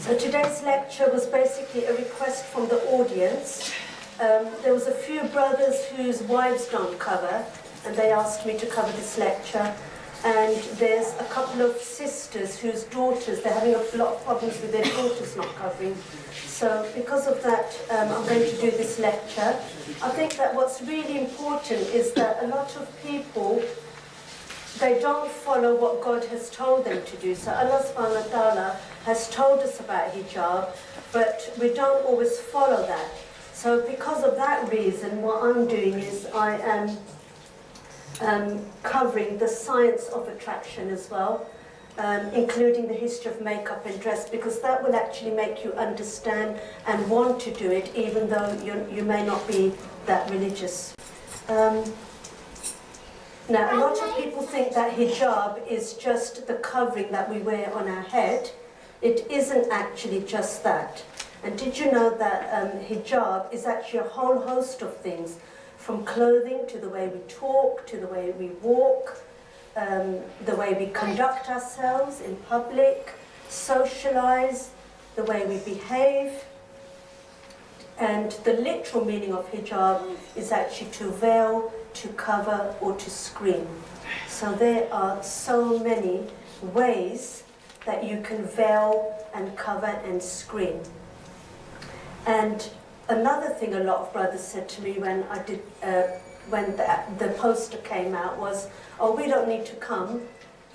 So today's lecture was basically a request from the audience. There was a few brothers whose wives don't cover, and they asked me to cover this lecture. And there's a couple of sisters whose daughters, they're having a lot of problems with their daughters not covering. So because of that, I'm going to do this lecture. I think that what's really important is that a lot of people, they don't follow what God has told them to do. So Allah subhanahu wa ta'ala has told us about hijab, but we don't always follow that. So because of that reason, what I'm doing is I am covering the science of attraction as well, including the history of makeup and dress, because that will actually make you understand and want to do it, even though you may not be that religious. Now, a lot of people think that hijab is just the covering that we wear on our head. It isn't actually just that. And did you know that hijab is actually a whole host of things, from clothing to the way we talk, to the way we walk, the way we conduct ourselves in public, socialize, the way we behave. And the literal meaning of hijab is actually to veil, to cover, or to screen. So there are so many ways that you can veil and cover and screen. And another thing a lot of brothers said to me when I did, when the poster came out was, oh, we don't need to come.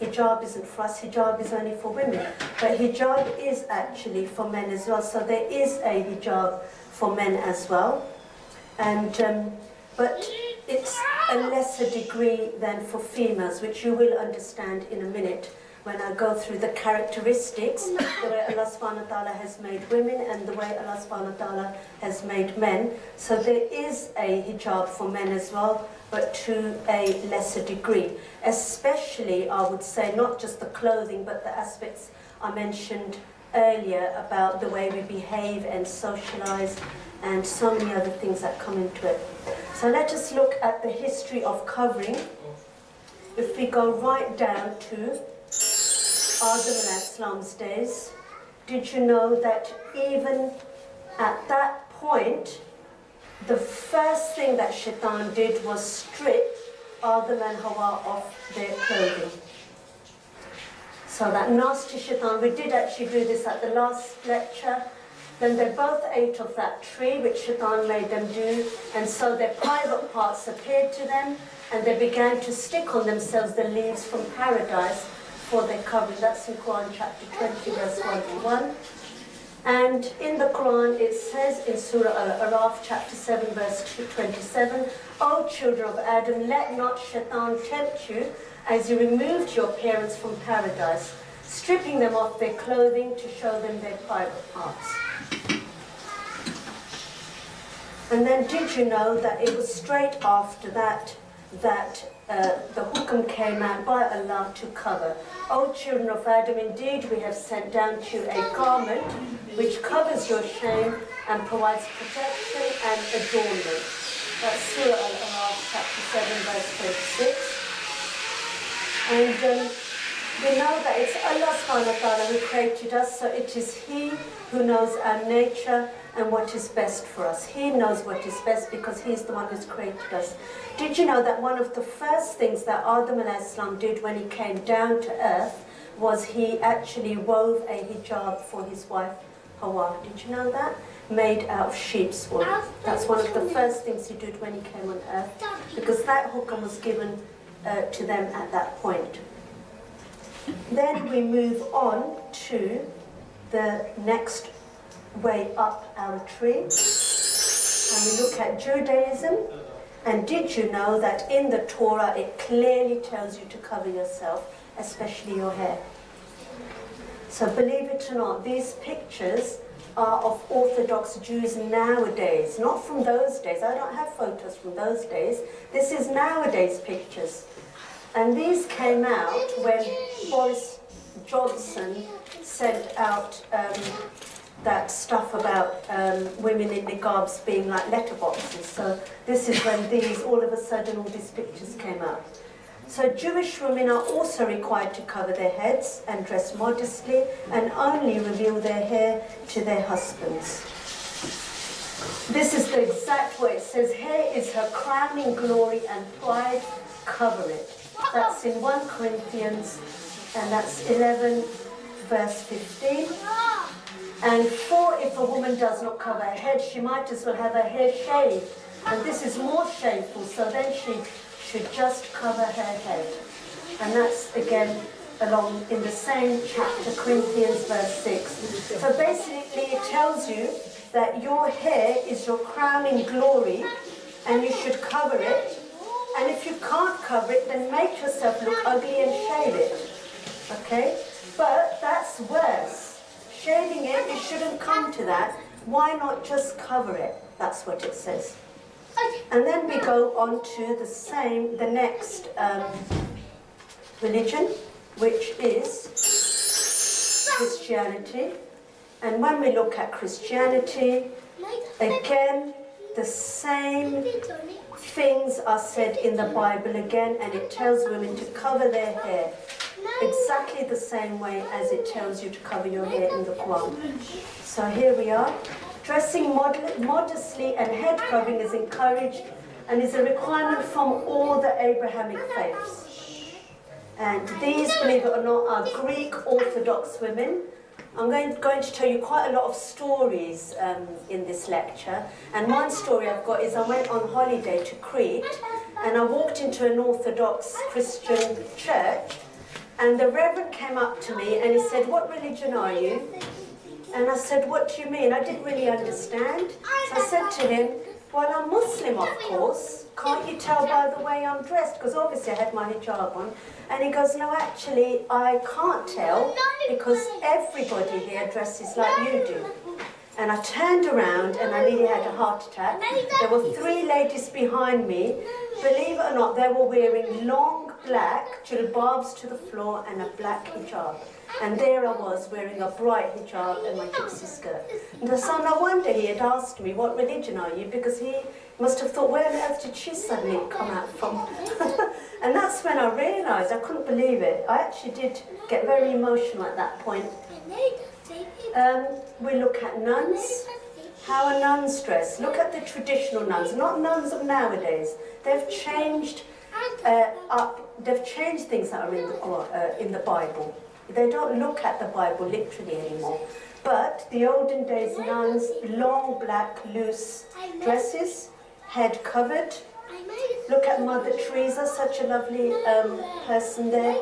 Hijab isn't for us, hijab is only for women. But hijab is actually for men as well. So there is a hijab for men as well. And, but it's a lesser degree than for females, which you will understand in a minute when I go through the characteristics, the way Allah subhanahu wa ta'ala has made women and the way Allah subhanahu wa ta'ala has made men. So there is a hijab for men as well, but to a lesser degree. Especially, I would say, not just the clothing, but the aspects I mentioned earlier about the way we behave and socialize and so many other things that come into it. So let us look at the history of covering. If we go right down to Adam al-Islam's days, did you know that even at that point, the first thing that Shaitan did was strip Adam and Hawa of their clothing. So that nasty Shaitan, we did actually do this at the last lecture, then they both ate of that tree which Shaitan made them do, and so their private parts appeared to them, and they began to stick on themselves the leaves from paradise for their covering. That's in Quran chapter 20, verse 1 to 1. And in the Quran it says in Surah Al-Araf chapter 7, verse 27, O children of Adam, let not Shaitan tempt you as you removed your parents from paradise, stripping them of their clothing to show them their private parts. And then did you know that it was straight after that the hukum came out by Allah to cover. O children of Adam, indeed we have sent down to you a garment which covers your shame and provides protection and adornment. That's Surah Al-Araf, chapter 7, verse 36. And we know that it's Allah subhanahu wa ta'ala who created us, so it is He who knows our nature and what is best for us. He knows what is best because He's the one who's created us. Did you know that one of the first things that Adam al-Islam did when he came down to earth was he actually wove a hijab for his wife Hawa? Did you know that? Made out of sheep's wool. That's one of the first things he did when he came on earth, because that hukam was given to them at that point. Then we move on to the next way up our tree, and we look at Judaism. And did you know that in the Torah it clearly tells you to cover yourself, especially your hair? So believe it or not, these pictures are of Orthodox Jews nowadays, not from those days. I don't have photos from those days. This is nowadays pictures. And these came out when Boris Johnson sent out that stuff about women in niqabs being like letterboxes. So this is when these, all of a sudden, all these pictures came out. So Jewish women are also required to cover their heads and dress modestly and only reveal their hair to their husbands. This is the exact way it says, hair is her crowning glory and pride, cover it. That's in 1 Corinthians, and that's 11 verse 15. And for if a woman does not cover her head, she might as well have her hair shaved. And this is more shameful, so then she should just cover her head. And that's again along in the same chapter, Corinthians verse 6. So basically it tells you that your hair is your crowning glory and you should cover it. And if you can't cover it, then make yourself look ugly and shave it. Okay? But that's worse. Shaving it, it shouldn't come to that. Why not just cover it? That's what it says. And then we go on to the next religion, which is Christianity. And when we look at Christianity, again, the same things are said in the Bible again, and it tells women to cover their hair exactly the same way as it tells you to cover your hair in the Quran. So here we are. Dressing modestly and head covering is encouraged and is a requirement from all the Abrahamic faiths. And these, believe it or not, are Greek Orthodox women. I'm going to tell you quite a lot of stories in this lecture. And one story I've got is I went on holiday to Crete and I walked into an Orthodox Christian church, and the Reverend came up to me and he said, "What religion are you?" And I said, "What do you mean?" I didn't really understand. So I said to him, "Well, I'm Muslim, of course. Can't you tell by the way I'm dressed?" Because obviously I had my hijab on. And he goes, "No, actually, I can't tell because everybody here dresses like you do." And I turned around and I nearly had a heart attack. There were 3 ladies behind me. Believe it or not, they were wearing long black jilbabs to the floor and a black hijab. And there I was wearing a bright hijab and my gypsy skirt. And so no wonder he had asked me, "What religion are you?" Because he must have thought, where on earth did she suddenly come out from? And that's when I realised, I couldn't believe it. I actually did get very emotional at that point. We look at nuns. How are nuns dressed? Look at the traditional nuns, not nuns of nowadays. They've changed they've changed things that are in the Bible. They don't look at the Bible literally anymore. But the olden days nuns, long black loose dresses, head covered. Look at Mother Teresa, such a lovely person there,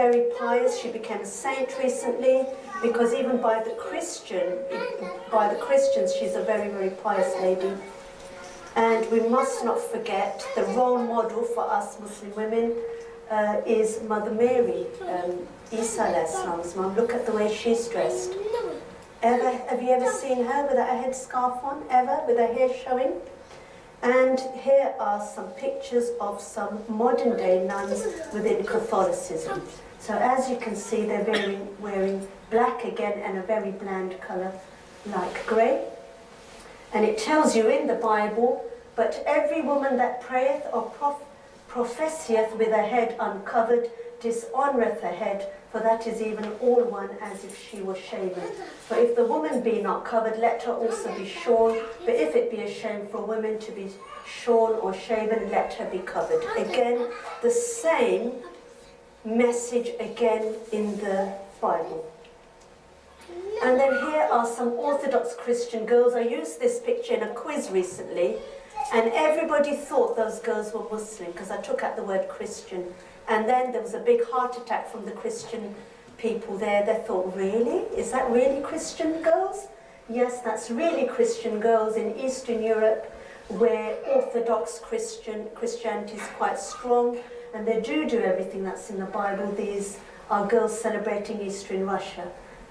very pious. She became a saint recently because even by the Christians, she's a very, very pious lady. And we must not forget the role model for us Muslim women is Mother Mary, Isa's mum. Look at the way she's dressed. Have you ever seen her without a headscarf on? Ever? With her hair showing? And here are some pictures of some modern day nuns within Catholicism. So as you can see, they're wearing black again and a very bland colour like grey. And it tells you in the Bible, "But every woman that prayeth or professeth with her head uncovered dishonoureth her head, for that is even all one as if she was shaven. For if the woman be not covered, let her also be shorn. But if it be a shame for a woman to be shorn or shaven, let her be covered." Again, the same message again in the Bible. And then here are some Orthodox Christian girls. I used this picture in a quiz recently, and everybody thought those girls were Muslim because I took out the word Christian. And then there was a big heart attack from the Christian people there. They thought, really? Is that really Christian girls? Yes, that's really Christian girls in Eastern Europe where Orthodox Christianity is quite strong, and they do everything that's in the Bible. These are girls celebrating Easter in Russia.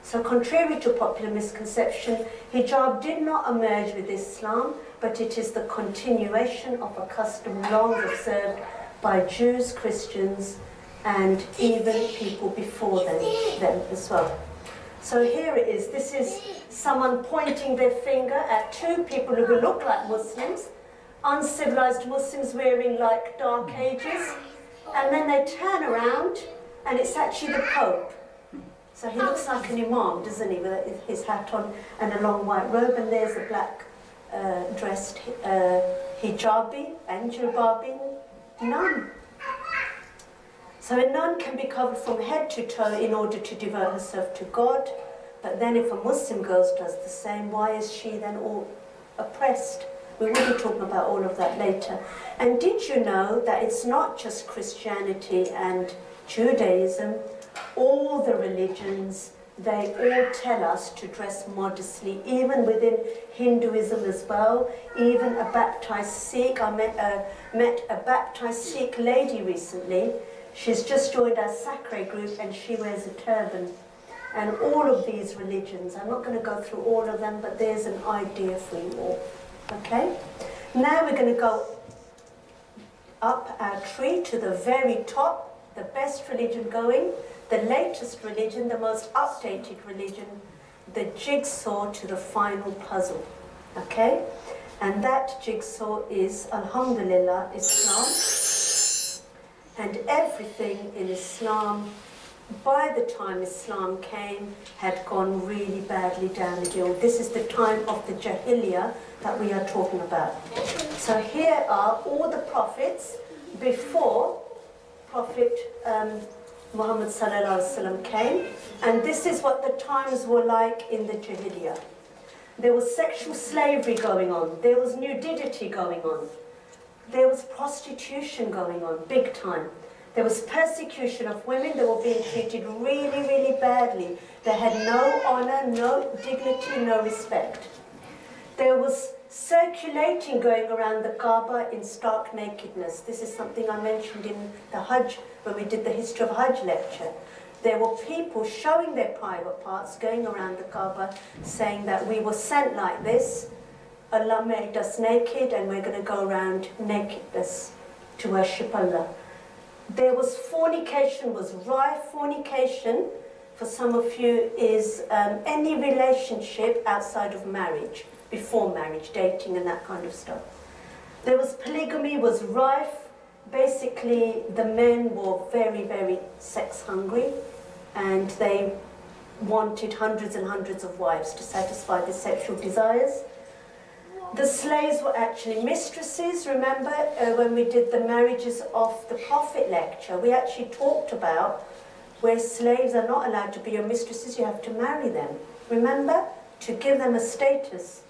So contrary to popular misconception, hijab did not emerge with Islam, but it is the continuation of a custom long observed by Jews, Christians, and even people before them as well. So here it is. This is someone pointing their finger at 2 people who look like Muslims, uncivilized Muslims wearing like Dark Ages. And then they turn around, and it's actually the Pope. So he looks like an imam, doesn't he, with his hat on and a long white robe, and there's a black dressed hijabi and jilbabi nun. So a nun can be covered from head to toe in order to devote herself to God, but then if a Muslim girl does the same, why is she then all oppressed? We will be talking about all of that later. And did you know that it's not just Christianity and Judaism, all the religions, they all tell us to dress modestly, even within Hinduism as well. Even a baptized Sikh, I met a baptized Sikh lady recently. She's just joined our Sacre group and she wears a turban. And all of these religions, I'm not going to go through all of them, but there's an idea for you all. Okay? Now we're going to go up our tree to the very top, the best religion going, the latest religion, the most updated religion, the jigsaw to the final puzzle. Okay? And that jigsaw is, Alhamdulillah, Islam. And everything in Islam, by the time Islam came, had gone really badly down the hill. This is the time of the Jahiliyyah that we are talking about. So here are all the prophets before Prophet Muhammad sallallahu alaihi wasallam came, and this is what the times were like in the Jahiliyyah. There was sexual slavery going on, there was nudity going on, there was prostitution going on, big time. There was persecution of women. They were being treated really, really badly. They had no honor, no dignity, no respect. There was circulating going around the Kaaba in stark nakedness. This is something I mentioned in the Hajj, when we did the history of Hajj lecture. There were people showing their private parts, going around the Kaaba, saying that we were sent like this. Allah made us naked, and we're going to go around nakedness to worship Allah. There was fornication, was rife. Fornication, for some of you, is any relationship outside of marriage, before marriage, dating and that kind of stuff. There was polygamy, was rife. Basically, the men were very, very sex hungry, and they wanted hundreds and hundreds of wives to satisfy their sexual desires. The slaves were actually mistresses. Remember when we did the marriages of the Prophet lecture, we actually talked about where slaves are not allowed to be your mistresses, you have to marry them. Remember? To give them a status.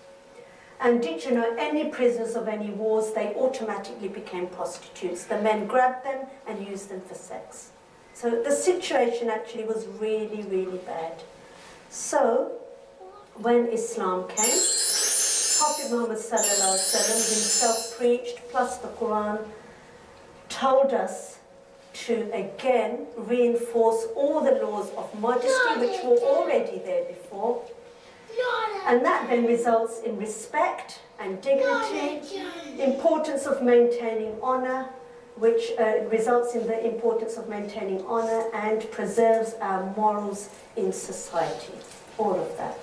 And did you know any prisoners of any wars, they automatically became prostitutes. The men grabbed them and used them for sex. So the situation actually was really, really bad. So when Islam came, Prophet Muhammad sallallahu alaihi wasallam himself preached, plus the Quran, told us to again reinforce all the laws of modesty, which were already there before. And that then results in respect and dignity, importance of maintaining honor, which results in the importance of maintaining honor and preserves our morals in society. All of that.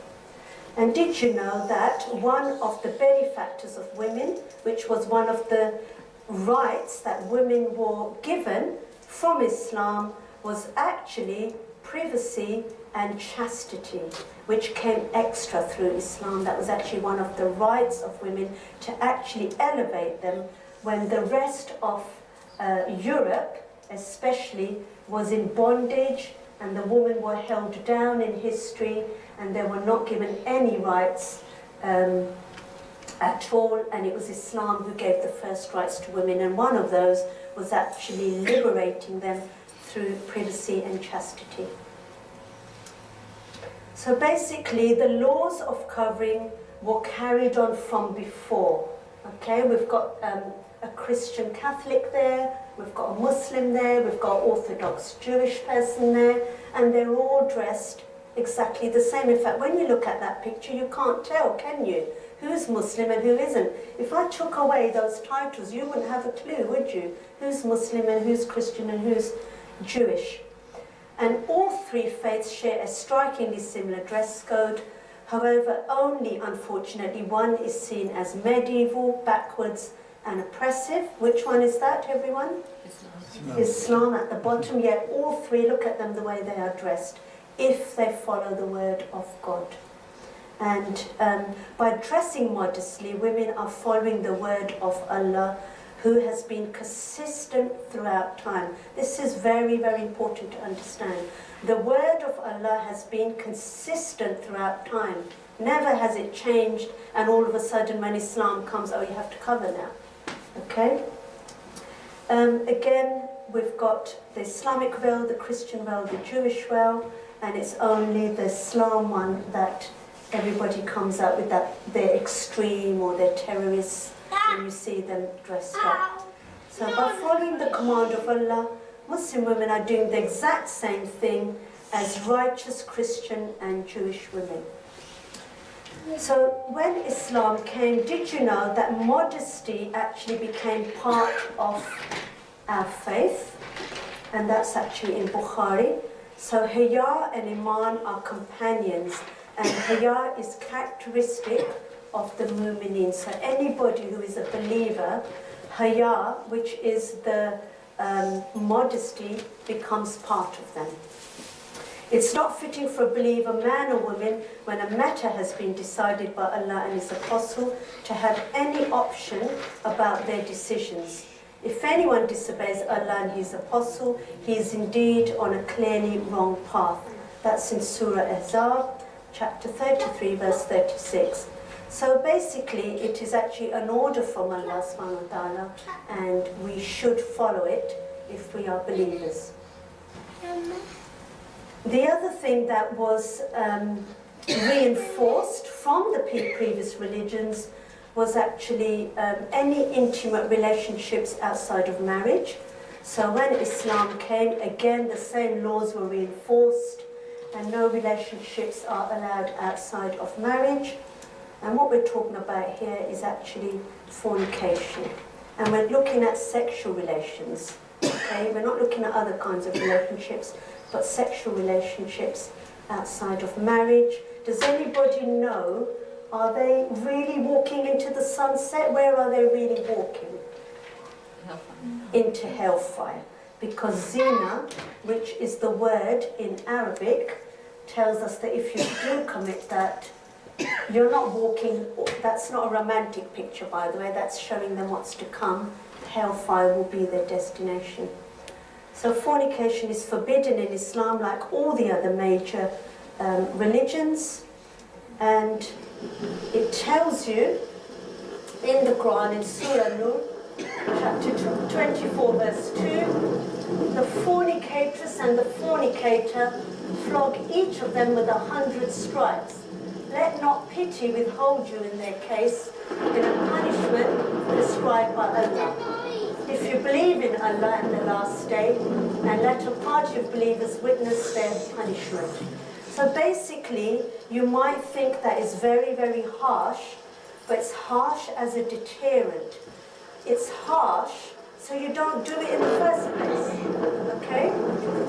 And did you know that one of the benefactors of women, which was one of the rights that women were given from Islam, was actually privacy and chastity, which came extra through Islam. That was actually one of the rights of women, to actually elevate them when the rest of Europe, especially, was in bondage, and the women were held down in history, and they were not given any rights at all, and it was Islam who gave the first rights to women, and one of those was actually liberating them through privacy and chastity. So basically, the laws of covering were carried on from before. Okay, we've got a Christian Catholic there, we've got a Muslim there, we've got an Orthodox Jewish person there, and they're all dressed exactly the same. In fact, when you look at that picture, you can't tell, can you, who's Muslim and who isn't? If I took away those titles, you wouldn't have a clue, would you? Who's Muslim and who's Christian and who's Jewish? And all three faiths share a strikingly similar dress code. However, only, unfortunately, one is seen as medieval, backwards, and oppressive. Which one is that, everyone? Islam at the bottom. Yet all three, look at them the way they are dressed, if they follow the word of God. And by dressing modestly, women are following the word of Allah, who has been consistent throughout time. This is very, very important to understand. The word of Allah has been consistent throughout time. Never has it changed, and all of a sudden when Islam comes, oh, you have to cover now. Okay? Again, we've got the Islamic veil, the Christian veil, the Jewish veil, and it's only the Islam one that everybody comes out with, that they're extreme or they're terrorists, and you see them dressed up. So by following the command of Allah, Muslim women are doing the exact same thing as righteous Christian and Jewish women. So when Islam came, did you know that modesty actually became part of our faith? And that's actually in Bukhari. So Hijab and Iman are companions, and Hijab is characteristic of the mu'mineen. So anybody who is a believer, Hijab, which is the modesty, becomes part of them. It's not fitting for a believer, man or woman, when a matter has been decided by Allah and His Apostle, to have any option about their decisions. If anyone disobeys Allah and His Apostle, he is indeed on a clearly wrong path. That's in Surah Ahzab, chapter 33, verse 36. So basically, it is actually an order from Allah subhanahu wa ta'ala, and we should follow it if we are believers. The other thing that was reinforced from the previous religions was actually any intimate relationships outside of marriage. So when Islam came, again, the same laws were reinforced, and no relationships are allowed outside of marriage. And what we're talking about here is actually fornication. And we're looking at sexual relations, okay? We're not looking at other kinds of relationships, but sexual relationships outside of marriage. Does anybody know, are they really walking into the sunset? Where are they really walking? Into hellfire. Because zina, which is the word in Arabic, tells us that if you do commit that, you're not walking, that's not a romantic picture, by the way, that's showing them what's to come. Hellfire will be their destination. So fornication is forbidden in Islam, like all the other major religions. And it tells you in the Quran, in Surah Nur, chapter 24, verse 2, the fornicatress and the fornicator, flog each of them with 100 stripes. Let not pity withhold you in their case, in a punishment prescribed by Allah. If you believe in Allah and the last day, and let a party of believers witness their punishment. So basically, you might think that is very, very harsh, but it's harsh as a deterrent. It's harsh so you don't do it in the first place, okay?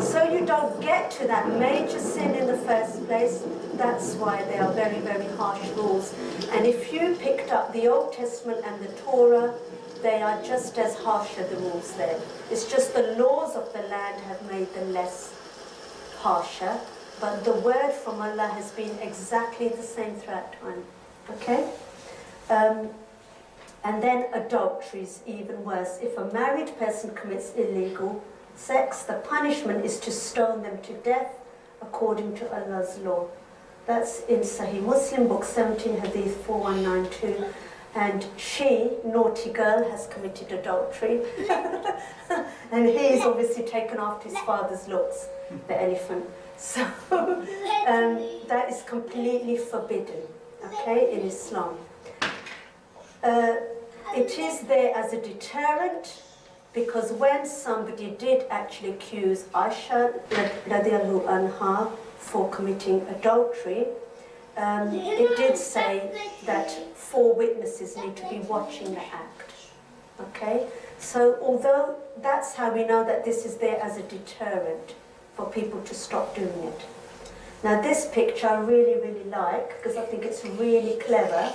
So you don't get to that major sin in the first place. That's why they are very, very harsh rules. And if you picked up the Old Testament and the Torah, they are just as harsh as the rules there. It's just the laws of the land have made them less harsher, but the word from Allah has been exactly the same throughout time, okay? And then adultery is even worse. If a married person commits illegal sex, the punishment is to stone them to death according to Allah's law. That's in Sahih Muslim, book 17, hadith 4192. And she, naughty girl, has committed adultery. And he is obviously taken after his father's looks, the elephant. So that is completely forbidden, okay, in Islam. It is there as a deterrent, because when somebody did actually accuse Aisha radiallahu anha for committing adultery, it did say that 4 witnesses need to be watching the act. Okay? So although that's how we know that this is there as a deterrent for people to stop doing it. Now this picture I really, really like, because I think it's really clever.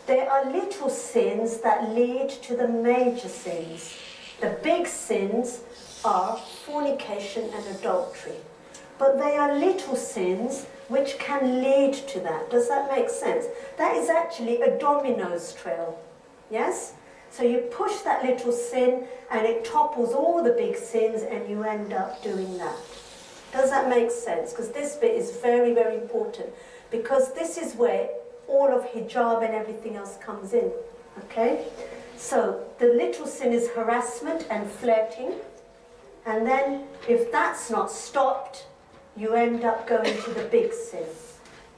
There are little sins that lead to the major sins. The big sins are fornication and adultery. But they are little sins which can lead to that. Does that make sense? That is actually a dominoes trail. Yes? So you push that little sin and it topples all the big sins and you end up doing that. Does that make sense? Because this bit is very, very important. Because this is where all of hijab and everything else comes in. Okay? So the little sin is harassment and flirting. And then if that's not stopped, you end up going to the big sin.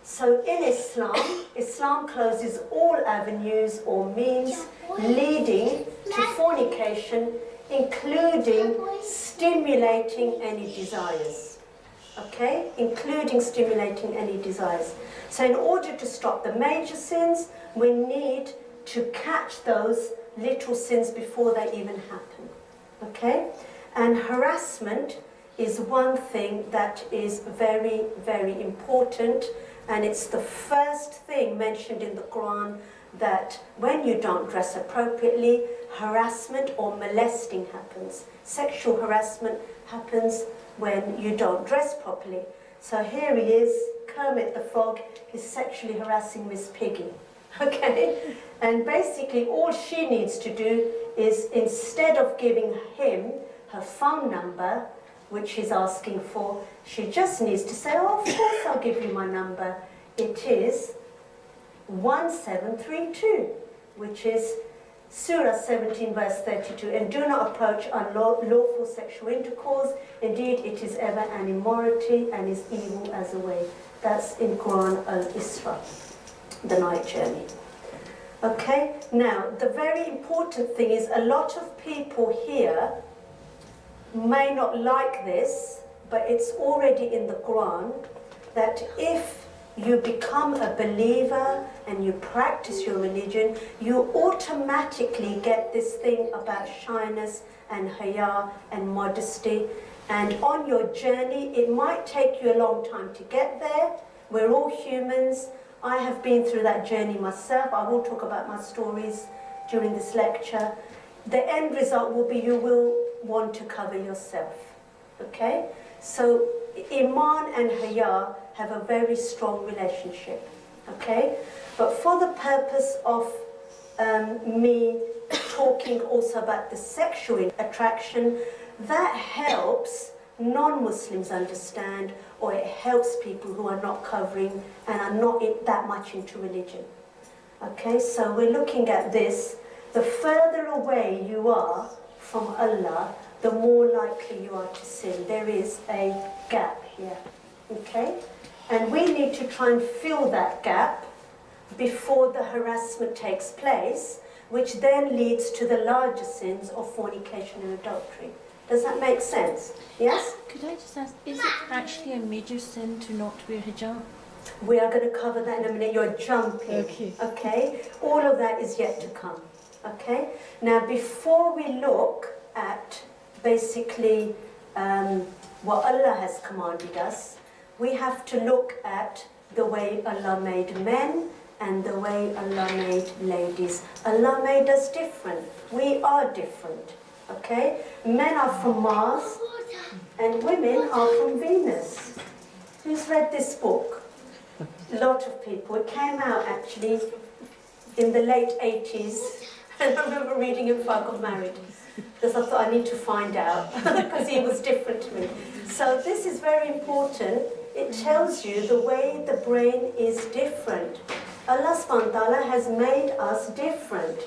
So in Islam, Islam closes all avenues or means leading to fornication, including stimulating any desires. Okay? Including stimulating any desires. So in order to stop the major sins, we need to catch those little sins before they even happen. Okay? And harassment is one thing that is very, very important, and it's the first thing mentioned in the Quran that when you don't dress appropriately, harassment or molesting happens. Sexual harassment happens when you don't dress properly. So here he is, Kermit the Frog, is sexually harassing Miss Piggy. Okay? And basically all she needs to do is, instead of giving him her phone number, which she's asking for, she just needs to say, oh, of course I'll give you my number. It is 1732, which is Surah 17, verse 32. And do not approach unlawful sexual intercourse. Indeed, it is ever an immorality and is evil as a way. That's in Quran al-Isra, the night journey. Okay, now the very important thing is a lot of people here may not like this, but it's already in the Quran that if you become a believer and you practice your religion, you automatically get this thing about shyness and haya and modesty. And on your journey, it might take you a long time to get there. We're all humans. I have been through that journey myself. I will talk about my stories during this lecture. The end result will be you will want to cover yourself. Okay? So Iman and Haya have a very strong relationship. Okay? But for the purpose of me talking also about the sexual attraction, that helps non-Muslims understand, or it helps people who are not covering and are not that much into religion. Okay? So we're looking at this. The further away you are from Allah, the more likely you are to sin. There is a gap here, okay? And we need to try and fill that gap before the harassment takes place, which then leads to the larger sins of fornication and adultery. Does that make sense? Yes? Could I just ask, is it actually a major sin to not wear hijab? We are going to cover that in a minute. You're jumping. Okay. Okay? All of that is yet to come. Okay? Now, before we look at basically what Allah has commanded us, we have to look at the way Allah made men and the way Allah made ladies. Allah made us different. We are different. Okay? Men are from Mars and women are from Venus. Who's read this book? A lot of people. It came out actually in the late 80s. And I remember reading it before I got married, because I thought I need to find out, because he was different to me. So this is very important. It tells you the way the brain is different. Allah subhanahu wa ta'ala has made us different.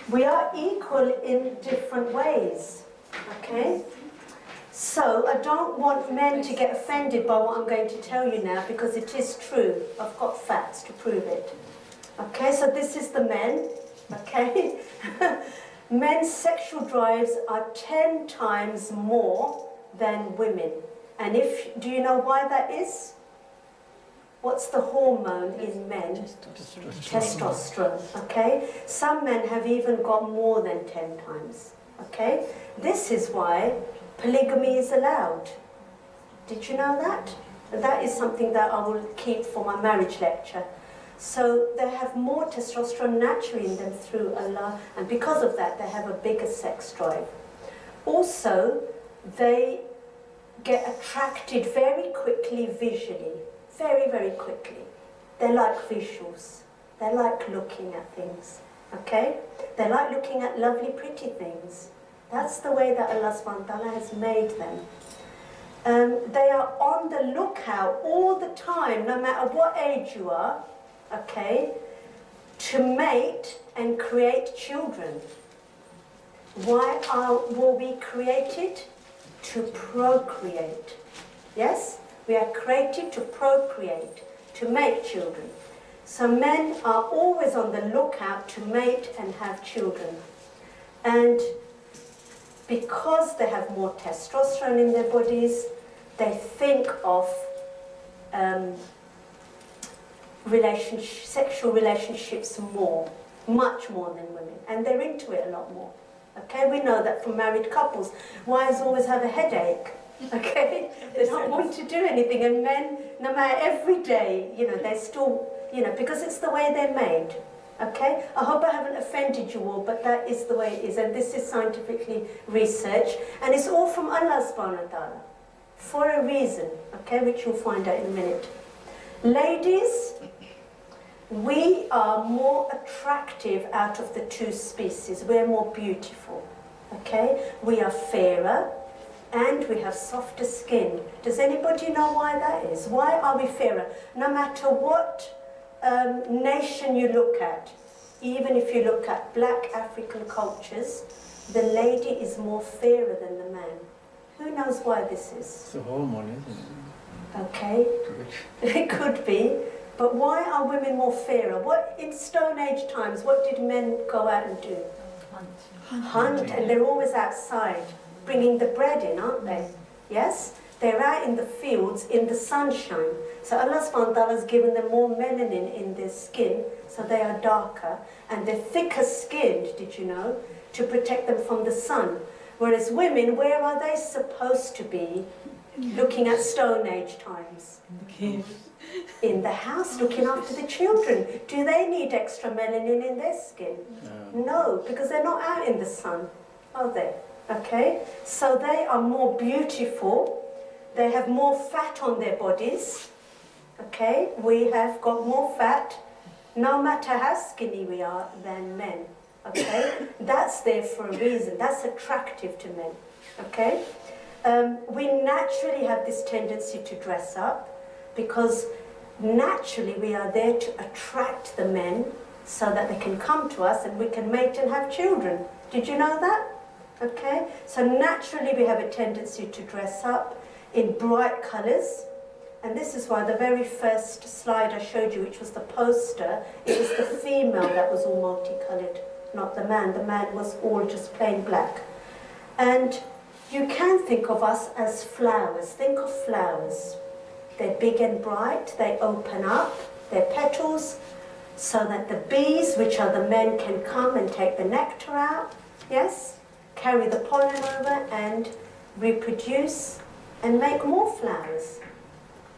We are equal in different ways. Okay? So I don't want men to get offended by what I'm going to tell you now, because it is true. I've got facts to prove it. Okay, so this is the men. Okay? Men's sexual drives are 10 times more than women. And do you know why that is? What's the hormone in men? Testosterone. Okay? Some men have even got more than 10 times. Okay? This is why polygamy is allowed. Did you know that? That is something that I will keep for my marriage lecture. So they have more testosterone naturally in them through Allah, and because of that they have a bigger sex drive. Also, they get attracted very quickly visually, very, very quickly. They like visuals. They like looking at things, okay? They like looking at lovely, pretty things. That's the way that Allah subhanahu wa ta'ala has made them. They are on the lookout all the time, no matter what age you are, okay, to mate and create children. Why were we created? To procreate. Yes? We are created to procreate, to make children. So men are always on the lookout to mate and have children. And because they have more testosterone in their bodies, they think of sexual relationships more, much more than women. And they're into it a lot more. Okay, we know that from married couples, wives always have a headache. Okay, they don't want to do anything, and men, no matter every day, you know, they still, you know, because it's the way they're made. Okay, I hope I haven't offended you all, but that is the way it is, and this is scientifically researched, and it's all from Allah subhanahu wa ta'ala, for a reason, okay, which you'll find out in a minute. Ladies, we are more attractive out of the two species. We're more beautiful, okay? We are fairer and we have softer skin. Does anybody know why that is? Why are we fairer? No matter what nation you look at, even if you look at black African cultures, the lady is more fairer than the man. Who knows why this is? It's a hormone, isn't it? Okay, it could be. But why are women more fairer? What, in Stone Age times, what did men go out and do? Hunt, and they're always outside, bringing the bread in, aren't they? Yes? They're out in the fields, in the sunshine. So Allah subhanahu wa ta'ala has given them more melanin in their skin, so they are darker, and they're thicker skinned, did you know, to protect them from the sun. Whereas women, where are they supposed to be looking at Stone Age times? In the cave. In the house, looking after the children. Do they need extra melanin in their skin? No, because they're not out in the sun, are they? Okay? So they are more beautiful. They have more fat on their bodies. Okay? We have got more fat, no matter how skinny we are, than men. Okay? That's there for a reason. That's attractive to men. Okay? We naturally have this tendency to dress up, because naturally we are there to attract the men so that they can come to us and we can mate and have children. Did you know that? Okay, so naturally we have a tendency to dress up in bright colours, and this is why the very first slide I showed you, which was the poster, it was the female that was all multicoloured, not the man. The man was all just plain black. And you can think of us as flowers. Think of flowers. They're big and bright, they open up their petals so that the bees, which are the men, can come and take the nectar out, yes, carry the pollen over and reproduce and make more flowers.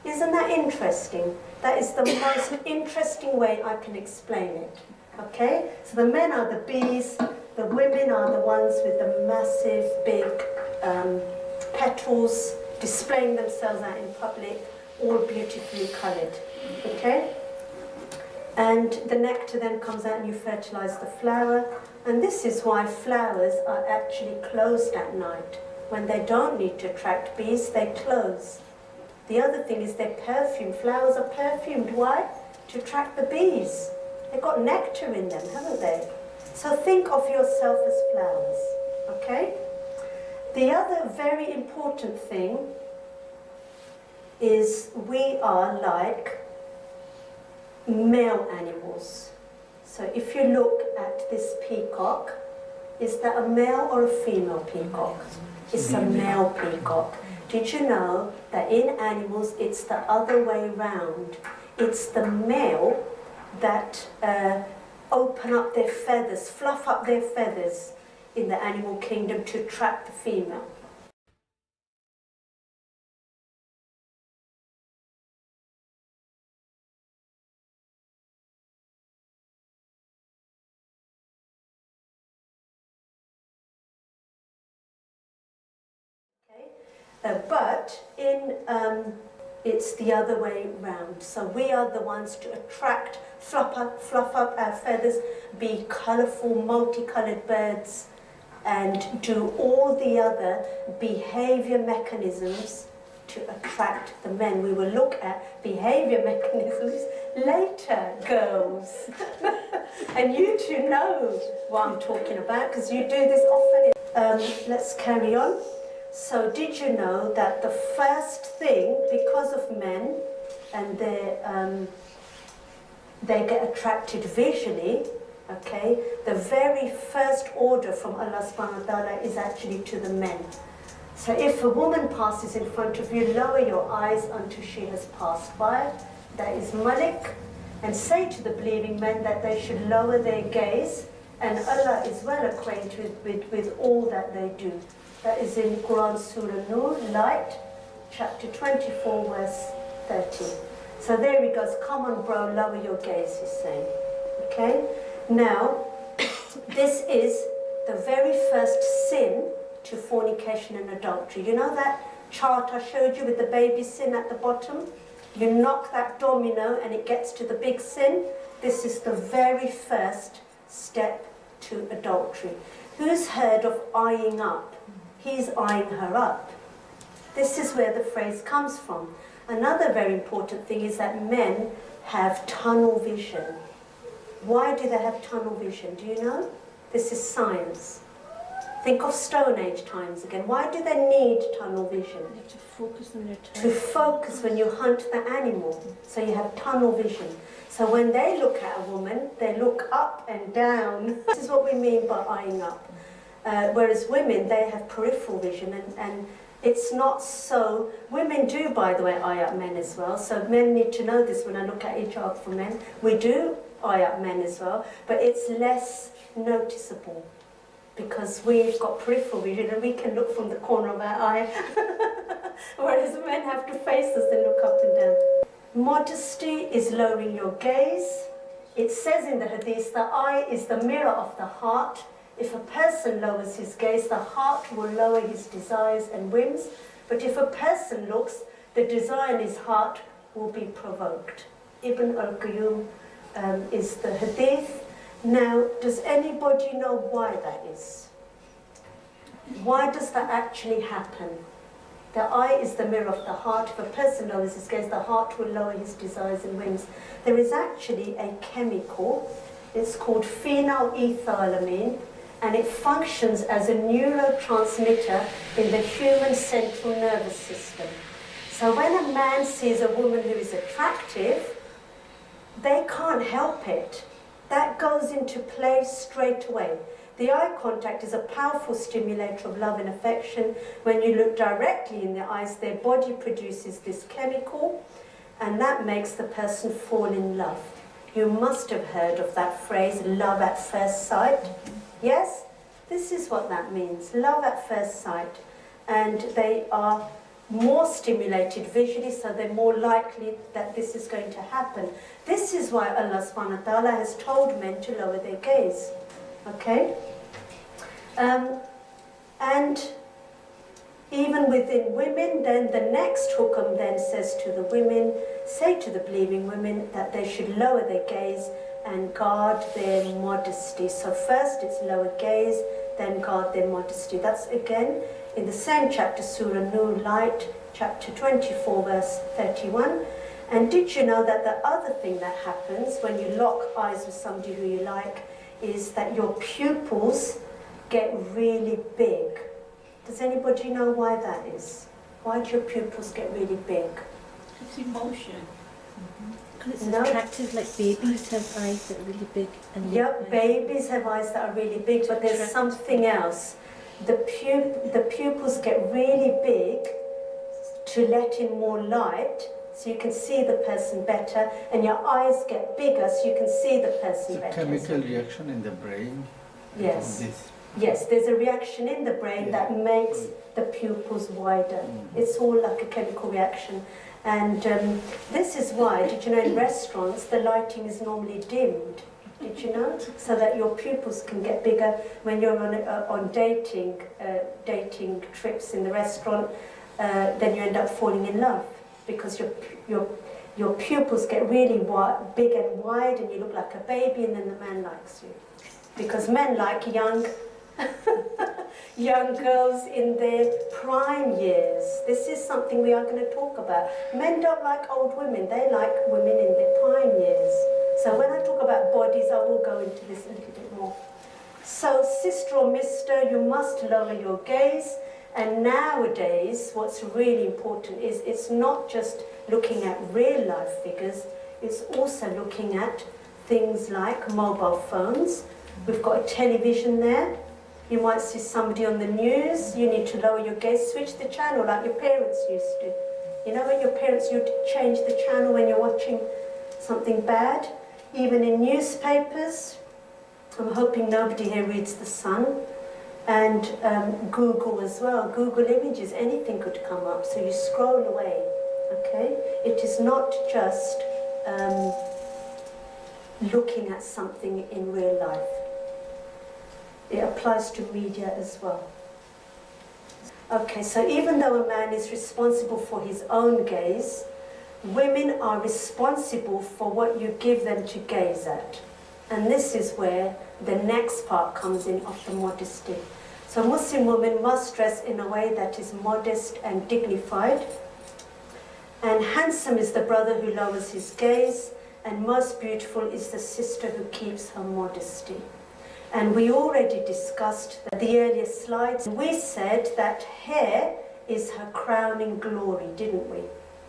Isn't that interesting? That is the most interesting way I can explain it, okay? So the men are the bees, the women are the ones with the massive, big petals displaying themselves out in public, all beautifully coloured, okay? And the nectar then comes out and you fertilise the flower. And this is why flowers are actually closed at night. When they don't need to attract bees, they close. The other thing is they're perfumed. Flowers are perfumed. Why? To attract the bees. They've got nectar in them, haven't they? So think of yourself as flowers, okay? The other very important thing is we are like male animals. So if you look at this peacock, is that a male or a female peacock? It's a male peacock. Did you know that in animals it's the other way round? It's the male that open up their feathers, fluff up their feathers in the animal kingdom to attract the female. But it's the other way round. So we are the ones to attract, fluff up our feathers, be colourful, multicolored birds, and do all the other behaviour mechanisms to attract the men. We will look at behaviour mechanisms later, girls. And you two know what I'm talking about because you do this often. Let's carry on. So did you know that the first thing, because of men and they get attracted visually, okay, the very first order from Allah subhanahu wa ta'ala is actually to the men. So if a woman passes in front of you, lower your eyes until she has passed by. That is Malik. And say to the believing men that they should lower their gaze. And Allah is well acquainted with all that they do. That is in Quran Surah Nur, Light, chapter 24, verse 30. So there he goes, come on bro, lower your gaze, he's saying. Okay? Now, this is the very first sin to fornication and adultery. You know that chart I showed you with the baby sin at the bottom? You knock that domino and it gets to the big sin. This is the very first step to adultery. Who's heard of eyeing up? He's eyeing her up. This is where the phrase comes from. Another very important thing is that men have tunnel vision. Why do they have tunnel vision? Do you know? This is science. Think of Stone Age times again. Why do they need tunnel vision? You have to focus on your To focus when you hunt the animal. So you have tunnel vision. So when they look at a woman, they look up and down. This is what we mean by eyeing up. Whereas women, they have peripheral vision, and it's not so. Women do, by the way, eye up men as well. So men need to know this when I look at hijab for men. We do eye up men as well, but it's less noticeable because we've got peripheral vision and we can look from the corner of our eye. Whereas men have to face us and look up and down. Modesty is lowering your gaze. It says in the hadith, the eye is the mirror of the heart. If a person lowers his gaze, the heart will lower his desires and whims. But if a person looks, the desire in his heart will be provoked. Ibn al-Qayyum is the hadith. Now, does anybody know why that is? Why does that actually happen? The eye is the mirror of the heart. If a person lowers his gaze, the heart will lower his desires and whims. There is actually a chemical. It's called phenylethylamine, and it functions as a neurotransmitter in the human central nervous system. So when a man sees a woman who is attractive, they can't help it. That goes into play straight away. The eye contact is a powerful stimulator of love and affection. When you look directly in their eyes, their body produces this chemical, and that makes the person fall in love. You must have heard of that phrase, love at first sight. Yes? This is what that means, love at first sight. And they are more stimulated visually, so they're more likely that this is going to happen. This is why Allah subhanahu wa ta'ala has told men to lower their gaze. Okay? And even within women, then the next hukum then says to the women, say to the believing women that they should lower their gaze and guard their modesty. So first it's lower gaze, then guard their modesty. That's again in the same chapter, Surah Nur, Light, chapter 24, verse 31. And did you know that the other thing that happens when you lock eyes with somebody who you like is that your pupils get really big? Does anybody know why that is? Why do your pupils get really big? It's emotion. Because it's No. attractive, like babies have eyes that are really big. And Yep, babies have eyes that are really big, but there's something else. The pupils get really big to let in more light, so you can see the person better, and your eyes get bigger so you can see the person The better. chemical reaction in the brain. Yes. This. Yes, there's a reaction in the brain that makes the pupils wider. It's all like a chemical reaction. And this is why, did you know, in restaurants, the lighting is normally dimmed. Did you know? So that your pupils can get bigger when you're on dating trips in the restaurant. then you end up falling in love because your pupils get really big and wide and you look like a baby, and then the man likes you. Because men like young girls in their prime years. This is something we are going to talk about. Men don't like old women, they like women in their prime years. So when I talk about bodies, I will go into this a little bit more. So, sister or mister, you must lower your gaze. And nowadays, what's really important is it's not just looking at real life figures, it's also looking at things like mobile phones. We've got a television there. You might see somebody on the news. You need to lower your gaze, switch the channel like your parents used to. You know, when your parents used to change the channel when you're watching something bad. Even in newspapers, I'm hoping nobody here reads The Sun. And Google as well. Google Images, anything could come up. So you scroll away, okay? It is not just looking at something in real life. It applies to media as well. Okay, so even though a man is responsible for his own gaze, women are responsible for what you give them to gaze at. And this is where the next part comes in of the modesty. So a Muslim woman must dress in a way that is modest and dignified. And handsome is the brother who lowers his gaze, and most beautiful is the sister who keeps her modesty. And we already discussed the earlier slides. We said that hair is her crowning glory, didn't we?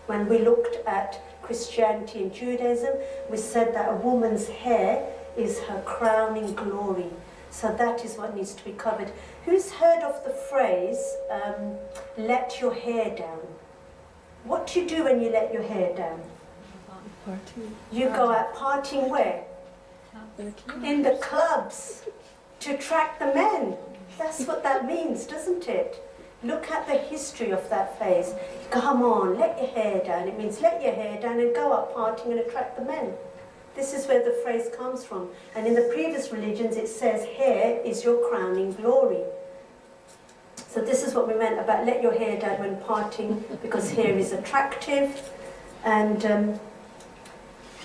When we looked at Christianity and Judaism, we said that a woman's hair is her crowning glory. So that is what needs to be covered. Who's heard of the phrase, let your hair down? What do you do when you let your hair down? You go out partying where? In the clubs to attract the men. That's what that means, doesn't it? Look at the history of that phrase. Come on, let your hair down. It means let your hair down and go out partying and attract the men. This is where the phrase comes from. And in the previous religions it says hair is your crowning glory. So this is what we meant about let your hair down when partying, because hair is attractive. And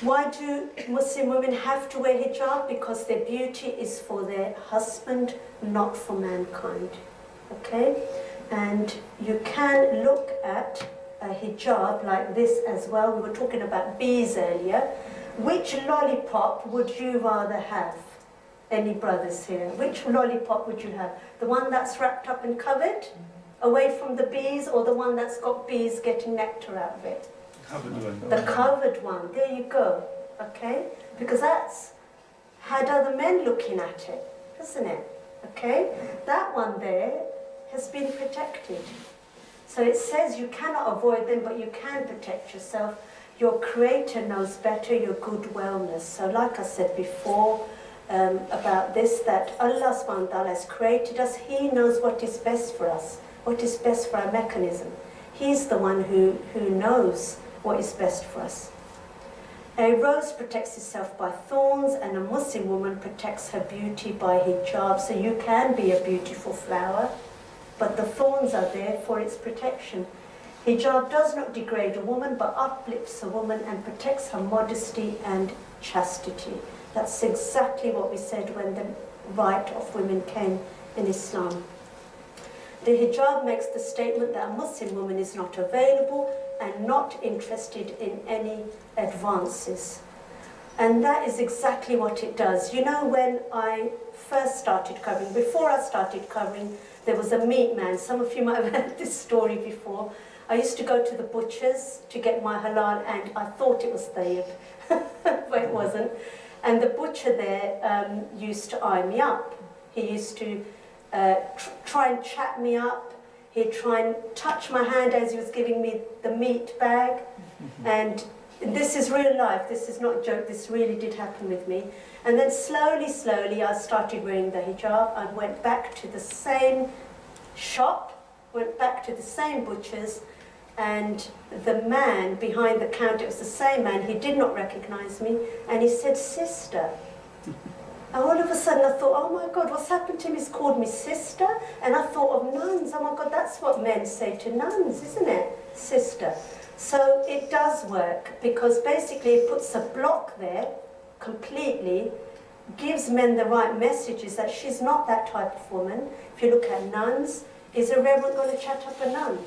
why do Muslim women have to wear hijab? Because their beauty is for their husband, not for mankind. Okay? And you can look at a hijab like this as well. We were talking about bees earlier. Which lollipop would you rather have? Any brothers here? Which lollipop would you have? The one that's wrapped up and covered, away from the bees, or the one that's got bees getting nectar out of it? The covered one. There you go. Okay? Because that's had other men looking at it, isn't it? Okay? That one there has been protected. So it says you cannot avoid them, but you can protect yourself. Your Creator knows better your good wellness. So like I said before about this, that Allah subhanahu wa ta'ala has created us. He knows what is best for us, what is best for our mechanism. He's the one who knows what is best for us. A rose protects itself by thorns, and a Muslim woman protects her beauty by hijab. So you can be a beautiful flower, but the thorns are there for its protection. Hijab does not degrade a woman, but uplifts a woman and protects her modesty and chastity. That's exactly what we said when the right of women came in Islam. The hijab makes the statement that a Muslim woman is not available and not interested in any advances. And that is exactly what it does. You know, when I first started covering, before I started covering, there was a meat man. Some of you might have heard this story before. I used to go to the butcher's to get my halal, and I thought it was tayyib, but it wasn't. And the butcher there used to eye me up. He used to try and chat me up. He'd try and touch my hand as he was giving me the meat bag. And this is real life. This is not a joke. This really did happen with me. And then slowly, I started wearing the hijab. I went back to the same shop, went back to the same butcher's, and the man behind the counter, it was the same man, he did not recognize me, and he said, "Sister." And all of a sudden I thought, oh my God, what's happened to him? He's called me sister. And I thought of nuns. Oh my God, that's what men say to nuns, isn't it? Sister. So it does work, because basically it puts a block there completely, gives men the right messages that she's not that type of woman. If you look at nuns, is a reverend going to chat up a nun?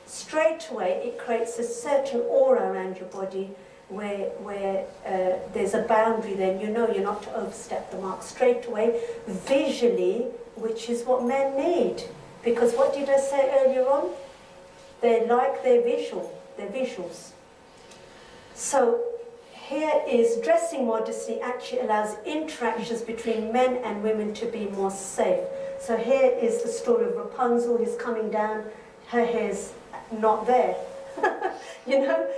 Straight away it creates a certain aura around your body where there's a boundary, then you know you're not to overstep the mark straight away, visually, which is what men need. Because what did I say earlier on? They like their visuals. So here is dressing modesty actually allows interactions between men and women to be more safe. So here is the story of Rapunzel. He's coming down, her hair's not there. You know,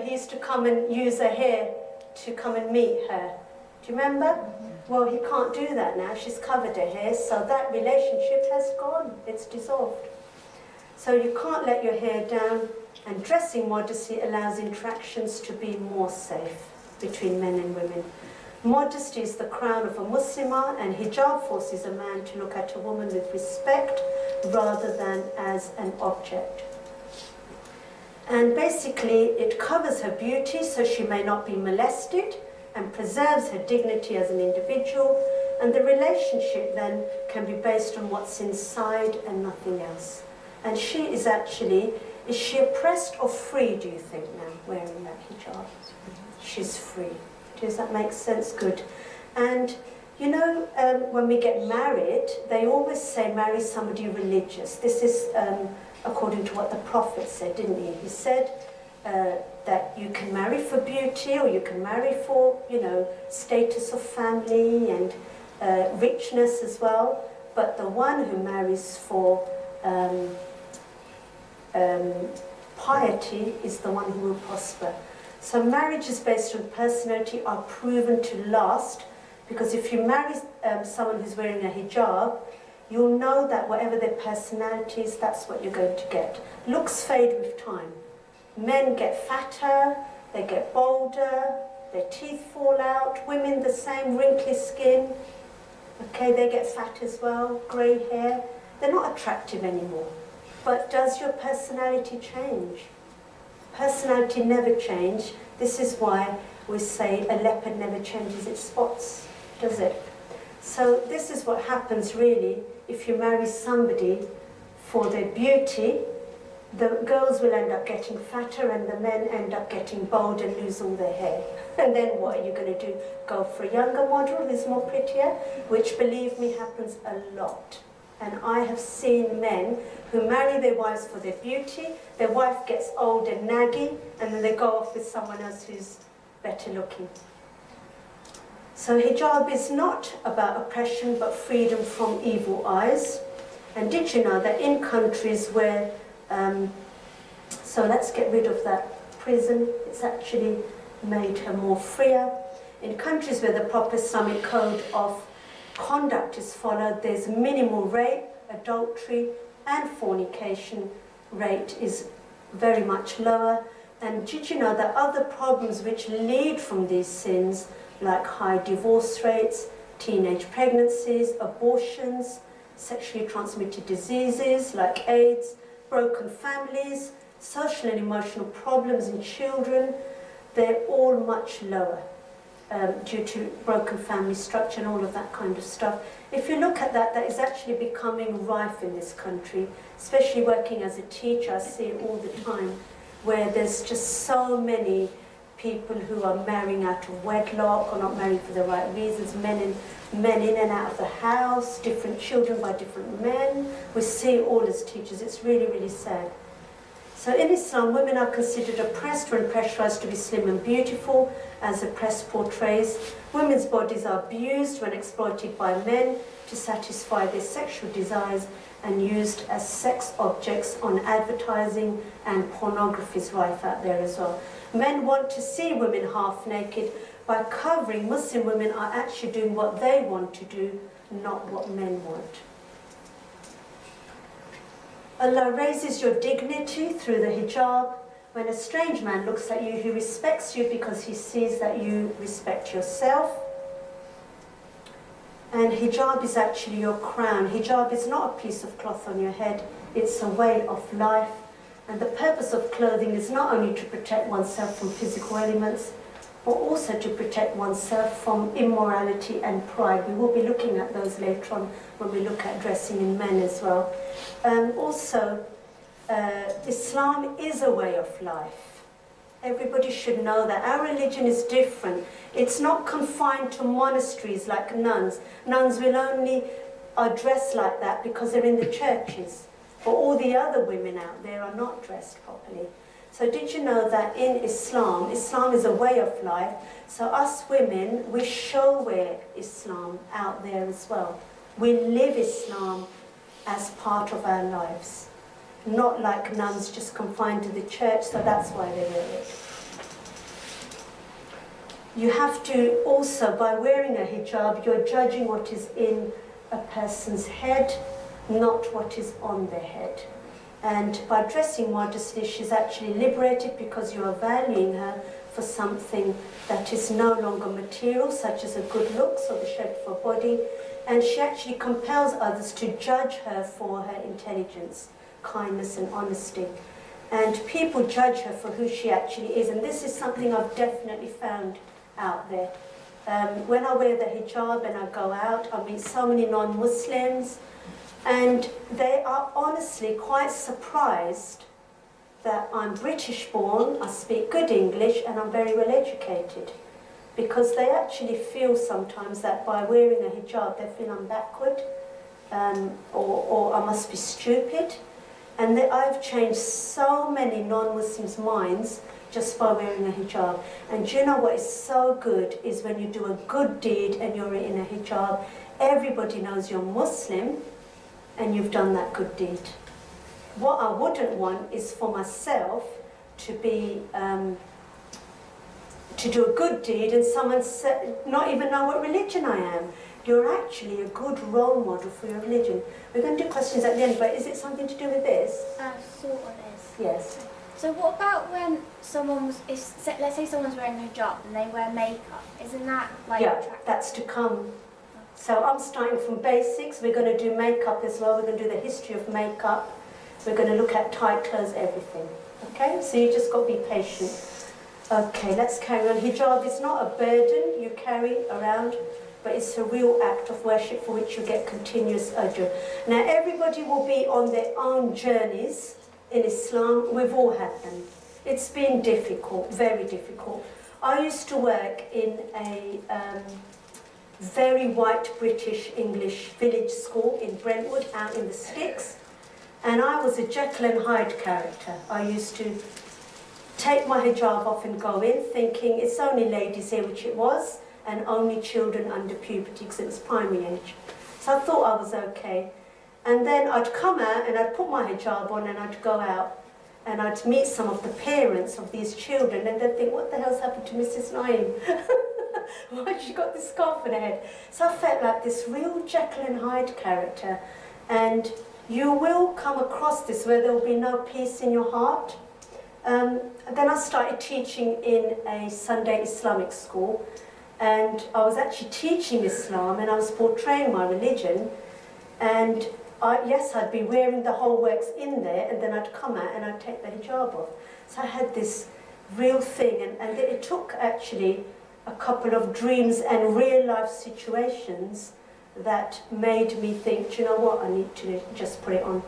he used to come and use her hair to come and meet her. Do you remember? Well, he can't do that now. She's covered her hair, so that relationship has gone. It's dissolved. So you can't let your hair down, and dressing modesty allows interactions to be more safe between men and women. Modesty is the crown of a Muslimah, and hijab forces a man to look at a woman with respect rather than as an object. And basically it covers her beauty so she may not be molested, and preserves her dignity as an individual, and the relationship then can be based on what's inside and nothing else. And she is actually, is she oppressed or free, do you think, now, wearing that hijab? She's free. Does that make sense? Good. And you know, when we get married, they always say marry somebody religious. This is according to what the Prophet said, didn't he? He said that you can marry for beauty, or you can marry for, you know, status of family and richness as well. But the one who marries for piety is the one who will prosper. So marriages based on personality are proven to last, because if you marry someone who's wearing a hijab, you'll know that whatever their personality is, that's what you're going to get. Looks fade with time. Men get fatter, they get bolder, their teeth fall out. Women the same, wrinkly skin. Okay, they get fat as well, grey hair. They're not attractive anymore. But does your personality change? Personality never changes. This is why we say a leopard never changes its spots, does it? So this is what happens really if you marry somebody for their beauty. The girls will end up getting fatter and the men end up getting bold and lose all their hair. And then what are you going to do? Go for a younger model who's more prettier? Which, believe me, happens a lot. And I have seen men who marry their wives for their beauty, their wife gets old and naggy, and then they go off with someone else who's better looking. So hijab is not about oppression but freedom from evil eyes. And did you know that in countries where, so let's get rid of that prison, it's actually made her more freer. In countries where the proper Islamic code of conduct is followed, there's minimal rape, adultery and fornication rate is very much lower. And did you know that other problems which lead from these sins, like high divorce rates, teenage pregnancies, abortions, sexually transmitted diseases like AIDS, broken families, social and emotional problems in children, they're all much lower due to broken family structure and all of that kind of stuff. If you look at that, that is actually becoming rife in this country, especially working as a teacher. I see it all the time, where there's just so many people who are marrying out of wedlock or not marrying for the right reasons, men in and out of the house, different children by different men. We see it all as teachers. It's really, really sad. So in Islam, women are considered oppressed when pressurized to be slim and beautiful, as the press portrays. Women's bodies are abused when exploited by men to satisfy their sexual desires and used as sex objects on advertising, and pornography is rife out there as well. Men want to see women half naked. By covering, Muslim women are actually doing what they want to do, not what men want. Allah raises your dignity through the hijab. When a strange man looks at you, he respects you because he sees that you respect yourself. And hijab is actually your crown. Hijab is not a piece of cloth on your head, it's a way of life. And the purpose of clothing is not only to protect oneself from physical elements, but also to protect oneself from immorality and pride. We will be looking at those later on when we look at dressing in men as well. Also, Islam is a way of life. Everybody should know that. Our religion is different. It's not confined to monasteries like nuns. Nuns will only are dressed like that because they're in the churches. But all the other women out there are not dressed properly. So did you know that in Islam, Islam is a way of life. So us women, we show Islam out there as well. We live Islam as part of our lives. Not like nuns just confined to the church, so that's why they wear it. You have to also, by wearing a hijab, you're judging what is in a person's head, not what is on their head. And by dressing modestly, she's actually liberated because you are valuing her for something that is no longer material, such as a good looks or the shape of her body. And she actually compels others to judge her for her intelligence, kindness and honesty. And people judge her for who she actually is. And this is something I've definitely found out there. When I wear the hijab and I go out, I meet so many non-Muslims, and they are honestly quite surprised that I'm British born, I speak good English, and I'm very well educated. Because they actually feel sometimes that by wearing a hijab, they feel I'm backward, or I must be stupid. And I've changed so many non-Muslims' minds just by wearing a hijab. And do you know what is so good is when you do a good deed and you're in a hijab, everybody knows you're Muslim and you've done that good deed. What I wouldn't want is for myself to be, to do a good deed and someone not even know what religion I am. You're actually a good role model for your religion. We're going to do questions at the end, but is it something to do with this? Sort of is. Yes. So what about when let's say someone's wearing a hijab and they wear makeup, isn't that like Yeah, attractive? that's to come. So I'm starting from basics. We're going to do makeup as well. We're going to do the history of makeup. We're going to look at tight clothes, everything. Okay, so you just got to be patient. Okay, let's carry on. Hijab is not a burden you carry around, but it's a real act of worship for which you get continuous ajr. Now, everybody will be on their own journeys in Islam. We've all had them. It's been difficult, very difficult. I used to work in a very white British English village school in Brentwood, out in the sticks, and I was a Jekyll and Hyde character. I used to take my hijab off and go in thinking it's only ladies here, which it was, and only children under puberty because it was primary age. So I thought I was okay. And then I'd come out and I'd put my hijab on and I'd go out and I'd meet some of the parents of these children and they'd think, what the hell's happened to Mrs. Naeem? Why has she got this scarf on her head? So I felt like this real Jekyll and Hyde character. And you will come across this where there will be no peace in your heart. Then I started teaching in a Sunday Islamic school. And I was actually teaching Islam and I was portraying my religion. And yes, I'd be wearing the whole works in there and then I'd come out and I'd take the hijab off. So I had this real thing and it took actually a couple of dreams and real life situations that made me think, do you know what, I need to just put it on.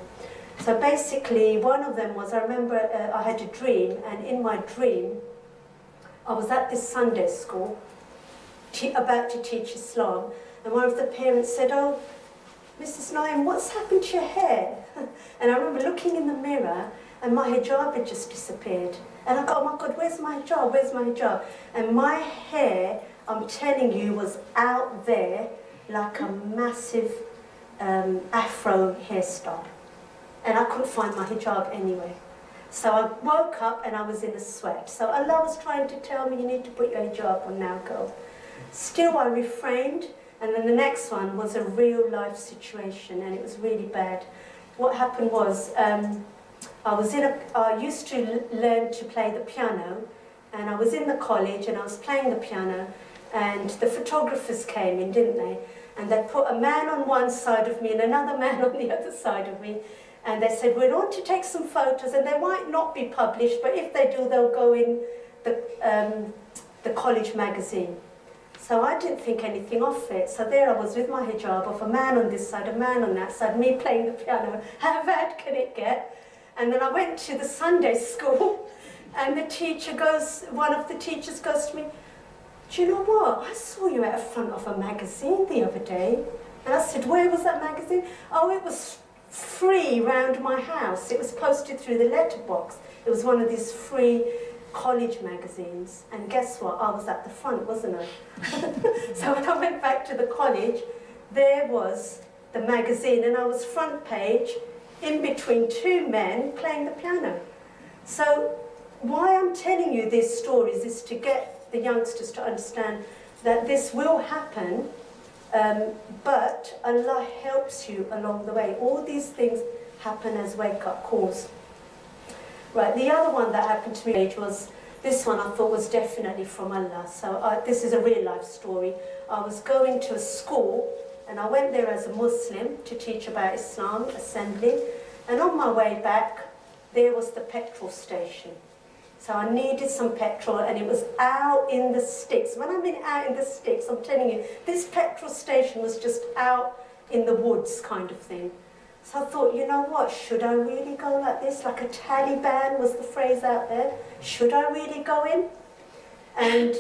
So basically one of them was, I remember I had a dream, and in my dream I was at this Sunday school about to teach Islam, and one of the parents said, oh, Mrs. Naeem, what's happened to your hair? And I remember looking in the mirror and my hijab had just disappeared. And I thought, oh my God, where's my hijab? Where's my hijab? And my hair, I'm telling you, was out there like a massive afro hairstyle. And I couldn't find my hijab anyway. So I woke up and I was in a sweat. So Allah was trying to tell me, you need to put your hijab on now, girl. Still I refrained, and then the next one was a real life situation and it was really bad. What happened was, I used to learn to play the piano, and I was in the college and I was playing the piano, and the photographers came in, didn't they? And they put a man on one side of me and another man on the other side of me. And they said, we want to take some photos, and they might not be published, but if they do, they'll go in the college magazine. So I didn't think anything of it. So there I was with my hijab off, a man on this side, a man on that side, me playing the piano. How bad can it get? And then I went to the Sunday school, and the teacher goes, one of the teachers goes to me, do you know what? I saw you at the front of a magazine the other day. And I said, where was that magazine? Oh, it was free round my house. It was posted through the letterbox. It was one of these free college magazines. And guess what? I was at the front, wasn't I? So when I went back to the college, there was the magazine, and I was front page in between two men playing the piano. So why I'm telling you these stories is to get the youngsters to understand that this will happen, but Allah helps you along the way. All these things happen as wake-up calls. Right, the other one that happened to me was, this one I thought was definitely from Allah. So this is a real life story. I was going to a school, and I went there as a Muslim to teach about Islam, assembly, and on my way back, there was the petrol station. So I needed some petrol, and it was out in the sticks. When I mean out in the sticks, I'm telling you, this petrol station was just out in the woods kind of thing. So I thought, you know what, should I really go like this? Like a Taliban was the phrase out there. Should I really go in? And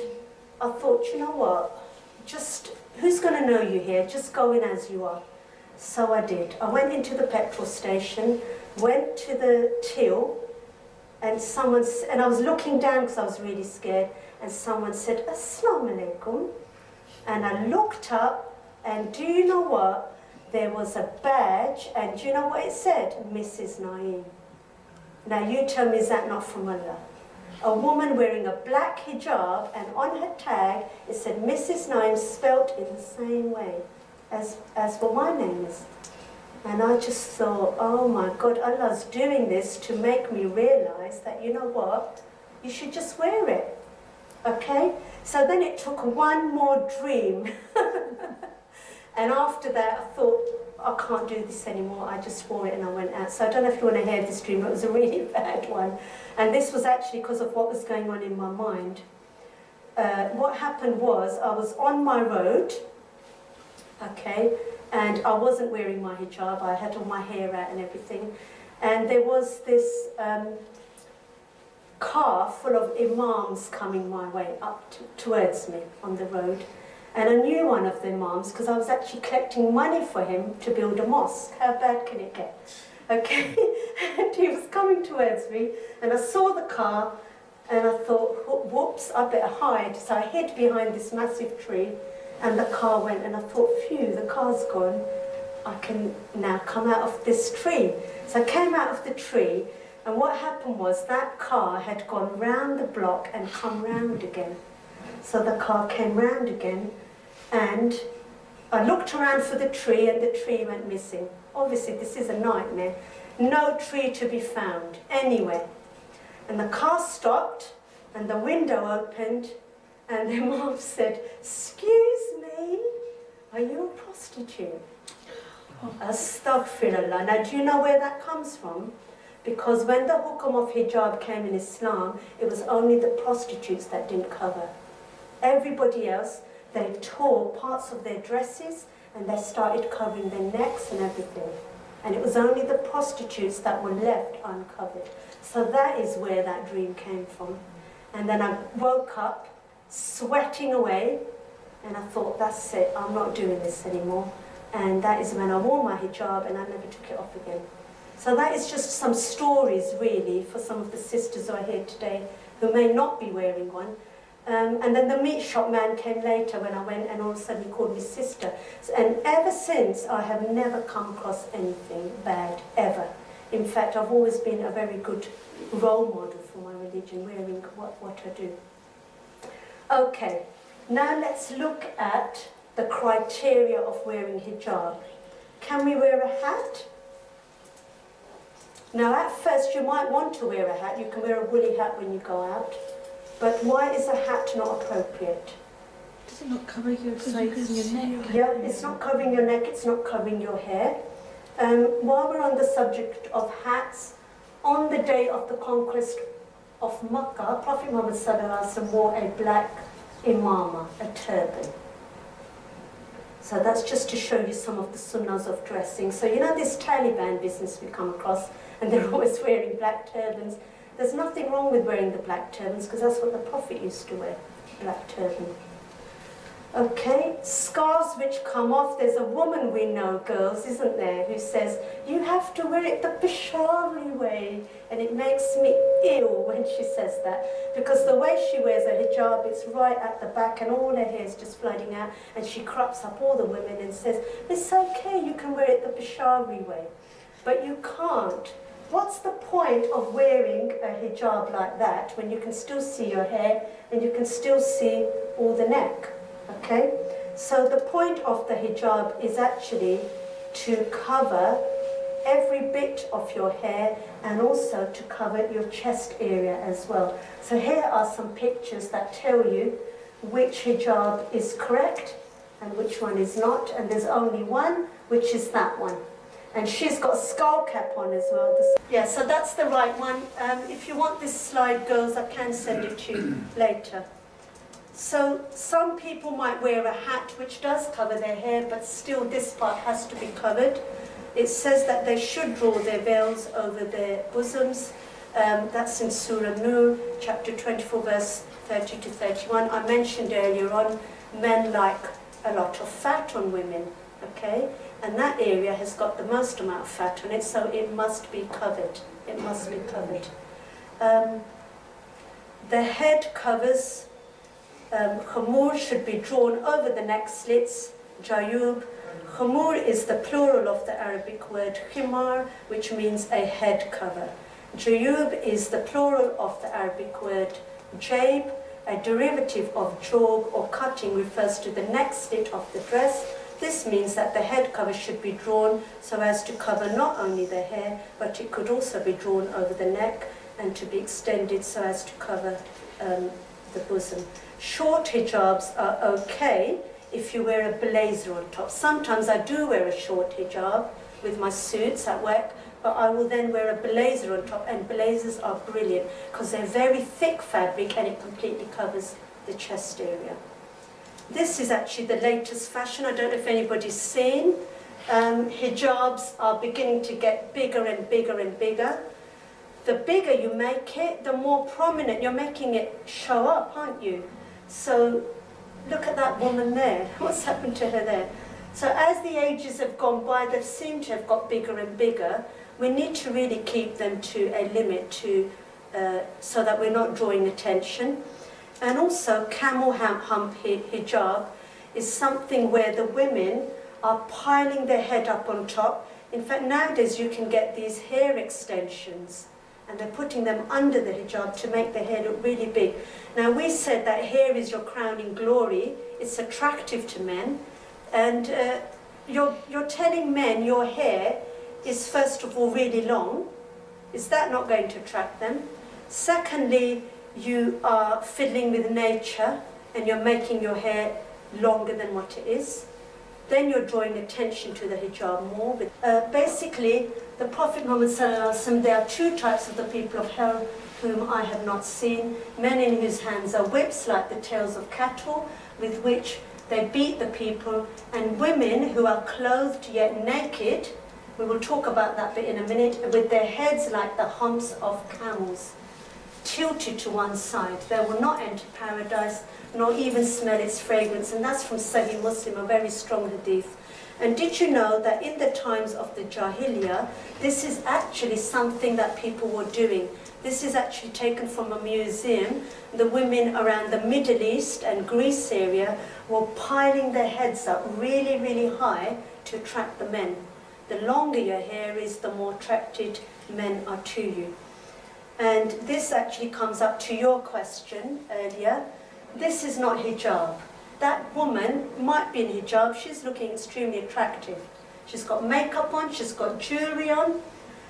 I thought, you know what, just, who's going to know you here? Just go in as you are. So I did. I went into the petrol station, went to the till, and I was looking down because I was really scared, and someone said, Assalamu alaikum. And I looked up, and do you know what? There was a badge, and do you know what it said? Mrs. Naeem. Now you tell me, is that not from Allah? A woman wearing a black hijab, and on her tag it said Mrs. Naeem, spelt in the same way as what my name is. And I just thought, oh my God, Allah's doing this to make me realize that, you know what, you should just wear it. Okay? So then it took one more dream. And after that, I thought, I can't do this anymore. I just wore it and I went out. So I don't know if you want to hear this dream, but it was a really bad one. And this was actually because of what was going on in my mind. What happened was, I was on my road, okay, and I wasn't wearing my hijab. I had all my hair out and everything. And there was this car full of imams coming my way up towards me on the road. And I knew one of the imams because I was actually collecting money for him to build a mosque. How bad can it get? Okay, and he was coming towards me, and I saw the car, and I thought, whoops, I better hide. So I hid behind this massive tree, and the car went, and I thought, phew, the car's gone. I can now come out of this tree. So I came out of the tree, and what happened was that car had gone round the block and come round again. So the car came round again, and I looked around for the tree, and the tree went missing. Obviously, this is a nightmare. No tree to be found anywhere. And the car stopped, and the window opened, and the mom said, "Excuse me, are you a prostitute?" Astaghfirullah. Now, do you know where that comes from? Because when the hukum of hijab came in Islam, it was only the prostitutes that didn't cover. Everybody else, they tore parts of their dresses and they started covering their necks and everything. And it was only the prostitutes that were left uncovered. So that is where that dream came from. And then I woke up sweating away, and I thought, that's it, I'm not doing this anymore. And that is when I wore my hijab and I never took it off again. So that is just some stories really for some of the sisters who are here today who may not be wearing one. And then the meat shop man came later when I went, and all of a sudden he called me sister. And ever since, I have never come across anything bad, ever. In fact, I've always been a very good role model for my religion, wearing what I do. Okay, now let's look at the criteria of wearing hijab. Can we wear a hat? Now, at first, you might want to wear a hat. You can wear a woolly hat when you go out. But why is a hat not appropriate? Does it not cover your sides and your neck? Yeah, it's not covering your neck, it's not covering your hair. While we're on the subject of hats, on the day of the conquest of Makkah, Prophet Muhammad Sallallahu Alaihi Wasallam wore a black imama, a turban. So that's just to show you some of the sunnahs of dressing. So you know this Taliban business we come across, and they're always wearing black turbans. There's nothing wrong with wearing the black turbans, because that's what the Prophet used to wear, black turban. Okay, scarves which come off. There's a woman we know, girls, isn't there, who says, you have to wear it the Peshawari way. And it makes me ill when she says that, because the way she wears a hijab, it's right at the back and all her hair is just flooding out, and she crops up all the women and says, it's okay, you can wear it the Peshawari way. But you can't. What's the point of wearing a hijab like that when you can still see your hair and you can still see all the neck? Okay, so the point of the hijab is actually to cover every bit of your hair and also to cover your chest area as well. So here are some pictures that tell you which hijab is correct and which one is not, and there's only one, which is that one. And she's got a skull cap on as well. Yeah, so that's the right one. If you want this slide, girls, I can send it to you later. So some people might wear a hat which does cover their hair, but still this part has to be covered. It says that they should draw their veils over their bosoms. That's in Surah Nur, chapter 24, verse 30 to 31. I mentioned earlier on, men like a lot of fat on women, okay? And that area has got the most amount of fat on it, so it must be covered. It must be covered. The head covers, khumur should be drawn over the neck slits, jayub. Khumur is the plural of the Arabic word khimar, which means a head cover. Jayub is the plural of the Arabic word jayb. A derivative of jawb or cutting refers to the neck slit of the dress. This means that the head cover should be drawn so as to cover not only the hair, but it could also be drawn over the neck and to be extended so as to cover the bosom. Short hijabs are okay if you wear a blazer on top. Sometimes I do wear a short hijab with my suits at work, but I will then wear a blazer on top, and blazers are brilliant because they're very thick fabric and it completely covers the chest area. This is actually the latest fashion. I don't know if anybody's seen. Hijabs are beginning to get bigger and bigger and bigger. The bigger you make it, the more prominent. You're making it show up, aren't you? So look at that woman there. What's happened to her there? So as the ages have gone by, they seem to have got bigger and bigger. We need to really keep them to a limit so that we're not drawing attention. And also, camel hump hijab is something where the women are piling their head up on top. In fact, nowadays you can get these hair extensions, and they're putting them under the hijab to make the hair look really big. Now, we said that hair is your crowning glory. It's attractive to men. And you're telling men your hair is, first of all, really long. Is that not going to attract them? Secondly, you are fiddling with nature and you're making your hair longer than what it is. Then you're drawing attention to the hijab more. Basically, the Prophet Muhammad Sallallahu Alaihi Wasallam, there are two types of the people of hell whom I have not seen. Men in whose hands are whips like the tails of cattle, with which they beat the people, and women who are clothed yet naked, we will talk about that bit in a minute, with their heads like the humps of camels, tilted to one side. They will not enter paradise, nor even smell its fragrance. And that's from Sahih Muslim, a very strong hadith. And did you know that in the times of the Jahiliyyah, this is actually something that people were doing? This is actually taken from a museum. The women around the Middle East and Greece area were piling their heads up really, really high to attract the men. The longer your hair is, the more attracted men are to you. And this actually comes up to your question earlier. This is not hijab. That woman might be in hijab. She's looking extremely attractive. She's got makeup on, she's got jewelry on.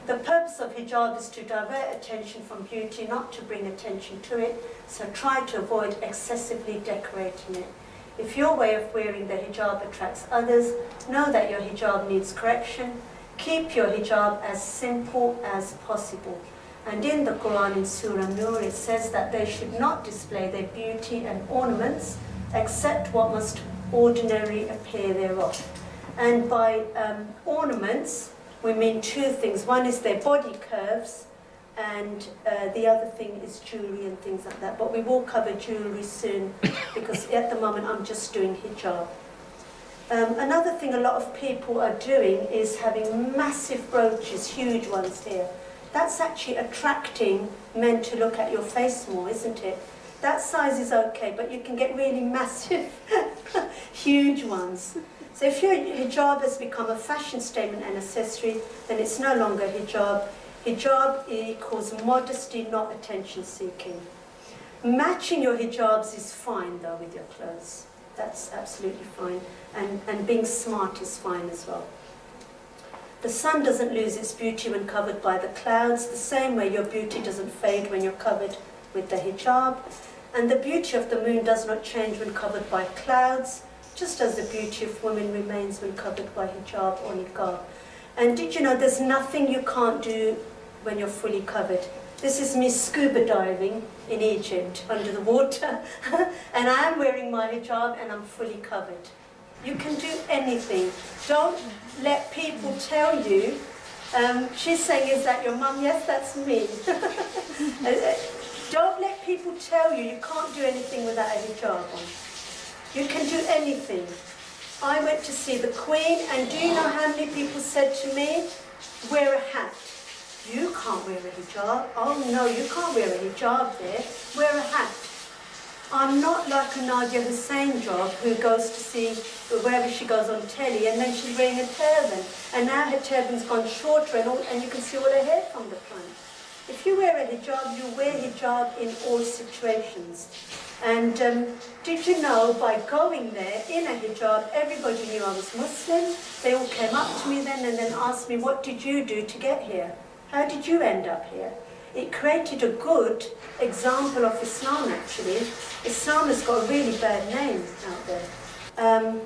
The purpose of hijab is to divert attention from beauty, not to bring attention to it. So try to avoid excessively decorating it. If your way of wearing the hijab attracts others, know that your hijab needs correction. Keep your hijab as simple as possible. And in the Quran, in Surah Nur, it says that they should not display their beauty and ornaments except what must ordinarily appear thereof. And by ornaments, we mean two things. One is their body curves, and the other thing is jewelry and things like that. But we will cover jewelry soon, because at the moment I'm just doing hijab. Another thing a lot of people are doing is having massive brooches, huge ones here. That's actually attracting men to look at your face more, isn't it? That size is okay, but you can get really massive, huge ones. So if your hijab has become a fashion statement and accessory, then it's no longer hijab. Hijab equals modesty, not attention seeking. Matching your hijabs is fine though with your clothes. That's absolutely fine. And being smart is fine as well. The sun doesn't lose its beauty when covered by the clouds, the same way your beauty doesn't fade when you're covered with the hijab. And the beauty of the moon does not change when covered by clouds, just as the beauty of women remains when covered by hijab or niqab. And did you know there's nothing you can't do when you're fully covered? This is me scuba diving in Egypt under the water, and I'm wearing my hijab and I'm fully covered. You can do anything. Don't let people tell you, she's saying, is that your mum? Yes, that's me. Don't let people tell you can't do anything without a hijab on. You can do anything. I went to see the Queen, and do you know how many people said to me, wear a hat? You can't wear a hijab. Oh no, you can't wear a hijab there. Wear a hat. I'm not like a Nadia Hussain job who goes to see wherever she goes on telly, and then she's wearing a turban, and now her turban's gone shorter and you can see all her hair from the front. If you wear a hijab, you wear hijab in all situations. And did you know, by going there in a hijab, everybody knew I was Muslim. They all came up to me then and then asked me, what did you do to get here? How did you end up here? It created a good example of Islam, actually. Islam has got a really bad name out there.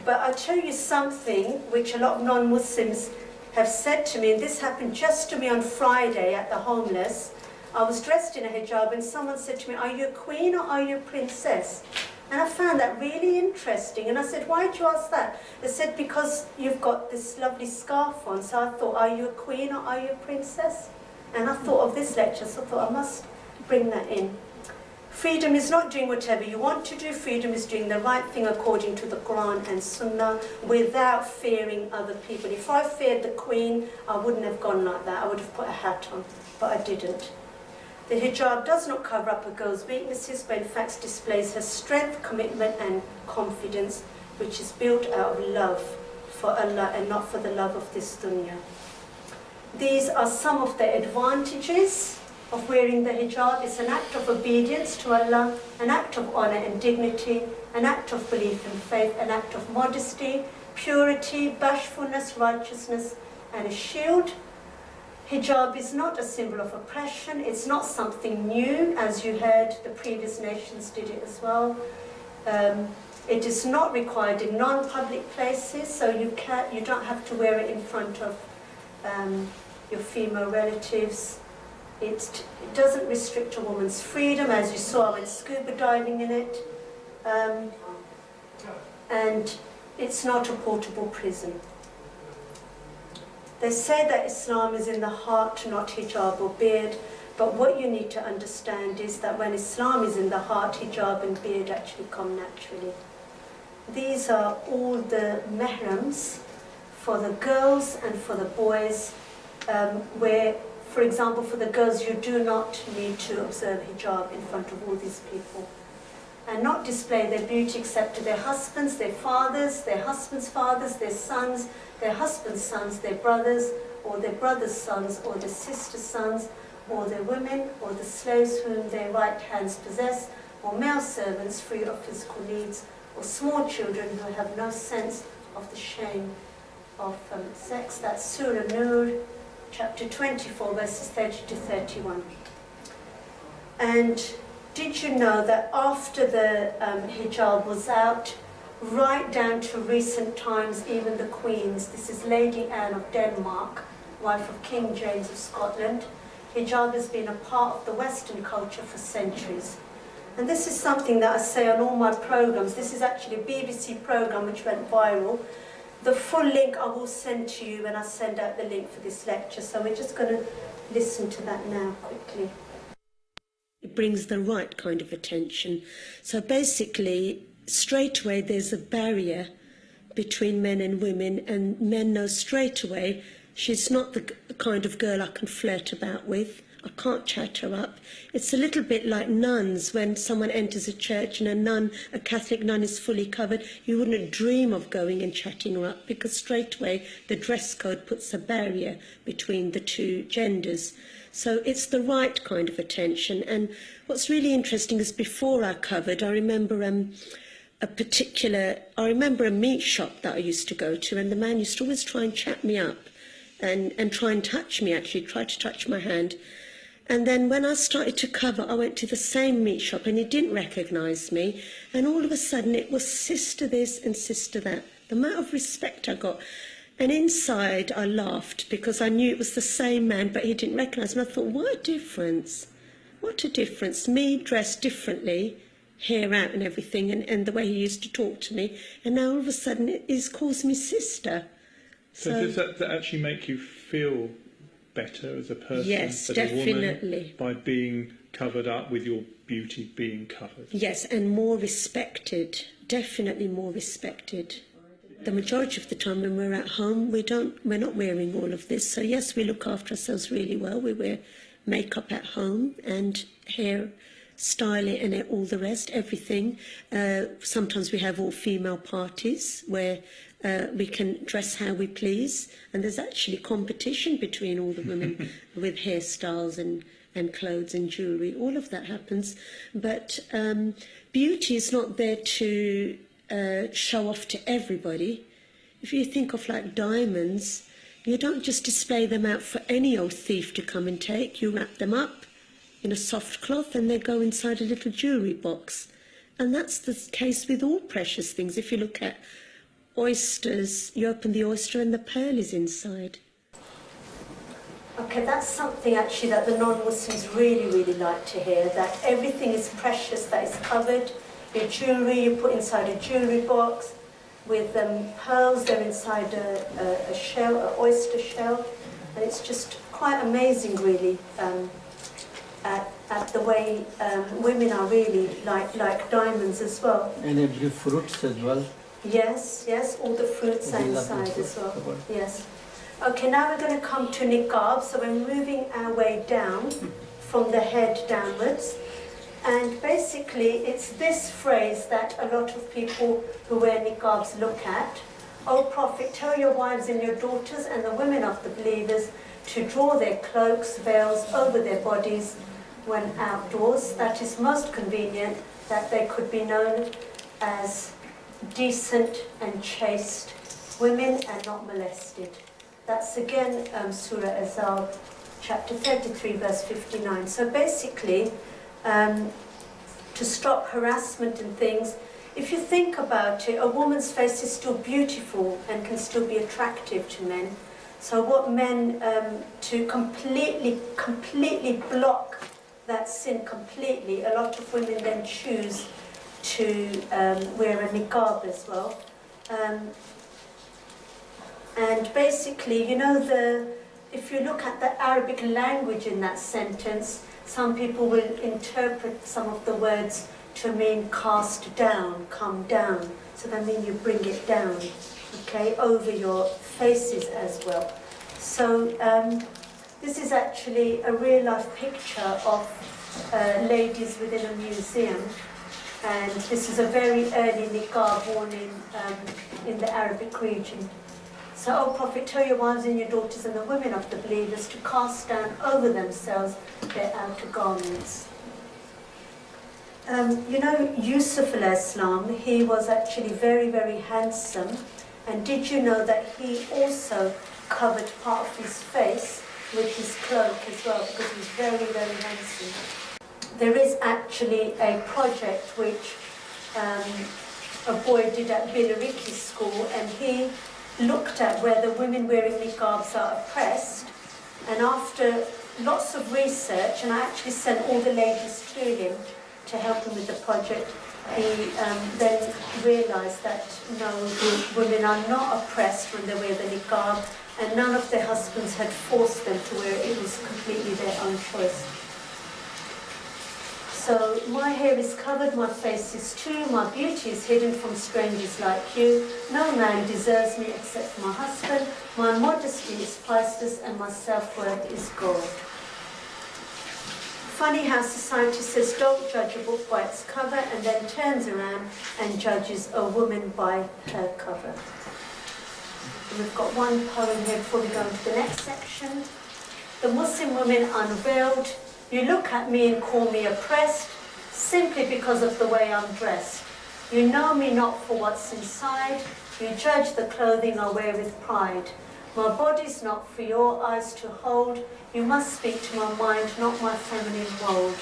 But I'll tell you something which a lot of non-Muslims have said to me, and this happened just to me on Friday at the homeless. I was dressed in a hijab and someone said to me, are you a queen or are you a princess? And I found that really interesting. And I said, why did you ask that? They said, because you've got this lovely scarf on. So I thought, are you a queen or are you a princess? And I thought of this lecture, so I thought I must bring that in. Freedom is not doing whatever you want to do. Freedom is doing the right thing according to the Quran and Sunnah without fearing other people. If I feared the Queen, I wouldn't have gone like that. I would have put a hat on, but I didn't. The hijab does not cover up a girl's weaknesses, but in fact displays her strength, commitment and confidence, which is built out of love for Allah and not for the love of this dunya. These are some of the advantages of wearing the hijab. It's an act of obedience to Allah, an act of honor and dignity, an act of belief and faith, an act of modesty, purity, bashfulness, righteousness, and a shield. Hijab is not a symbol of oppression. It's not something new, as you heard, the previous nations did it as well. It is not required in non-public places, so you don't have to wear it in front of your female relatives. It doesn't restrict a woman's freedom, as you saw, I went scuba diving in it. And it's not a portable prison. They say that Islam is in the heart, not hijab or beard, but what you need to understand is that when Islam is in the heart, hijab and beard actually come naturally. These are all the mehrams for the girls and for the boys, where, for example, for the girls, you do not need to observe hijab in front of all these people and not display their beauty except to their husbands, their fathers, their husbands' fathers, their sons, their husbands' sons, their brothers, or their brothers' sons, or their sisters' sons, or their women, or the slaves whom their right hands possess, or male servants free of physical needs, or small children who have no sense of the shame of sex. That's Surah Nur, chapter 24, verses 30 to 31. And did you know that after the hijab was out, right down to recent times, even the Queens, this is Lady Anne of Denmark, wife of King James of Scotland, hijab has been a part of the Western culture for centuries. And this is something that I say on all my programs. This is actually a BBC program which went viral. The full link I will send to you when I send out the link for this lecture. So we're just going to listen to that now quickly. It brings the right kind of attention. So basically, straight away there's a barrier between men and women, and men know straight away she's not the kind of girl I can flirt about with. I can't chat her up. It's a little bit like nuns. When someone enters a church and a Catholic nun is fully covered, you wouldn't dream of going and chatting her up, because straight away the dress code puts a barrier between the two genders. So it's the right kind of attention. And what's really interesting is before I covered, I remember a meat shop that I used to go to, and the man used to always try and chat me up and try and touch me, actually, try to touch my hand. And then when I started to cover, I went to the same meat shop and he didn't recognise me. And all of a sudden it was sister this and sister that. The amount of respect I got. And inside I laughed because I knew it was the same man, but he didn't recognise me. I thought, what a difference. What a difference. Me dressed differently, hair out and everything, and the way he used to talk to me. And now all of a sudden he calls me sister. So does that actually make you feel better as a person, yes, as definitely. a woman, by being covered up, with your beauty being covered? Yes, and more respected, definitely more respected. The majority of the time when we're at home, we're not wearing all of this. So yes, we look after ourselves really well. We wear makeup at home and hair styling and all the rest, everything. Sometimes we have all female parties where we can dress how we please, and there's actually competition between all the women with hairstyles and clothes and jewellery. All of that happens, but beauty is not there to show off to everybody. If you think of like diamonds, you don't just display them out for any old thief to come and take. You wrap them up in a soft cloth and they go inside a little jewellery box. And that's the case with all precious things. If you look at oysters, you open the oyster and the pearl is inside. Okay, that's something actually that the non-Muslims really, really like to hear, that everything is precious, that is covered. Your jewellery, you put inside a jewellery box. With pearls, they're inside a shell, an oyster shell. And it's just quite amazing, really, at the way women are really like diamonds as well. And every fruits as well. Yes, yes, all the fruits are inside as well. Yes. Okay, now we're going to come to niqab. So we're moving our way down from the head downwards. And basically, it's this phrase that a lot of people who wear niqabs look at. O Prophet, tell your wives and your daughters and the women of the believers to draw their cloaks, veils over their bodies when outdoors. That is most convenient, that they could be known as decent and chaste women and not molested. That's again Surah Azab, chapter 33, verse 59. So basically, to stop harassment and things, if you think about it, a woman's face is still beautiful and can still be attractive to men. So what men, to completely block that sin completely, a lot of women then choose to wear a niqab as well. And basically, you know, if you look at the Arabic language in that sentence, some people will interpret some of the words to mean cast down, come down. So that means you bring it down, okay, over your faces as well. So this is actually a real-life picture of ladies within a museum. And this is a very early niqab worn in the Arabic region. So, O Prophet, tell your wives and your daughters and the women of the believers to cast down over themselves their outer garments. You know, Yusuf al-Islam, he was actually very, very handsome. And did you know that he also covered part of his face with his cloak as well, because he was very, very handsome. there is actually a project which a boy did at Billericay School, and he looked at where the women wearing niqabs are oppressed, and after lots of research, and I actually sent all the ladies to him to help him with the project, he then realised that no, the women are not oppressed when they wear the niqab, and none of their husbands had forced them to wear it. It was completely their own choice. So my hair is covered, my face is too, my beauty is hidden from strangers like you. No man deserves me except for my husband. My modesty is priceless and my self-worth is gold. Funny how society says don't judge a book by its cover and then turns around and judges a woman by her cover. And we've got one poem here before we go into the next section. The Muslim women unveiled. You look at me and call me oppressed, simply because of the way I'm dressed. You know me not for what's inside, you judge the clothing I wear with pride. My body's not for your eyes to hold, you must speak to my mind, not my feminine mould.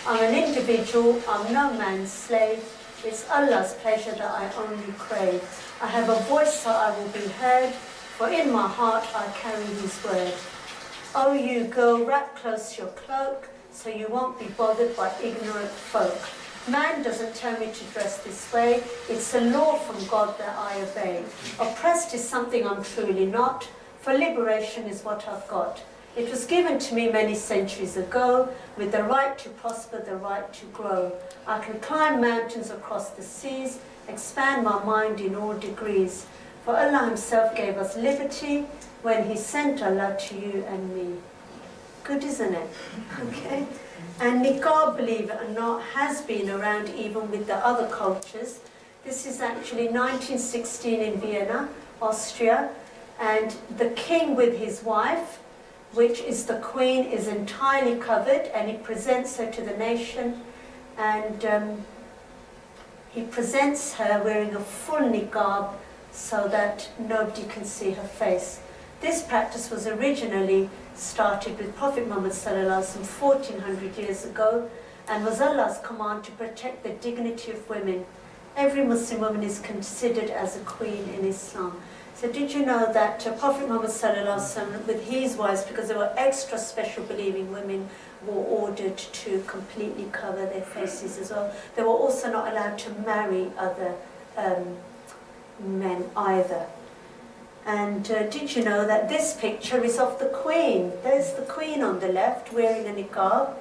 I'm an individual, I'm no man's slave, it's Allah's pleasure that I only crave. I have a voice so I will be heard, for in my heart I carry his word. Oh you girl, wrap close your cloak, so you won't be bothered by ignorant folk. Man doesn't tell me to dress this way, it's a law from God that I obey. Oppressed is something I'm truly not, for liberation is what I've got. It was given to me many centuries ago, with the right to prosper, the right to grow. I can climb mountains across the seas, expand my mind in all degrees. For Allah himself gave us liberty when he sent Allah to you and me. Good, isn't it? Okay. And niqab, believe it or not, has been around even with the other cultures. This is actually 1916 in Vienna, Austria, and the king with his wife, which is the queen, is entirely covered, and he presents her to the nation, and he presents her wearing a full niqab so that nobody can see her face. This practice was originally started with Prophet Muhammad ﷺ 1400 years ago, and was Allah's command to protect the dignity of women. Every Muslim woman is considered as a queen in Islam. So did you know that Prophet Muhammad ﷺ, with his wives, because there were extra special believing women, were ordered to completely cover their faces as well. They were also not allowed to marry other men either. And did you know that this picture is of the Queen? There's the Queen on the left wearing a niqab,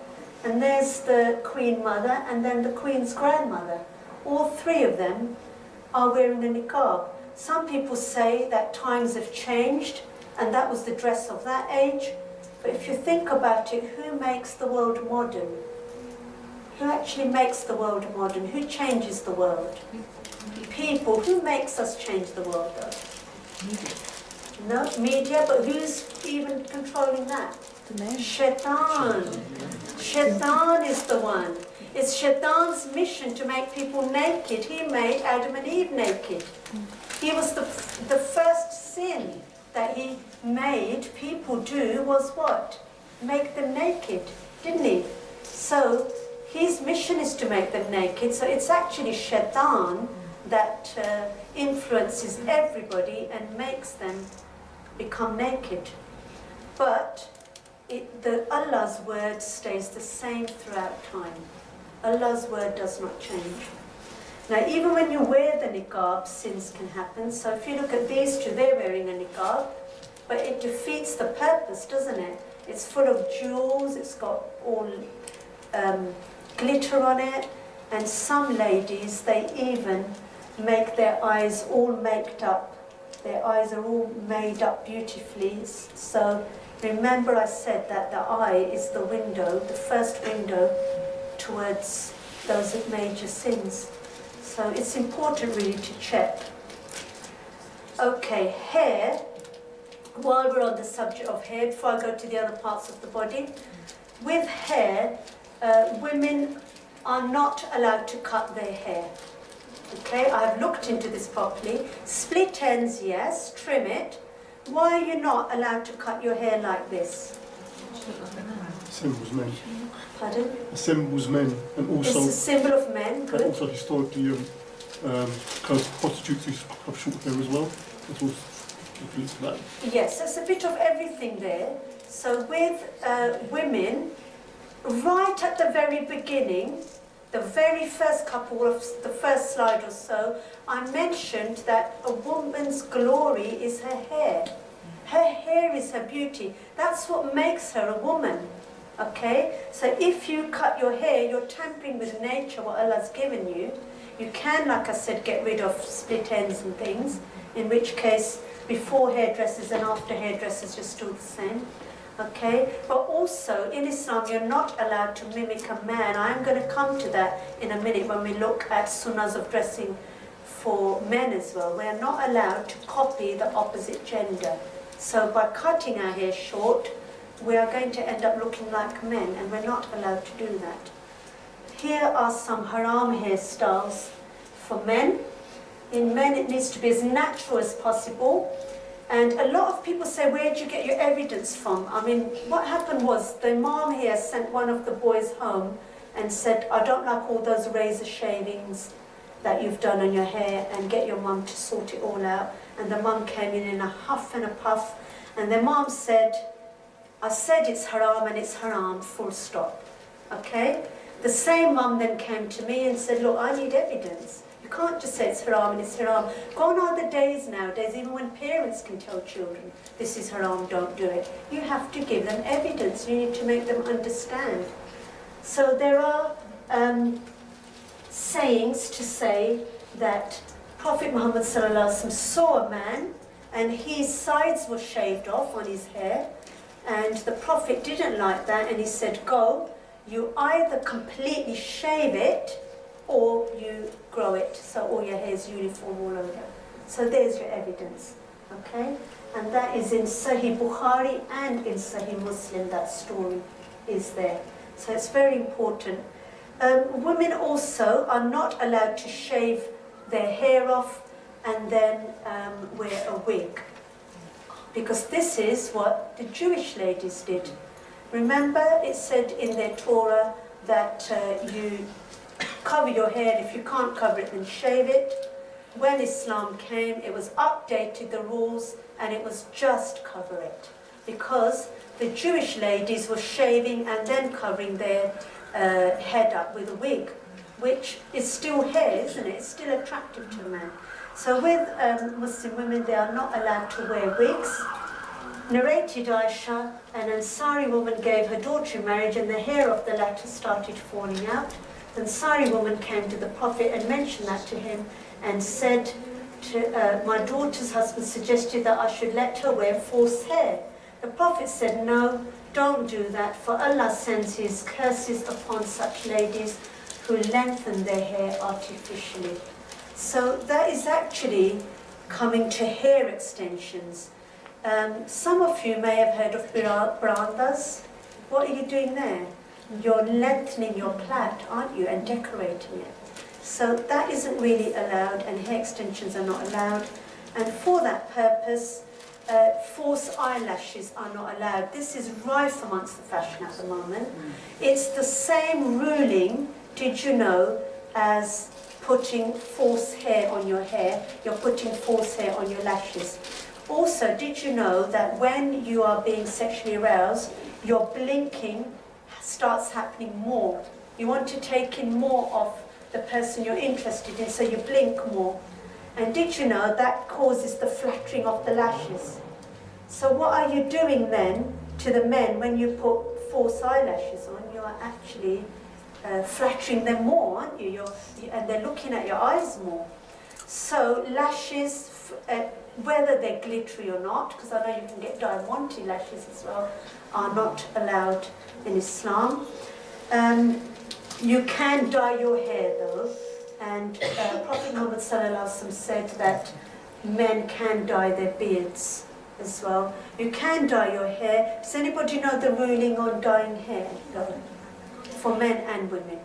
and there's the Queen Mother, and then the Queen's grandmother. All three of them are wearing a niqab. Some people say that times have changed, and that was the dress of that age. But if you think about it, who makes the world modern? Who actually makes the world modern? Who changes the world? People. Who makes us change the world, though? No, media, but who's even controlling that? The men. Shaitan. Shaitan is the one. It's Shaitan's mission to make people naked. He made Adam and Eve naked. He was the first sin that he made people do was what? Make them naked, didn't he? So his mission is to make them naked. So it's actually Shaitan that influences everybody and makes them become naked. But Allah's word stays the same throughout time. Allah's word does not change. Now, even when you wear the niqab, sins can happen. So if you look at these two, they're wearing a niqab, but it defeats the purpose, doesn't it? It's full of jewels, it's got all glitter on it, and some ladies, they even make their eyes all maked up. Their eyes are all made up beautifully. So remember I said that the eye is the window, the first window towards those major sins. So it's important really to check. Okay, hair. While we're on the subject of hair, before I go to the other parts of the body, with hair, women are not allowed to cut their hair. Okay, I've looked into this properly. Split ends, yes, trim it. Why are you not allowed to cut your hair like this? Assembles men. Pardon? Assembles men, and It's also a symbol of men, and good. also historically kind of prostitutes used to have short hair as well. That's also contributes to that. Yes, there's a bit of everything there. So with women, right at the very beginning, the very first couple of the first slide or so, I mentioned that a woman's glory is her hair. Her hair is her beauty. That's what makes her a woman. Okay? So if you cut your hair, you're tampering with nature, what Allah's given you. You can, like I said, get rid of split ends and things, in which case before hairdressers and after hairdressers you're still the same. Okay? But also in Islam you're not allowed to mimic a man. I'm going to come to that in a minute when we look at sunnahs of dressing for men as well. We're not allowed to copy the opposite gender. So by cutting our hair short, we are going to end up looking like men, and we're not allowed to do that. Here are some haram hairstyles for men. In men it needs to be as natural as possible. And a lot of people say, where did you get your evidence from? I mean, what happened was the imam here sent one of the boys home and said, I don't like all those razor shavings that you've done on your hair, and get your mum to sort it all out. And the mum came in a huff and a puff, and the mum said, I said it's haram and it's haram, full stop. Okay? The same mum then came to me and said, look, I need evidence. You can't just say it's haram and it's haram. Gone are the days nowadays, even when parents can tell children, this is haram, don't do it. You have to give them evidence. You need to make them understand. So there are sayings to say that Prophet Muhammad ﷺ saw a man and his sides were shaved off on his hair, and the Prophet didn't like that, and he said, go, you either completely shave it or you grow it so all your hair is uniform all over. So there's your evidence, okay? And that is in Sahih Bukhari and in Sahih Muslim, that story is there. So it's very important. Women also are not allowed to shave their hair off and then wear a wig, because this is what the Jewish ladies did. Remember, it said in their Torah that you cover your hair. If you can't cover it, then shave it. When Islam came, it was updated, the rules, and it was just cover it, because the Jewish ladies were shaving and then covering their head up with a wig, which is still hair, isn't it? It's still attractive to a man. So with Muslim women, they are not allowed to wear wigs. Narrated Aisha, an Ansari woman gave her daughter in marriage, and the hair of the latter started falling out. The Ansari woman came to the Prophet and mentioned that to him and said, my daughter's husband suggested that I should let her wear false hair. The Prophet said, no, don't do that, for Allah sends his curses upon such ladies who lengthen their hair artificially. So that is actually coming to hair extensions. Some of you may have heard of brandas. What are you doing there? You're lengthening your plait, aren't you, and decorating it. So that isn't really allowed, and hair extensions are not allowed. And for that purpose, false eyelashes are not allowed. This is rife amongst the fashion at the moment. It's the same ruling, did you know, as putting false hair on your hair. You're putting false hair on your lashes. Also, did you know that when you are being sexually aroused, your blinking starts happening more? You want to take in more of the person you're interested in, so you blink more. And did you know that causes the flattering of the lashes? So what are you doing then to the men when you put false eyelashes on? You are actually flattering them more, aren't you? And they're looking at your eyes more. So lashes, whether they're glittery or not, because I know you can get diamante lashes as well, are not allowed in Islam. You can dye your hair though, and Prophet Muhammad ﷺ said that men can dye their beards as well. You can dye your hair. Does anybody know the ruling on dyeing hair? No. For men and women.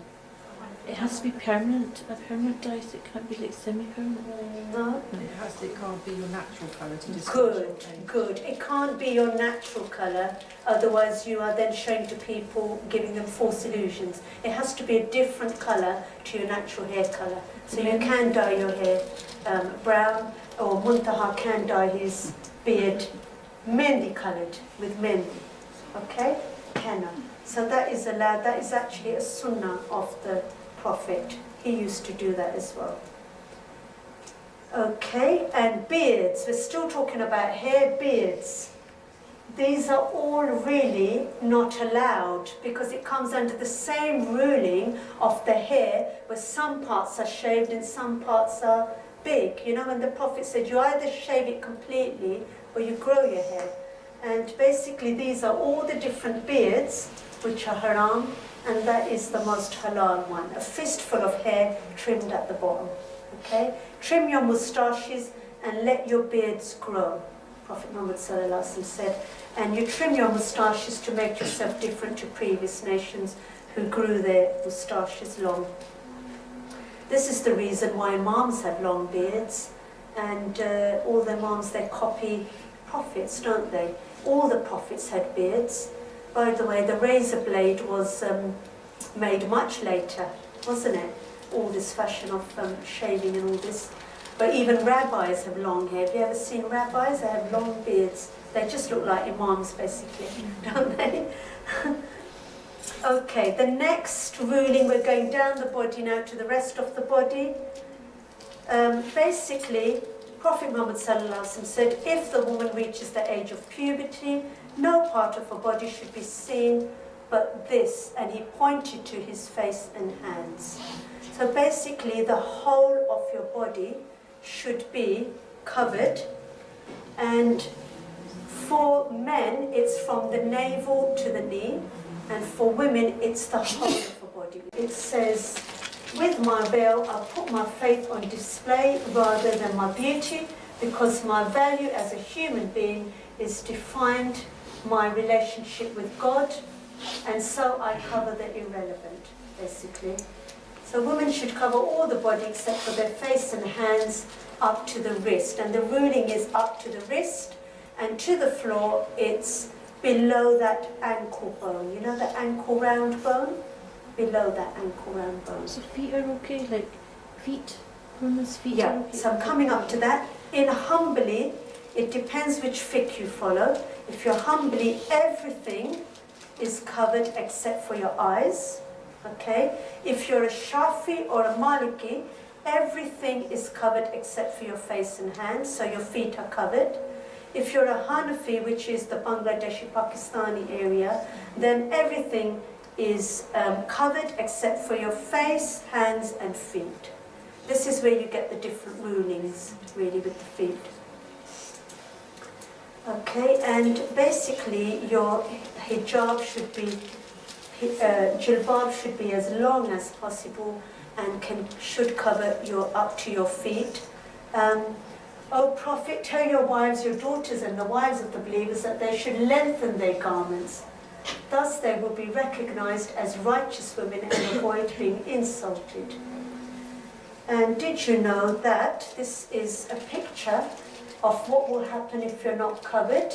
It has to be permanent, a permanent dye, so it can't be like semi-permanent. No? It can't be your natural colour to disguise Good, your age. good. It can't be your natural colour, otherwise you are then showing to people, giving them false illusions. It has to be a different colour to your natural hair colour. So you can dye your hair brown, or Muntaha can dye his beard mehndi coloured with mehndi. Okay? Henna. So that is allowed. That is actually a sunnah of the Prophet. He used to do that as well. Okay, and beards. We're still talking about hair, beards. These are all really not allowed because it comes under the same ruling of the hair, where some parts are shaved and some parts are big. You know, when the Prophet said you either shave it completely or you grow your hair. And basically these are all the different beards which are haram, and that is the most halal one. A fistful of hair trimmed at the bottom. Okay? Trim your moustaches and let your beards grow. Prophet Muhammad said, and you trim your moustaches to make yourself different to previous nations who grew their moustaches long. This is the reason why imams have long beards, and all the imams, they copy prophets, don't they? All the prophets had beards. By the way, the razor blade was made much later, wasn't it? All this fashion of shaving and all this. But even rabbis have long hair. Have you ever seen rabbis? They have long beards. They just look like imams, basically, don't they? Okay, the next ruling, we're going down the body now to the rest of the body. Basically, Prophet Muhammad said, if the woman reaches the age of puberty, no part of her body should be seen but this, and he pointed to his face and hands. So basically the whole of your body should be covered, and for men it's from the navel to the knee, and for women it's the whole of the body. It says, with my veil I put my faith on display rather than my beauty, because my value as a human being is defined my relationship with God, and so I cover the irrelevant, basically. So women should cover all the body except for their face and hands up to the wrist, and the ruling is up to the wrist, and to the floor it's below that ankle bone. You know the ankle round bone? Below that ankle round bone. So feet are okay, like feet, women's feet are Yeah, okay. so I'm coming up to that. In humbly, it depends which fiqh you follow. If you're humbly, everything is covered except for your eyes. Okay? If you're a Shafi or a Maliki, everything is covered except for your face and hands, so your feet are covered. If you're a Hanafi, which is the Bangladeshi, Pakistani area, then everything is covered except for your face, hands and feet. This is where you get the different rulings, really, with the feet. Okay, and basically your hijab should be, jilbab should be as long as possible and should cover up to your feet. O Prophet, tell your wives, your daughters and the wives of the believers that they should lengthen their garments. Thus they will be recognized as righteous women and avoid being insulted. And did you know that this is a picture of what will happen if you're not covered?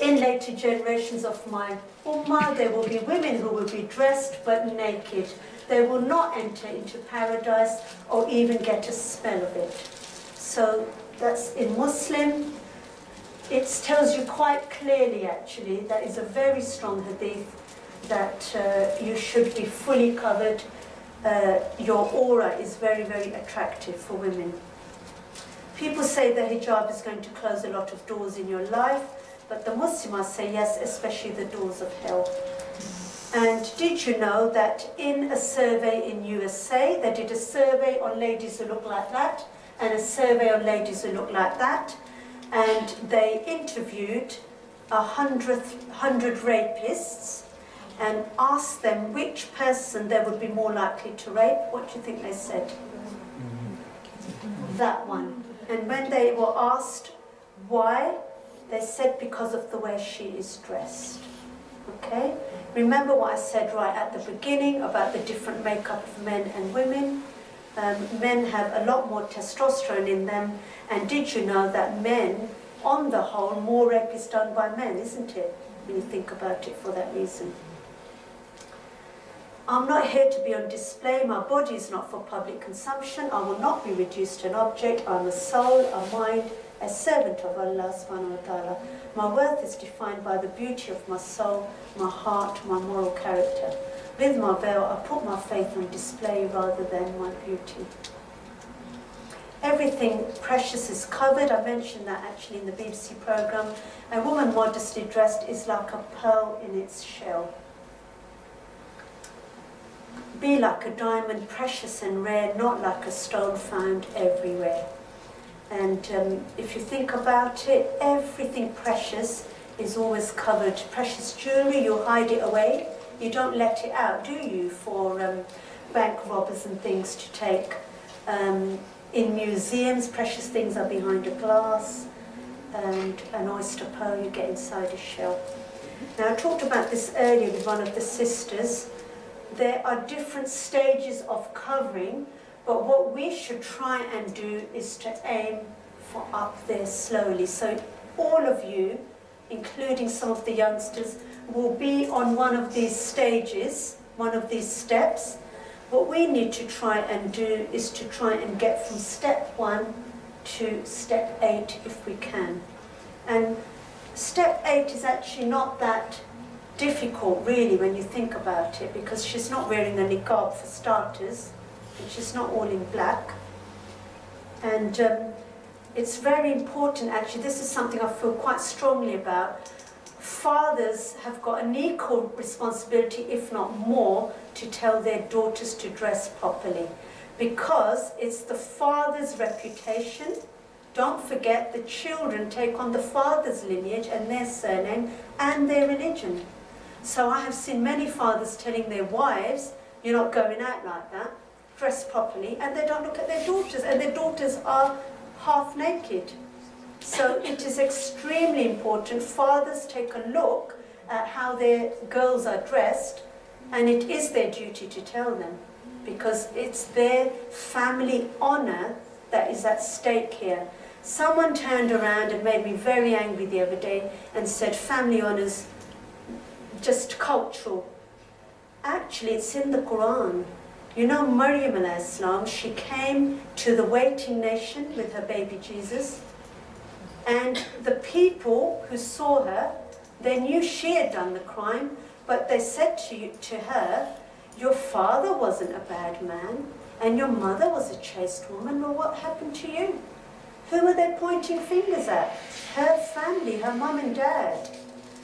In later generations of my ummah, there will be women who will be dressed but naked. They will not enter into paradise or even get a smell of it. So that's in Muslim. It tells you quite clearly, actually, that is a very strong hadith, that you should be fully covered. Your aura is very, very attractive for women. People say the hijab is going to close a lot of doors in your life, but the Muslims say yes, especially the doors of hell. And did you know that in a survey in USA, they did a survey on ladies who look like that, and a survey on ladies who look like that, and they interviewed 100 rapists and asked them which person they would be more likely to rape. What do you think they said? That one. And when they were asked why, they said because of the way she is dressed. Okay? Remember what I said right at the beginning about the different makeup of men and women? Men have a lot more testosterone in them, and did you know that men, on the whole, more rape is done by men, isn't it? When you think about it for that reason. I'm not here to be on display. My body is not for public consumption. I will not be reduced to an object. I'm a soul, a mind, a servant of Allah subhanahu wa ta'ala. My worth is defined by the beauty of my soul, my heart, my moral character. With my veil, I put my faith on display rather than my beauty. Everything precious is covered. I mentioned that actually in the BBC programme. A woman modestly dressed is like a pearl in its shell. Be like a diamond, precious and rare, not like a stone found everywhere. And if you think about it, everything precious is always covered. Precious jewellery, you hide it away. You don't let it out, do you, for bank robbers and things to take. In museums, precious things are behind a glass, and an oyster pearl you get inside a shell. Now, I talked about this earlier with one of the sisters. There are different stages of covering, but what we should try and do is to aim for up there slowly. So all of you, including some of the youngsters, will be on one of these stages, one of these steps. What we need to try and do is to try and get from step 1 to step 8 if we can. And step 8 is actually not that difficult really when you think about it, because she's not wearing a niqab for starters, and she's not all in black. And it's very important actually, this is something I feel quite strongly about. Fathers have got an equal responsibility, if not more, to tell their daughters to dress properly, because it's the father's reputation. Don't forget, the children take on the father's lineage and their surname and their religion. So I have seen many fathers telling their wives, you're not going out like that, dress properly, and they don't look at their daughters, and their daughters are half naked. So it is extremely important fathers take a look at how their girls are dressed, and it is their duty to tell them, because it's their family honour that is at stake here. Someone turned around and made me very angry the other day and said family honour's just cultural. Actually, it's in the Quran. You know, Maryam alayhi salam, she came to the waiting nation with her baby Jesus, and the people who saw her, they knew she had done the crime, but they said to her, your father wasn't a bad man, and your mother was a chaste woman. Well, what happened to you? Who were they pointing fingers at? Her family, her mum and dad.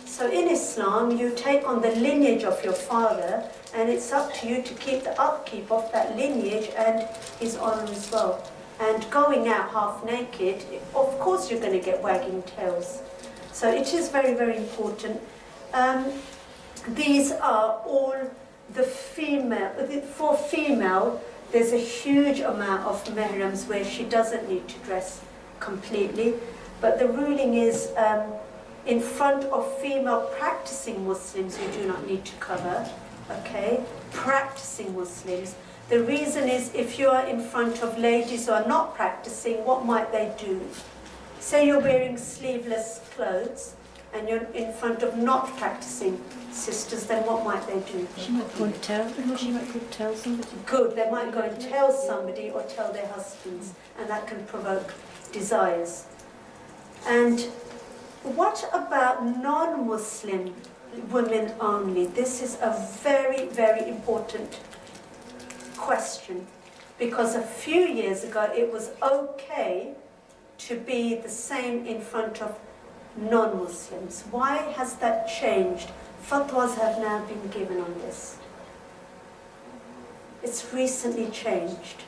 So in Islam, you take on the lineage of your father, and it's up to you to keep the upkeep of that lineage and his honour as well. And going out half naked, of course you're going to get wagging tails. So it is very, very important. These are all the female, for female, there's a huge amount of mehrams where she doesn't need to dress completely, but the ruling is in front of female practicing Muslims you do not need to cover, okay? Practicing Muslims. The reason is if you are in front of ladies who are not practicing, what might they do? Say you're wearing sleeveless clothes and you're in front of not practicing sisters, then what might they do? She might go and tell, she might go and tell somebody. Good, they might go and tell somebody or tell their husbands, and that can provoke desires. And what about non-Muslim women only? This is a very, very important question, because a few years ago it was okay to be the same in front of non-Muslims. Why has that changed? Fatwas have now been given on this. It's recently changed.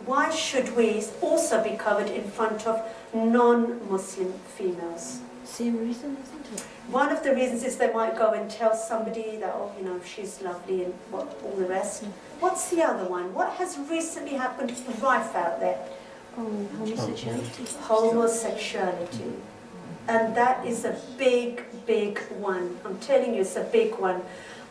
Why should we also be covered in front of non-Muslim females? Same reason, isn't it? One of the reasons is they might go and tell somebody that, oh, you know, she's lovely and what, all the rest. What's the other one? What has recently happened rife out there? Oh, homosexuality. Homosexuality. And that is a big, big one. I'm telling you, it's a big one.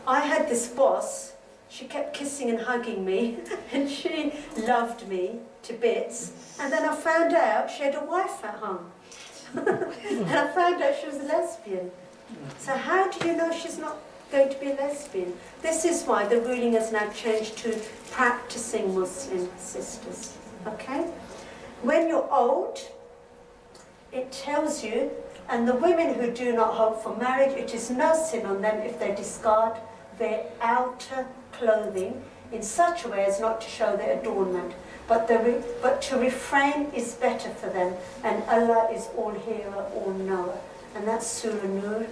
I had this boss, she kept kissing and hugging me, and she loved me to bits. And then I found out she had a wife at home. And I found out she was a lesbian. So how do you know she's not going to be a lesbian? This is why the ruling has now changed to practicing Muslim sisters. Okay? When you're old, it tells you, and the women who do not hope for marriage, it is no sin on them if they discard their outer clothing in such a way as not to show their adornment. But to refrain is better for them, and Allah is all hearer, all knower. And that's Surah Nur,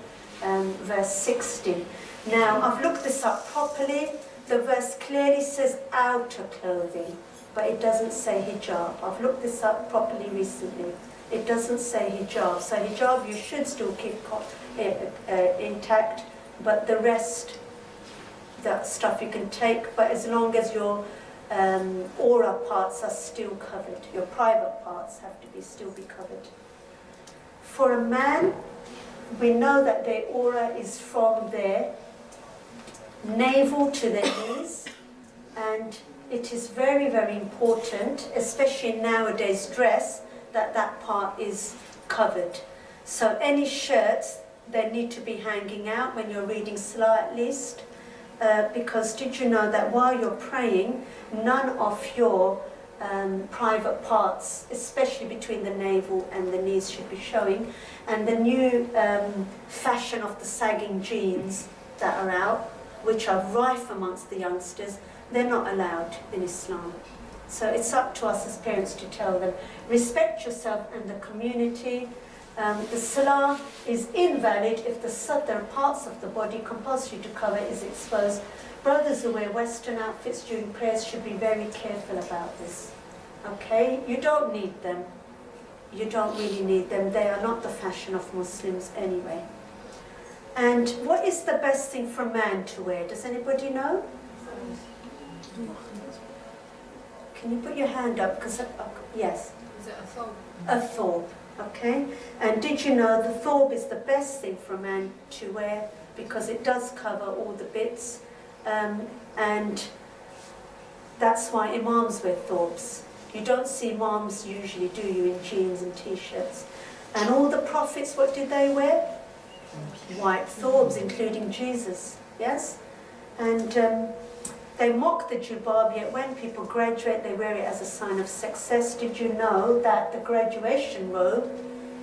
verse 60. Now, I've looked this up properly. The verse clearly says outer clothing, but it doesn't say hijab. I've looked this up properly recently. It doesn't say hijab. So hijab you should still keep intact, but the rest, that stuff you can take, but as long as your aura parts are still covered, your private parts have to still be covered. For a man, we know that their aura is from their navel to their knees, and it is very, very important, especially in nowadays dress, that that part is covered. So any shirts, they need to be hanging out when you're reading Salah at least, because did you know that while you're praying, none of your private parts, especially between the navel and the knees, should be showing. And the new fashion of the sagging jeans that are out, which are rife amongst the youngsters, they're not allowed in Islam. So it's up to us as parents to tell them, respect yourself and the community. The salah is invalid if the sadr, parts of the body compulsory to cover, is exposed. Brothers who wear Western outfits during prayers should be very careful about this. Okay? You don't need them. You don't really need them. They are not the fashion of Muslims anyway. And what is the best thing for a man to wear? Does anybody know? Can you put your hand up? Because yes. Is it a thong? A thorb. Okay? And did you know the thorb is the best thing for a man to wear because it does cover all the bits, and that's why imams wear thorbs. You don't see imams usually, do you, in jeans and t-shirts? And all the prophets, what did they wear? White thorbs, including Jesus, yes? And they mock the jubab, yet when people graduate, they wear it as a sign of success. Did you know that the graduation robe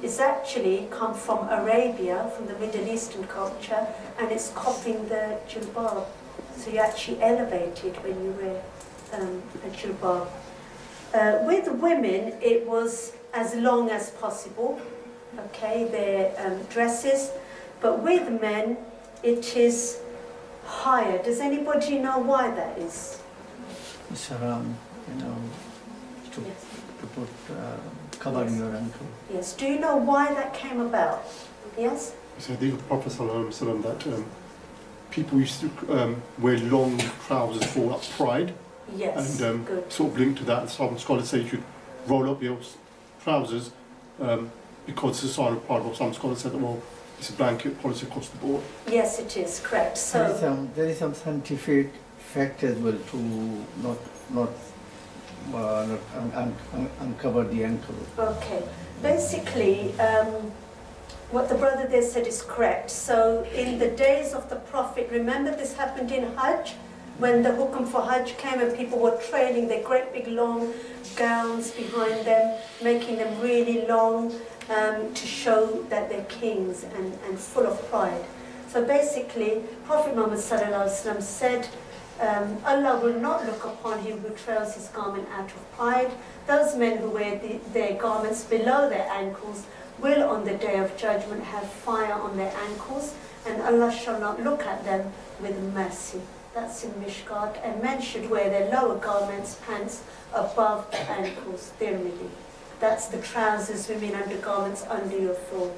is actually come from Arabia, from the Middle Eastern culture, and it's copying the jubab. So you're actually elevated when you wear a jubab. With women, it was as long as possible, okay, their dresses. But with men, it is higher. Does anybody know why that is? It's around, to put covering your ankle. Yes. Do you know why that came about? Yes? So I think of Prophet ﷺ that people used to wear long trousers for that pride. Yes. And good. sort of linked to that, some scholars say you should roll up your trousers because it's a sign of pride. Or some scholars said that, well, it's a blanket policy across the board. Yes, it is correct. So There is some scientific fact as well to not uncover the ankle. okay. Basically, what the brother there said is correct. So in the days of the Prophet, remember this happened in Hajj, when the hukum for Hajj came and people were trailing their great big long gowns behind them, making them really long, to show that they're kings and full of pride. So basically, Prophet Muhammad ﷺ said, Allah will not look upon him who trails his garment out of pride. Those men who wear their garments below their ankles will on the day of judgment have fire on their ankles, and Allah shall not look at them with mercy. That's in Mishkat. And men should wear their lower garments, pants, above the ankles, Tirmidhi. That's the trousers, women undergarments under your thorn.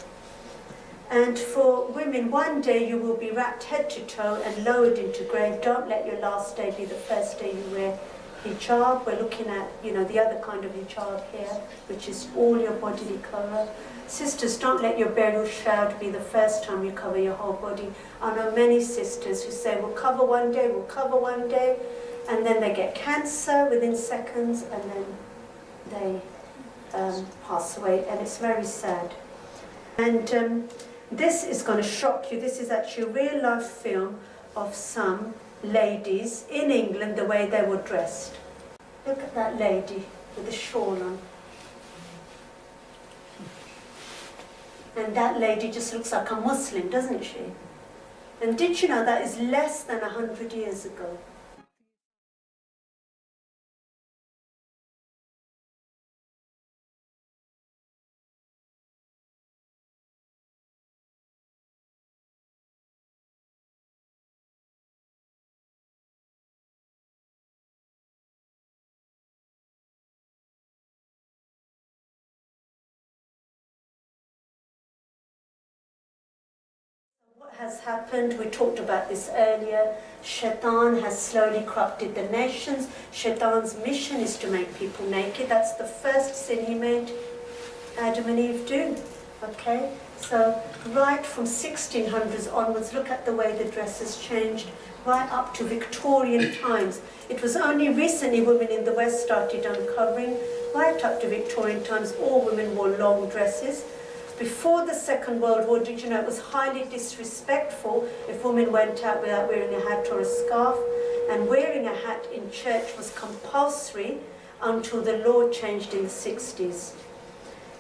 And for women, one day you will be wrapped head to toe and lowered into grave. Don't let your last day be the first day you wear hijab. We're looking at, you know, the other kind of hijab here, which is all your bodily cover. Sisters, don't let your burial shroud be the first time you cover your whole body. I know many sisters who say, we'll cover one day, we'll cover one day, and then they get cancer within seconds, and then they pass away, and it's very sad. And this is going to shock you. This is actually a real-life film of some ladies in England, the way they were dressed. Look at that lady with the shawl on. And that lady just looks like a Muslim, doesn't she? And did you know that is less than 100 years ago? What has happened, we talked about this earlier, Shaitan has slowly corrupted the nations. Shaitan's mission is to make people naked. That's the first sin he made Adam and Eve do. Okay? So right from 1600s onwards, look at the way the dress has changed, right up to Victorian times. It was only recently women in the West started uncovering. Right up to Victorian times, all women wore long dresses. Before the Second World War, did you know it was highly disrespectful if women went out without wearing a hat or a scarf? And wearing a hat in church was compulsory until the law changed in the 60s.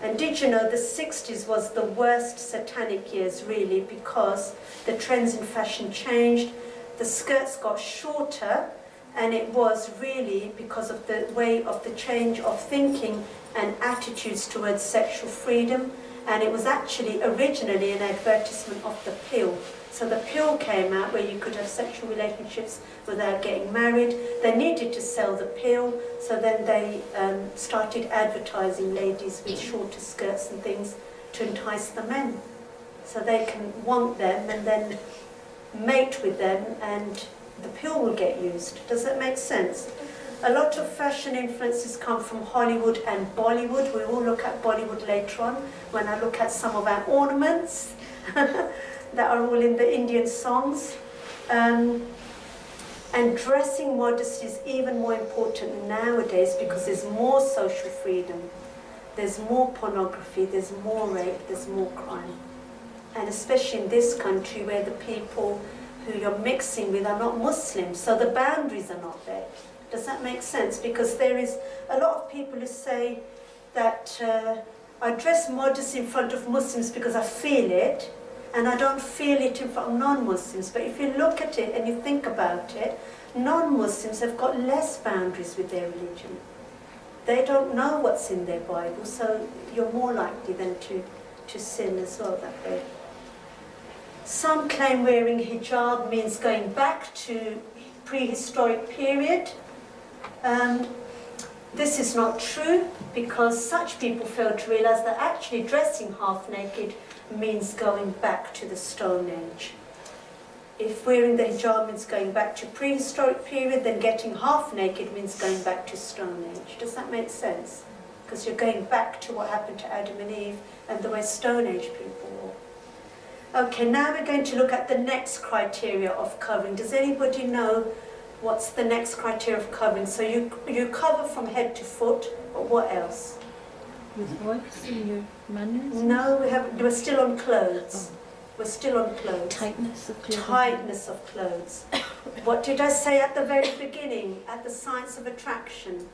And did you know the 60s was the worst satanic years, really, because the trends in fashion changed, the skirts got shorter, and it was really because of the way of the change of thinking and attitudes towards sexual freedom. And it was actually originally an advertisement of the pill. So the pill came out where you could have sexual relationships without getting married. They needed to sell the pill, so then they started advertising ladies with shorter skirts and things to entice the men. So they can want them and then mate with them, and the pill will get used. Does that make sense? A lot of fashion influences come from Hollywood and Bollywood. We will look at Bollywood later on when I look at some of our ornaments that are all in the Indian songs. And dressing modesty is even more important nowadays because there's more social freedom, there's more pornography, there's more rape, there's more crime. And especially in this country where the people who you're mixing with are not Muslims, so the boundaries are not there. Does that make sense? Because there is a lot of people who say that I dress modest in front of Muslims because I feel it, and I don't feel it in front of non-Muslims. But if you look at it and you think about it, non-Muslims have got less boundaries with their religion. They don't know what's in their Bible, so you're more likely then to sin as well that way. Some claim wearing hijab means going back to prehistoric period. This is not true, because such people fail to realize that actually dressing half naked means going back to the Stone Age. If wearing the hijab means going back to prehistoric period, then getting half naked means going back to Stone Age. Does that make sense? Because you're going back to what happened to Adam and Eve and the way Stone Age people were. Okay, now we're going to look at the next criteria of covering. Does anybody know what's the next criteria of covering? So you cover from head to foot, but what else? Your voice and your manners? No, we haven't. We're still on clothes. We're still on clothes. Tightness of clothing. Tightness of clothes. What did I say at the very beginning, at the science of attraction?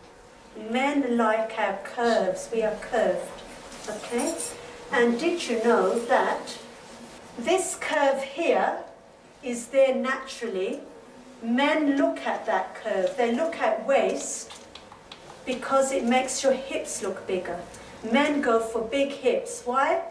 Men like our curves. We are curved. Okay? And did you know that this curve here is there naturally? Men look at that curve. They look at waist because it makes your hips look bigger. Men go for big hips. Why?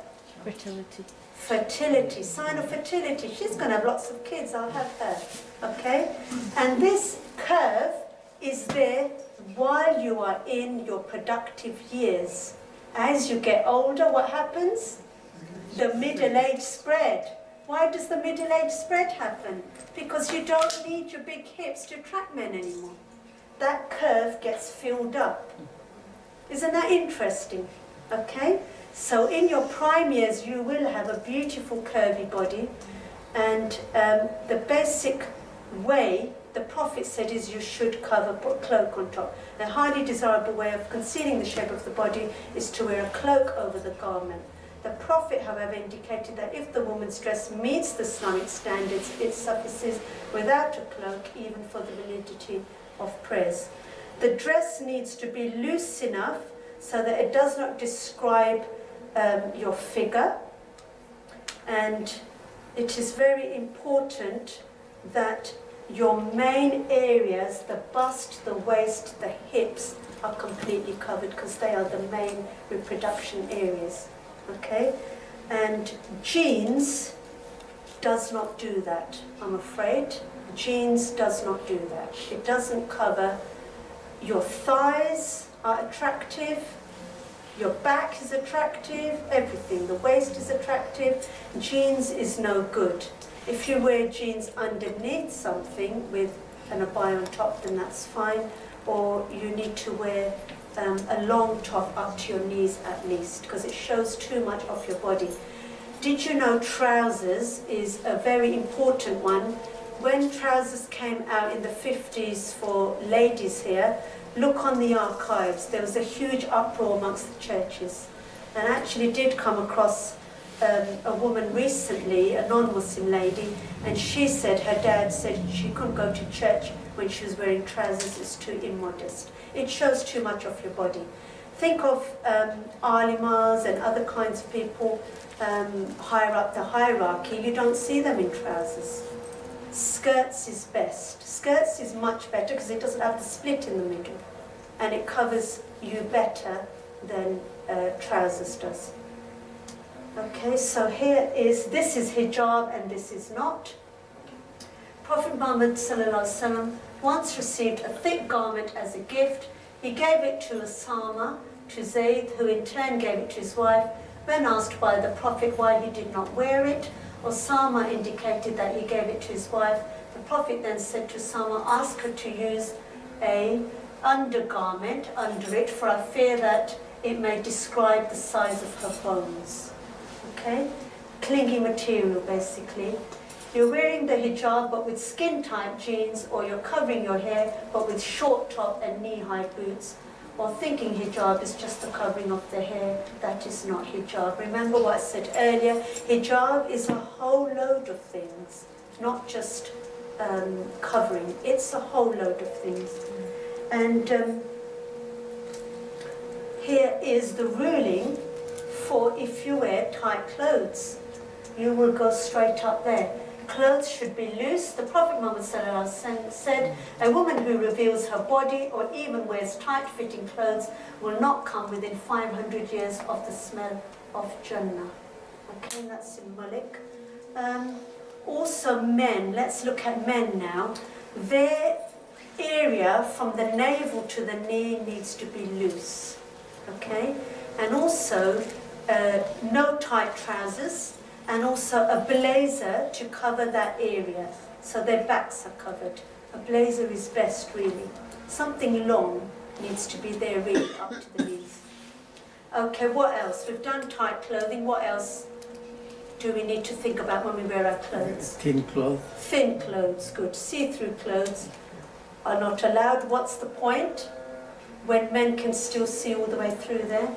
Fertility. Fertility, sign of fertility. She's going to have lots of kids, I'll have her. Okay? And this curve is there while you are in your productive years. As you get older, what happens? The middle age spread. Why does the middle age spread happen? Because you don't need your big hips to attract men anymore. that curve gets filled up. Isn't that interesting? Okay? So in your prime years, you will have a beautiful curvy body, and the basic way the Prophet said is you should cover, put a cloak on top. A highly desirable way of concealing the shape of the body is to wear a cloak over the garment. The Prophet, however, indicated that if the woman's dress meets the Islamic standards, it suffices without a cloak, even for the validity of prayers. The dress needs to be loose enough so that it does not describe your figure, and it is very important that your main areas, the bust, the waist, the hips, are completely covered because they are the main reproduction areas. Okay? And jeans does not do that, I'm afraid. Jeans does not do that. It doesn't cover. Your thighs are attractive, your back is attractive, everything. The waist is attractive. Jeans is no good. If you wear jeans underneath something with an abaya on top, then that's fine. Or you need to wear a long top up to your knees at least, because it shows too much of your body. Did you know trousers is a very important one? When trousers came out in the 50s for ladies here, look on the archives. There was a huge uproar amongst the churches. And I actually did come across a woman recently, a non-Muslim lady, and she said her dad said she couldn't go to church when she was wearing trousers, it's too immodest. It shows too much of your body. Think of alimas and other kinds of people higher up the hierarchy. You don't see them in trousers. Skirts is best. Skirts is much better because it doesn't have the split in the middle, and it covers you better than trousers does. Okay, so this is hijab and this is not. Prophet Muhammad ﷺ once received a thick garment as a gift. He gave it to Osama, to Zayd, who in turn gave it to his wife. When asked by the Prophet why he did not wear it, Osama indicated that he gave it to his wife. The Prophet then said to Osama, ask her to use a undergarment under it, for I fear that it may describe the size of her bones. Okay? Clingy material, basically. You're wearing the hijab but with skin-tight jeans, or you're covering your hair but with short top and knee-high boots, or thinking hijab is just the covering of the hair. That is not hijab. Remember what I said earlier, hijab is a whole load of things, not just covering. It's a whole load of things. And here is the ruling for if you wear tight clothes. You will go straight up there. Clothes should be loose. The Prophet Muhammad ﷺ said, a woman who reveals her body or even wears tight-fitting clothes will not come within 500 years of the smell of Jannah. Okay, that's symbolic. Also men, let's look at men now. Their area from the navel to the knee needs to be loose. Okay, and also no tight trousers, and also a blazer to cover that area, so their backs are covered. A blazer is best, really. Something long needs to be there, really, up to the knees. Okay, what else? We've done tight clothing. What else do we need to think about when we wear our clothes? Thin cloth. Thin clothes, good. See-through clothes are not allowed. What's the point when men can still see all the way through there?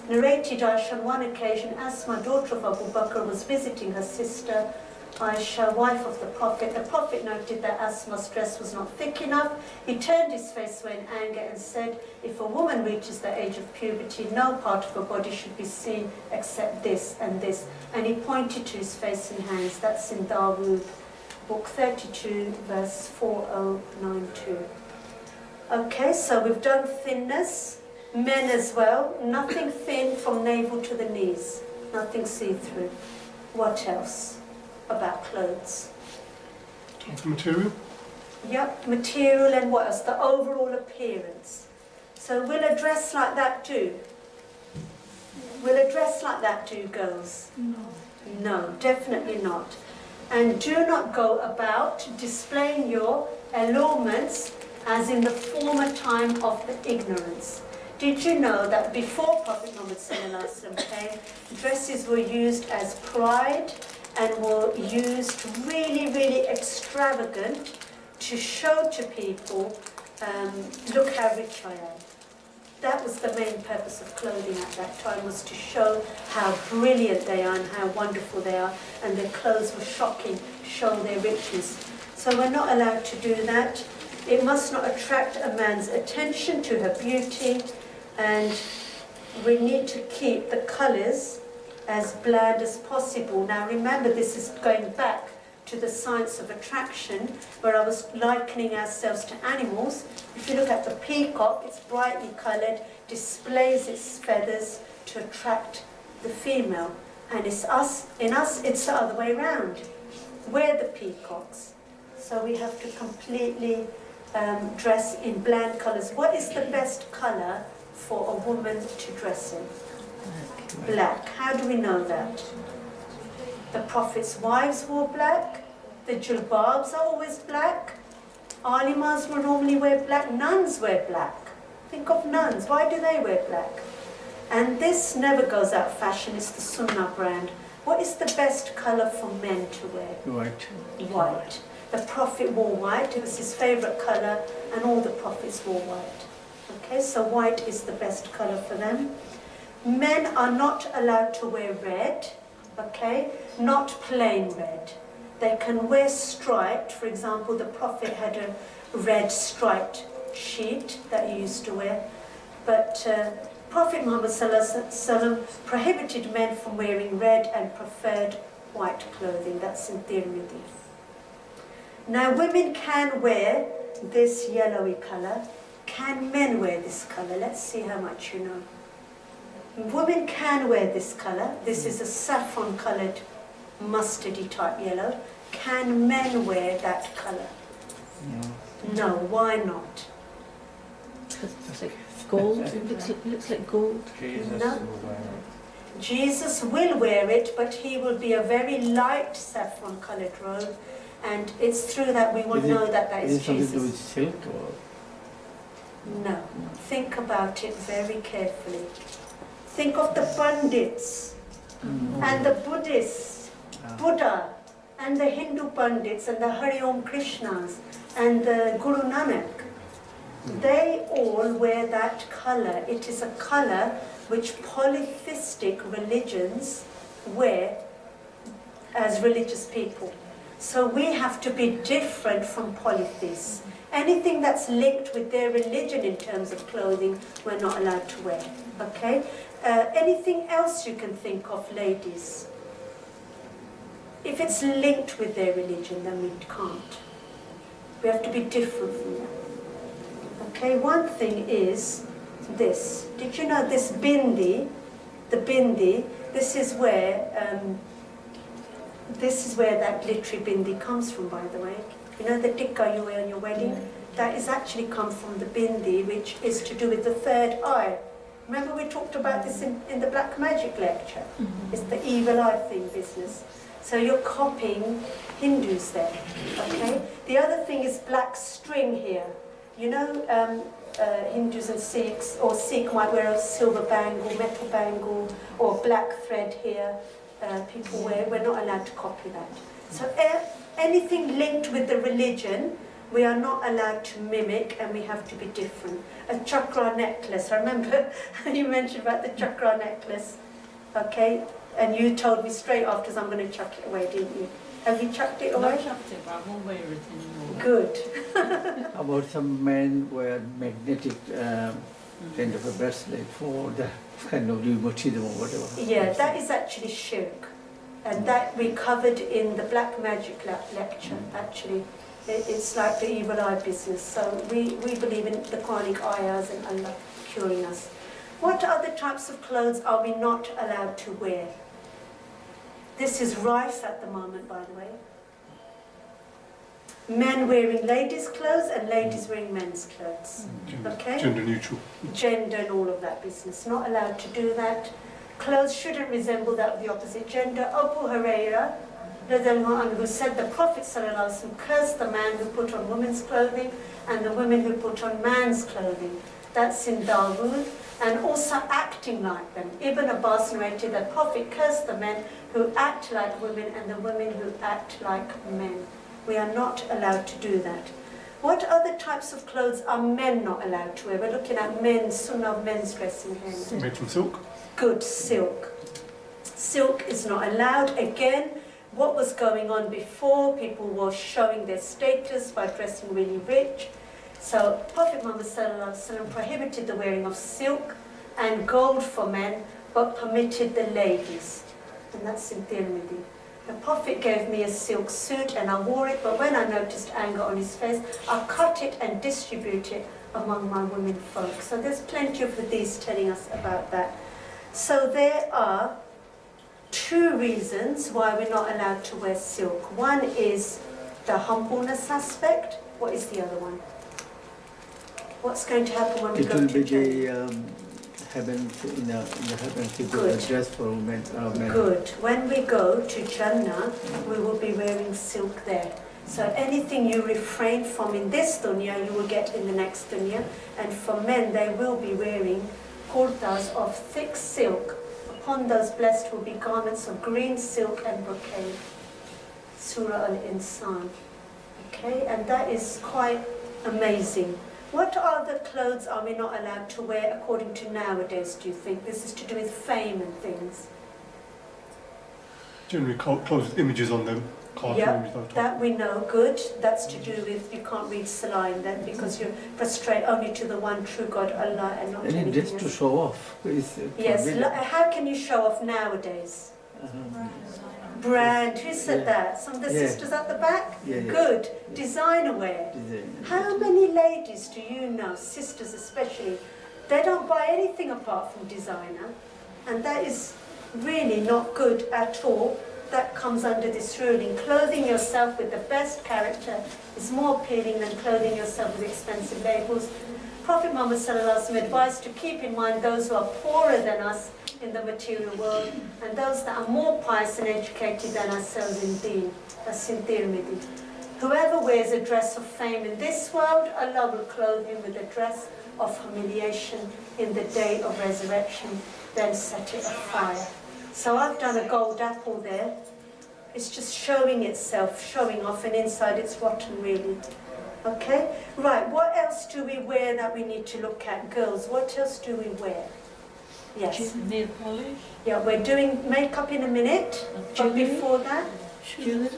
Narrated Aisha on one occasion, Asma, daughter of Abu Bakr, was visiting her sister Aisha, wife of the Prophet. The Prophet noted that Asma's dress was not thick enough. He turned his face away in anger and said, if a woman reaches the age of puberty, no part of her body should be seen except this and this. And he pointed to his face and hands. That's in Dawood, book 32, verse 4092. Okay, so we've done thinness. Men as well, nothing thin from navel to the knees, nothing see-through. What else about clothes? The material? Yep, material, and what else? The overall appearance. So will a dress like that do? Will a dress like that do, girls? No. No, definitely not. And do not go about displaying your allurements as in the former time of the ignorance. Did you know that before Prophet Muhammad sallallahu alaihi wasallam came, dresses were used as pride and were used really, really extravagant to show to people, look how rich I am. That was the main purpose of clothing at that time, was to show how brilliant they are and how wonderful they are, and their clothes were shocking, show their richness. So we're not allowed to do that. It must not attract a man's attention to her beauty, and we need to keep the colours as bland as possible. Now remember, this is going back to the science of attraction, where I was likening ourselves to animals. If you look at the peacock, it's brightly coloured, displays its feathers to attract the female. And in us, it's the other way around. We're the peacocks. So we have to completely dress in bland colours. What is the best colour for a woman to dress in? Black. How do we know that? The Prophet's wives wore black. The jilbabs are always black. Alimas will normally wear black. Nuns wear black. Think of nuns. Why do they wear black? And this never goes out of fashion. It's the Sunnah brand. What is the best colour for men to wear? White. White. The Prophet wore white. It was his favourite colour, and all the Prophets wore white. Okay, so white is the best colour for them. Men are not allowed to wear red, okay? Not plain red. They can wear striped. For example, the Prophet had a red striped sheet that he used to wear. But Prophet Muhammad ﷺ prohibited men from wearing red and preferred white clothing. That's in Tirmidhi. Now women can wear this yellowy colour. Can men wear this colour? Let's see how much you know. Women can wear this colour. This is a saffron coloured mustardy type yellow. Can men wear that colour? No. No, why not? It's like gold. It looks like gold. No. Jesus will wear it, but he will be a very light saffron coloured robe, and it's through that we will know that that is it something to do with Jesus. silk or? No. Think about it very carefully. Think of the Pandits and the Buddhists, Buddha, and the Hindu Pandits and the Hari Om Krishnas and the Guru Nanak. They all wear that colour. It is a colour which polytheistic religions wear as religious people. So we have to be different from polytheists. Anything that's linked with their religion in terms of clothing, we're not allowed to wear. Okay? Anything else you can think of, ladies? If it's linked with their religion, then we can't. We have to be different from that. Okay, one thing is this. Did you know this bindi, the bindi, this is where that glittery bindi comes from, by the way. You know the tikka you wear on your wedding? That is actually come from the bindi, which is to do with the third eye. Remember we talked about this in the Black Magic lecture? It's the evil eye thing business. So you're copying Hindus there, okay? The other thing is black string here. You know, Hindus and Sikhs, or Sikh might wear a silver bangle, metal bangle, or black thread here. People wear, we're not allowed to copy that. So anything linked with the religion, we are not allowed to mimic, and we have to be different. A chakra necklace, I remember you mentioned about the chakra necklace, okay? And you told me straight afterwards I'm going to chuck it away, didn't you? Have you chucked it away? I chucked it, but I won't wear it anymore. Good. About some men wear magnetic kind of a bracelet for the kind of rheumatism or whatever. Yeah, that is actually shirk. And that we covered in the Black Magic lecture, actually. It's like the evil eye business. So we believe in the Quranic ayahs and Allah curing us. What other types of clothes are we not allowed to wear? This is rife at the moment, by the way. Men wearing ladies' clothes and ladies wearing men's clothes. Okay? Gender neutral. Gender and all of that business. Not allowed to do that. Clothes shouldn't resemble that of the opposite gender. Abu Huraira, who said the Prophet ﷺ cursed the man who put on women's clothing and the women who put on man's clothing. That's in Dawood. And also acting like them. Ibn Abbas narrated that Prophet cursed the men who act like women and the women who act like men. We are not allowed to do that. What other types of clothes are men not allowed to wear? We're looking at men's, Sunnah of men's dressing here. Made from silk. Good, silk. Silk is not allowed. Again, what was going on before? People were showing their status by dressing really rich. So Prophet Muhammad ﷺ prohibited the wearing of silk and gold for men, but permitted the ladies. And that's in Tirmidhi. The Prophet gave me a silk suit and I wore it, but when I noticed anger on his face, I cut it and distributed it among my women folk. So there's plenty of hadiths telling us about that. So there are two reasons why we're not allowed to wear silk. One is the humbleness aspect. What is the other one? What's going to happen when we It go will to be Jannah? the heavens, in the heavens, it will Good. be dress for women. Men. Good. When we go to Jannah, we will be wearing silk there. So anything you refrain from in this dunya, you will get in the next dunya. And for men, they will be wearing kurtas of thick silk. Upon those blessed will be garments of green silk and brocade. Surah Al-Insan. Okay, and that is quite amazing. What other clothes are we not allowed to wear according to nowadays, do you think? This is to do with fame and things. Generally clothes with images on them. Cartoon Yeah, images on top. that we know, good. That's to do with, you can't read Salah then because you prostrate only to the one true God, Allah, and not And anything just to else. show off. Is Yes, forbidden. how can you show off nowadays? Brand, who said Yeah. that? Some of the Yeah. sisters at the back? Yeah, yeah. Good. Designer wear. Design. How many ladies do you know, sisters especially, they don't buy anything apart from designer, and that is really not good at all. That comes under this ruling. Clothing yourself with the best character is more appealing than clothing yourself with expensive labels. Prophet Muhammad ﷺ advised to keep in mind those who are poorer than us in the material world and those that are more pious and educated than ourselves in deen. That's in Tirmidhi. Whoever wears a dress of fame in this world, Allah will clothe him with a dress of humiliation in the day of resurrection, then set it afire. So I've done a gold apple there. It's just showing itself, showing off, and inside it's rotten really. Okay? Right, what else do we wear that we need to look at? Girls, what else do we wear? Yes. Nail polish. Yeah, we're doing makeup in a minute, but before that, Jewellery?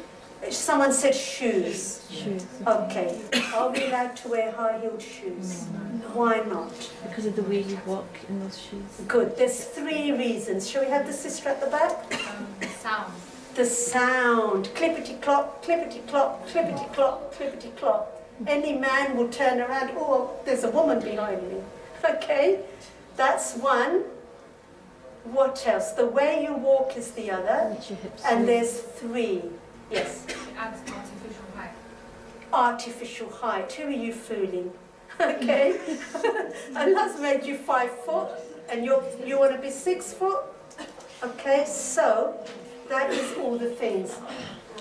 someone said shoes. Shoes. Okay. Are we allowed to wear high-heeled shoes? Why not? Because of the way you walk in those shoes. Good. There's three reasons. Shall we have the sister at the back? Sound. The sound. Clippity-clop, clippity-clop, clippity-clop, clippity-clop. Any man will turn around, oh, there's a woman behind me. Okay? That's one. What else? The way you walk is the other. Let your hips And move. there's three. Yes. It adds artificial height. Artificial height. Who are you fooling? Okay? Allah's made you 5 foot and you want to be 6 foot? Okay, so that is all the things.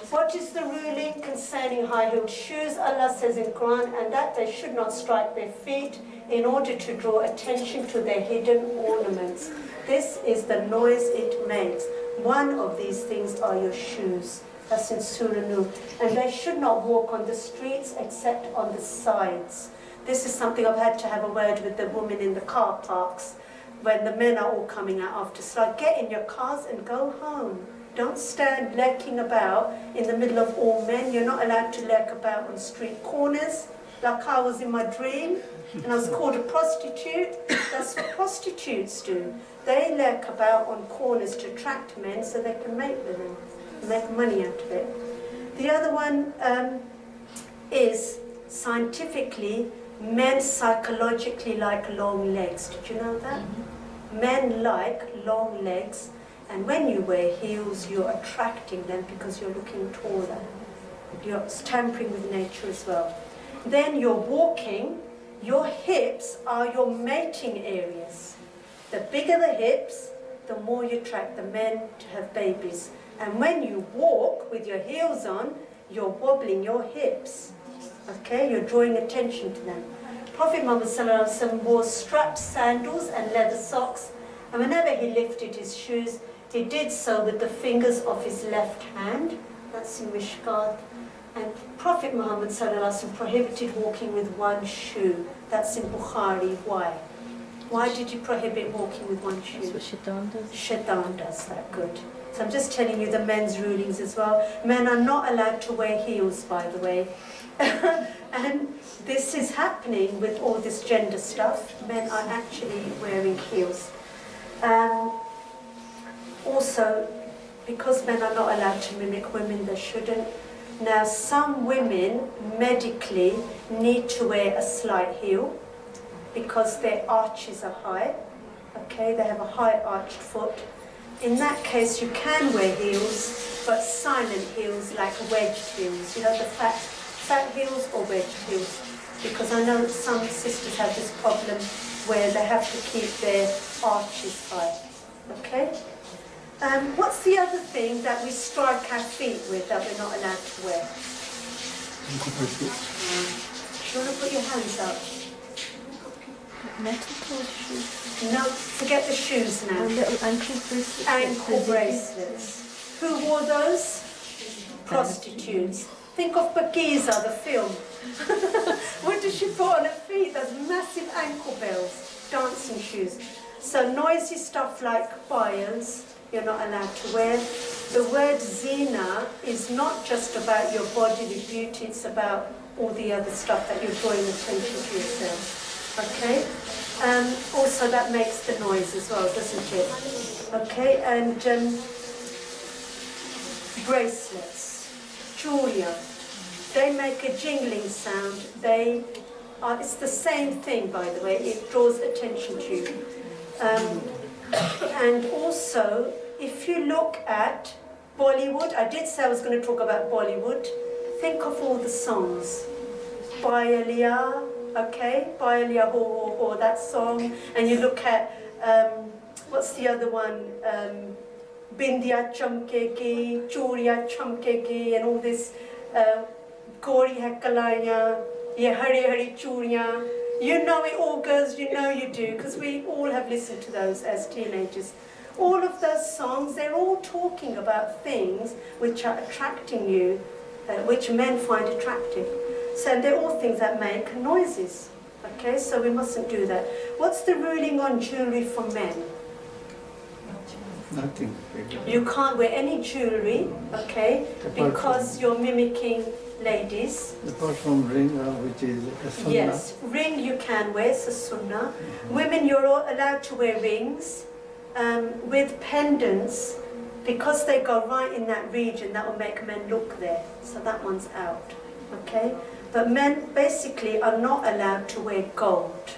What is the ruling concerning high-heeled shoes? Allah says in Quran, and that they should not strike their feet in order to draw attention to their hidden ornaments. This is the noise it makes. One of these things are your shoes. That's in Surah Nur. And they should not walk on the streets except on the sides. This is something I've had to have a word with the women in the car parks when the men are all coming out after Salah. Get in your cars and go home. Don't stand lurking about in the middle of all men. You're not allowed to lurk about on street corners like I was in my dream. And I was called a prostitute. That's what prostitutes do. They lurk about on corners to attract men so they can make them, make money out of it. The other one is scientifically, men psychologically like long legs. Did you know that? Men like long legs, and when you wear heels, you're attracting them because you're looking taller. You're tampering with nature as well. Then you're walking, your hips are your mating areas. The bigger the hips, the more you attract the men to have babies. And when you walk with your heels on, you're wobbling your hips. Okay, you're drawing attention to them. Prophet Muhammad Sallallahu Alaihi Wasallam wore strapped sandals and leather socks, and whenever he lifted his shoes, he did so with the fingers of his left hand. That's in Mishkat. And Prophet Muhammad Sallallahu Alaihi Wasallam prohibited walking with one shoe. That's in Bukhari. Why? Why did you prohibit walking with one shoe? That's what Shaitan does. Shaitan does that, good. So I'm just telling you the men's rulings as well. Men are not allowed to wear heels, by the way. And this is happening with all this gender stuff. Men are actually wearing heels. Also, because men are not allowed to mimic women, they shouldn't. Now, some women medically need to wear a slight heel because their arches are high. Okay, they have a high arched foot. In that case, you can wear heels, but silent heels like wedged heels. You know, the fat heels or wedged heels. Because I know some sisters have this problem where they have to keep their arches high. Okay? What's the other thing that we strike our feet with that we're not allowed to wear? Do you want to put your hands up? Metal toed shoes. No, forget the shoes now. And little ankle bracelets. Ankle bracelets. Who wore those? Prostitutes. Think of Bakiza, the film. What does she put on her feet? Those massive ankle bells, dancing shoes. So noisy stuff like bias, you're not allowed to wear. The word zina is not just about your bodily beauty, it's about all the other stuff that you're drawing attention to yourself. Okay? Also that makes the noise as well, doesn't it? Okay, and bracelets, Julia, they make a jingling sound. It's the same thing, by the way, it draws attention to you. And also, if you look at Bollywood, I did say I was going to talk about Bollywood, think of all the songs. Bailia, okay, Bailia ho ho ho, that song, and you look at, what's the other one, Bindya Chamkegi, Churiya Chamkegi, and all this, Gori Hakalaya, Ye Hari Hari Churiya. You know it all, girls, you know you do, because we all have listened to those as teenagers. All of those songs, they're all talking about things which are attracting you, which men find attractive. So they're all things that make noises, okay? So we mustn't do that. What's the ruling on jewelry for men? Nothing. You can't wear any jewelry, okay, because you're mimicking ladies. Apart from ring, which is a sunnah. Yes, ring you can wear, it's a sunnah. Women, you're all allowed to wear rings with pendants because they go right in that region that will make men look there. So that one's out, okay? But men basically are not allowed to wear gold.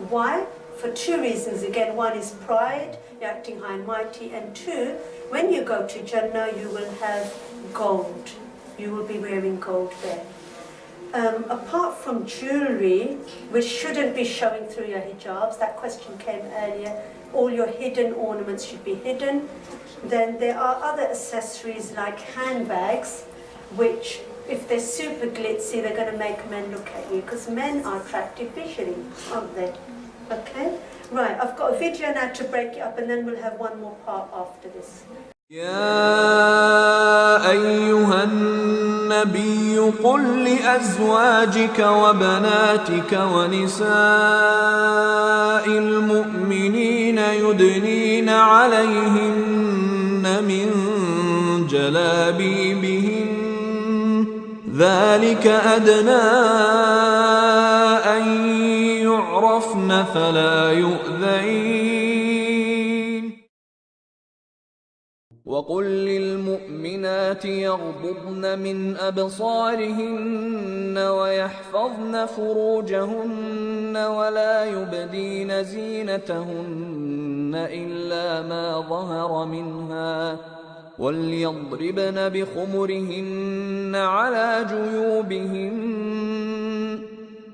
Why? For two reasons. Again, one is pride, you're acting high and mighty, and two, when you go to Jannah, you will have gold. You will be wearing gold there. Apart from jewelry, which shouldn't be showing through your hijabs, that question came earlier, all your hidden ornaments should be hidden. Then there are other accessories like handbags, which if they're super glitzy, they're going to make men look at you, because men are attractive visually, aren't they? Okay? Right, I've got a video now to break it up, and then we'll have one more part after this. يا أيها النبي قل لأزواجك وبناتك ونساء المؤمنين يدنين عليهن من جلابيبهن ذلك أدنى أن يعرفن فلا يؤذين وقل للمؤمنات يغضضن من أبصارهن ويحفظن فروجهن ولا يبدين زينتهن إلا ما ظهر منها وليضربن بخمرهن على جيوبهن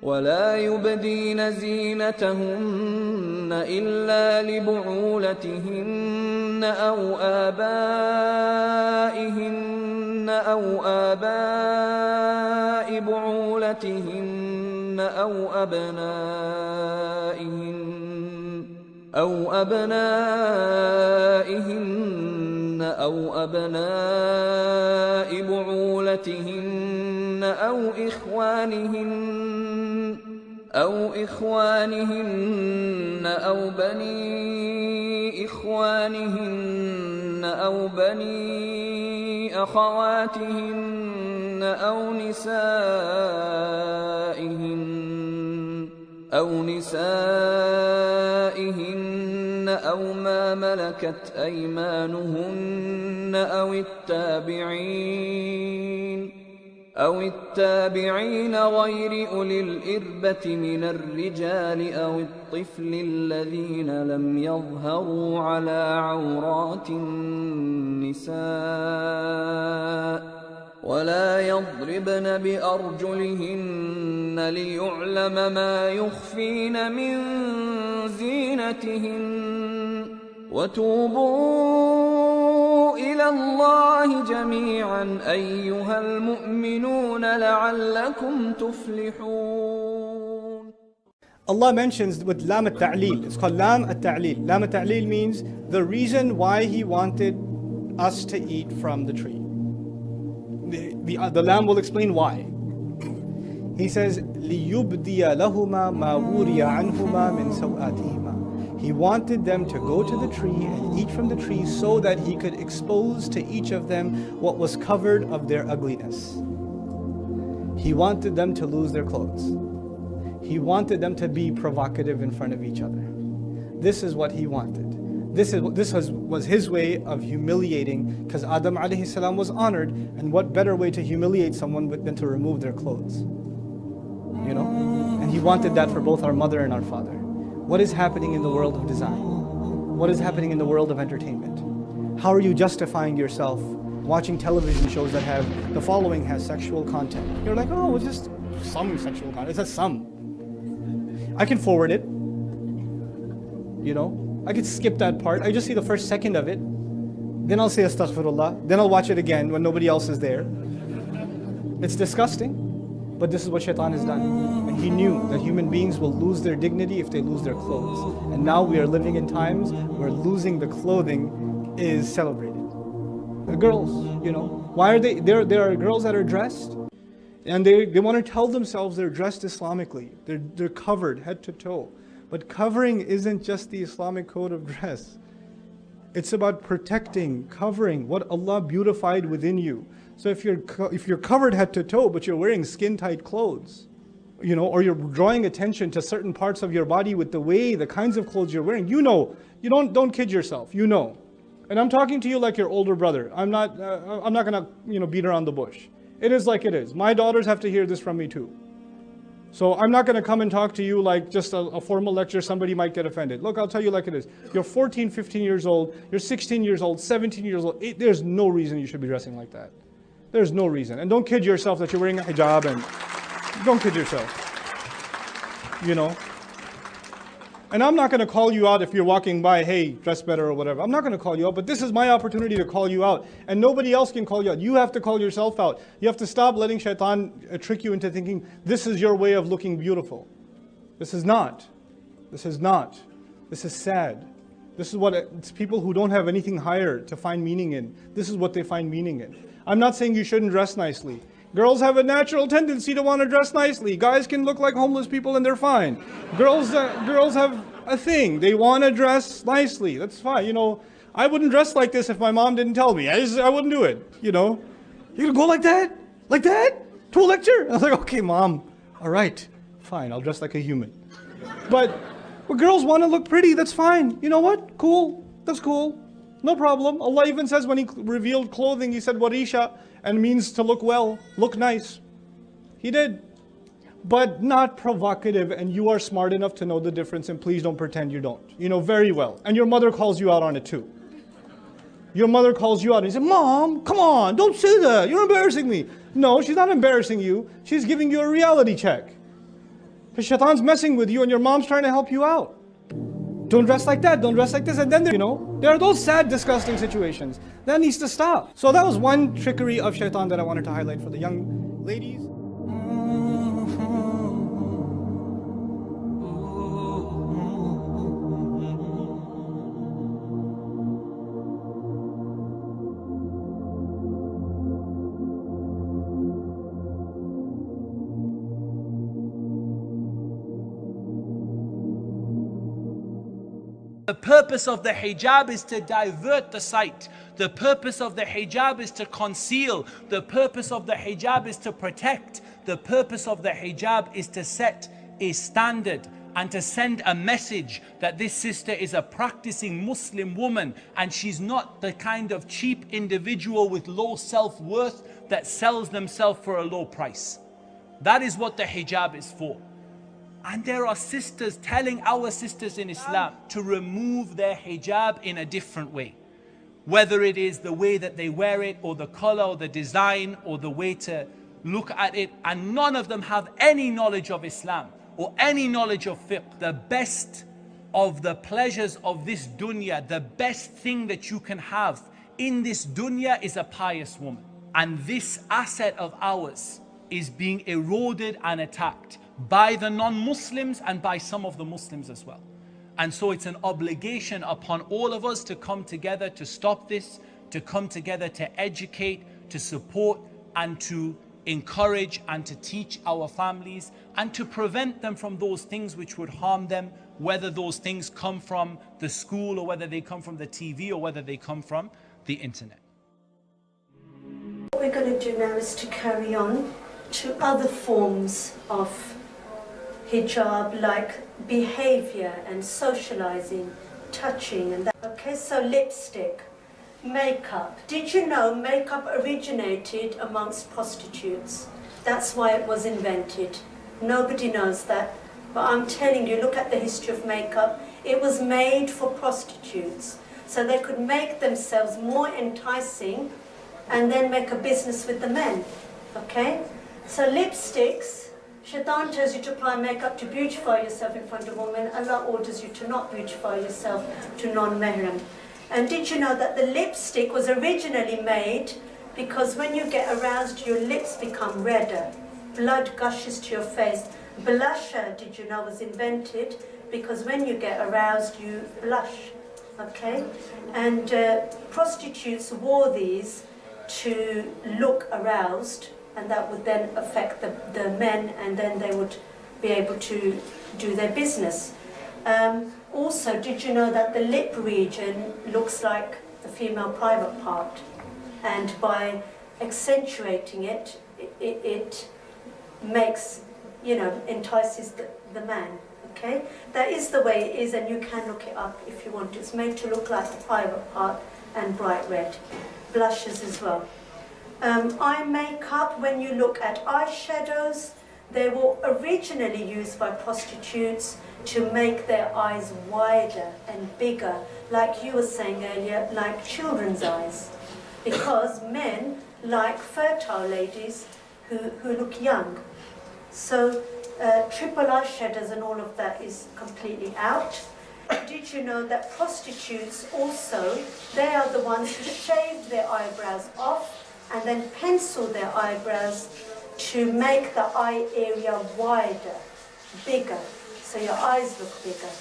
ولا يبدين زينتهن إلا لبعولتهن أو آباء بعولتهن أو أبنائهن أو أبناء بعولتهن أو إخوانهن أو بني إخوانهن أو بني أخواتهن أو نسائهن أو ما ملكت أيمانهن أو التابعين غير أولي الإربة من الرجال أو الطفل الذين لم يظهروا على عورات النساء ولا يضربن بأرجلهن ليعلم ما يخفين من زينتهن وتوبوا إلى الله جميعا أيها المؤمنون لعلكم تفلحون. Allah mentions with lam al-ta'leel, it's called lam al-ta'leel. Lam al-ta'leel means the reason why He wanted us to eat from the tree. The lam will explain why. He says, لِيُبْدِيَ لَهُمَا مَا وُرِيَ عَنْهُمَا مِنْ سَوْآتِهِمَا. He wanted them to go to the tree and eat from the tree so that He could expose to each of them what was covered of their ugliness. He wanted them to lose their clothes. He wanted them to be provocative in front of each other. This is what He wanted. This was His way of humiliating, because Adam alayhi salam was honored, and what better way to humiliate someone than to remove their clothes? You know? And He wanted that for both our mother and our father. What is happening in the world of design? What is happening in the world of entertainment? How are you justifying yourself watching television shows that have, the following has sexual content? You're like, oh, it's just some sexual content. It's just some. I can forward it. You know? I could skip that part. I just see the first second of it. Then I'll say astaghfirullah. Then I'll watch it again when nobody else is there. It's disgusting. But this is what shaitan has done. And he knew that human beings will lose their dignity if they lose their clothes. And now we are living in times where losing the clothing is celebrated. The girls, you know, why are they, there are girls that are dressed and they want to tell themselves they're dressed Islamically. They're covered head to toe. But covering isn't just the Islamic code of dress. It's about protecting, covering what Allah beautified within you. So if you're covered head to toe, but you're wearing skin-tight clothes, you know, or you're drawing attention to certain parts of your body with the kinds of clothes you're wearing, you know, you don't kid yourself, you know. And I'm talking to you like your older brother. I'm not gonna, you know, beat around the bush. It is like it is. My daughters have to hear this from me too. So I'm not going to come and talk to you like just a formal lecture, somebody might get offended. Look, I'll tell you like it is. You're 14, 15 years old, you're 16 years old, 17 years old. There's no reason you should be dressing like that. There's no reason. And don't kid yourself that you're wearing a hijab, and don't kid yourself. You know? And I'm not going to call you out if you're walking by, hey, dress better or whatever. I'm not going to call you out, but this is my opportunity to call you out. And nobody else can call you out. You have to call yourself out. You have to stop letting shaitan trick you into thinking this is your way of looking beautiful. This is not. This is not. This is sad. This is what it's people who don't have anything higher to find meaning in. This is what they find meaning in. I'm not saying you shouldn't dress nicely. Girls have a natural tendency to want to dress nicely. Guys can look like homeless people and they're fine. Girls have a thing. They want to dress nicely. That's fine. You know, I wouldn't dress like this if my mom didn't tell me. I wouldn't do it. You know, you're gonna go like that? Like that? To a lecture? I was like, okay, mom. All right, fine. I'll dress like a human. But girls want to look pretty. That's fine. You know what? Cool. That's cool. No problem. Allah even says when He revealed clothing, He said warisha, and means to look well, look nice. He did. But not provocative, and you are smart enough to know the difference, and please don't pretend you don't. You know very well. And your mother calls you out on it too. Your mother calls you out and you say, Mom, come on, don't say that. You're embarrassing me. No, she's not embarrassing you. She's giving you a reality check. Because shaitan's messing with you and your mom's trying to help you out. Don't dress like that, don't dress like this. And then, there are those sad, disgusting situations. That needs to stop. So that was one trickery of shaitan that I wanted to highlight for the young ladies. The purpose of the hijab is to divert the sight. The purpose of the hijab is to conceal. The purpose of the hijab is to protect. The purpose of the hijab is to set a standard and to send a message that this sister is a practicing Muslim woman and she's not the kind of cheap individual with low self-worth that sells themselves for a low price. That is what the hijab is for. And there are sisters telling our sisters in Islam to remove their hijab in a different way. Whether it is the way that they wear it, or the color, or the design, or the way to look at it. And none of them have any knowledge of Islam, or any knowledge of fiqh. The best of the pleasures of this dunya, the best thing that you can have in this dunya is a pious woman. And this asset of ours is being eroded and attacked by the non-Muslims and by some of the Muslims as well. And so it's an obligation upon all of us to come together to stop this, to come together to educate, to support and to encourage and to teach our families and to prevent them from those things which would harm them, whether those things come from the school or whether they come from the TV or whether they come from the internet. What we're going to do now is to carry on to other forms of hijab, like behavior and socializing, touching and that. Okay, so lipstick, makeup. Did you know makeup originated amongst prostitutes? That's why it was invented. Nobody knows that, but I'm telling you, look at the history of makeup. It was made for prostitutes, so they could make themselves more enticing and then make a business with the men. Okay? So lipsticks, Shaitan tells you to apply makeup to beautify yourself in front of women. Allah orders you to not beautify yourself to non-mahram. And did you know that the lipstick was originally made because when you get aroused, your lips become redder. Blood gushes to your face. Blusher, did you know, was invented because when you get aroused, you blush. Okay? And prostitutes wore these to look aroused, and that would then affect the men, and then they would be able to do their business. Also, did you know that the lip region looks like the female private part? And by accentuating it, it makes, entices the man. Okay? That is the way it is, and you can look it up if you want to. It's made to look like the private part and bright red. Blushes as well. Eye makeup, when you look at eyeshadows, they were originally used by prostitutes to make their eyes wider and bigger, like you were saying earlier, like children's eyes. Because men like fertile ladies who look young. So triple eyeshadows and all of that is completely out. Did you know that prostitutes also, they are the ones who shave their eyebrows off and then pencil their eyebrows to make the eye area wider, bigger, so your eyes look bigger.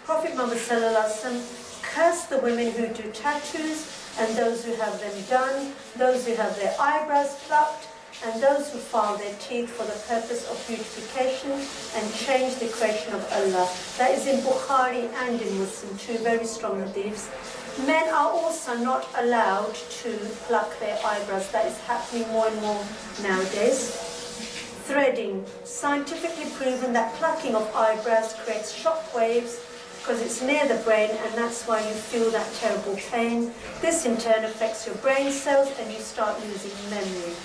Prophet Muhammad ﷺ cursed the women who do tattoos and those who have them done, those who have their eyebrows plucked, and those who file their teeth for the purpose of beautification and change the creation of Allah. That is in Bukhari and in Muslim, two very strong hadiths. Men are also not allowed to pluck their eyebrows. That is happening more and more nowadays. Threading. Scientifically proven that plucking of eyebrows creates shock waves because it's near the brain, and that's why you feel that terrible pain. This in turn affects your brain cells and you start losing memory.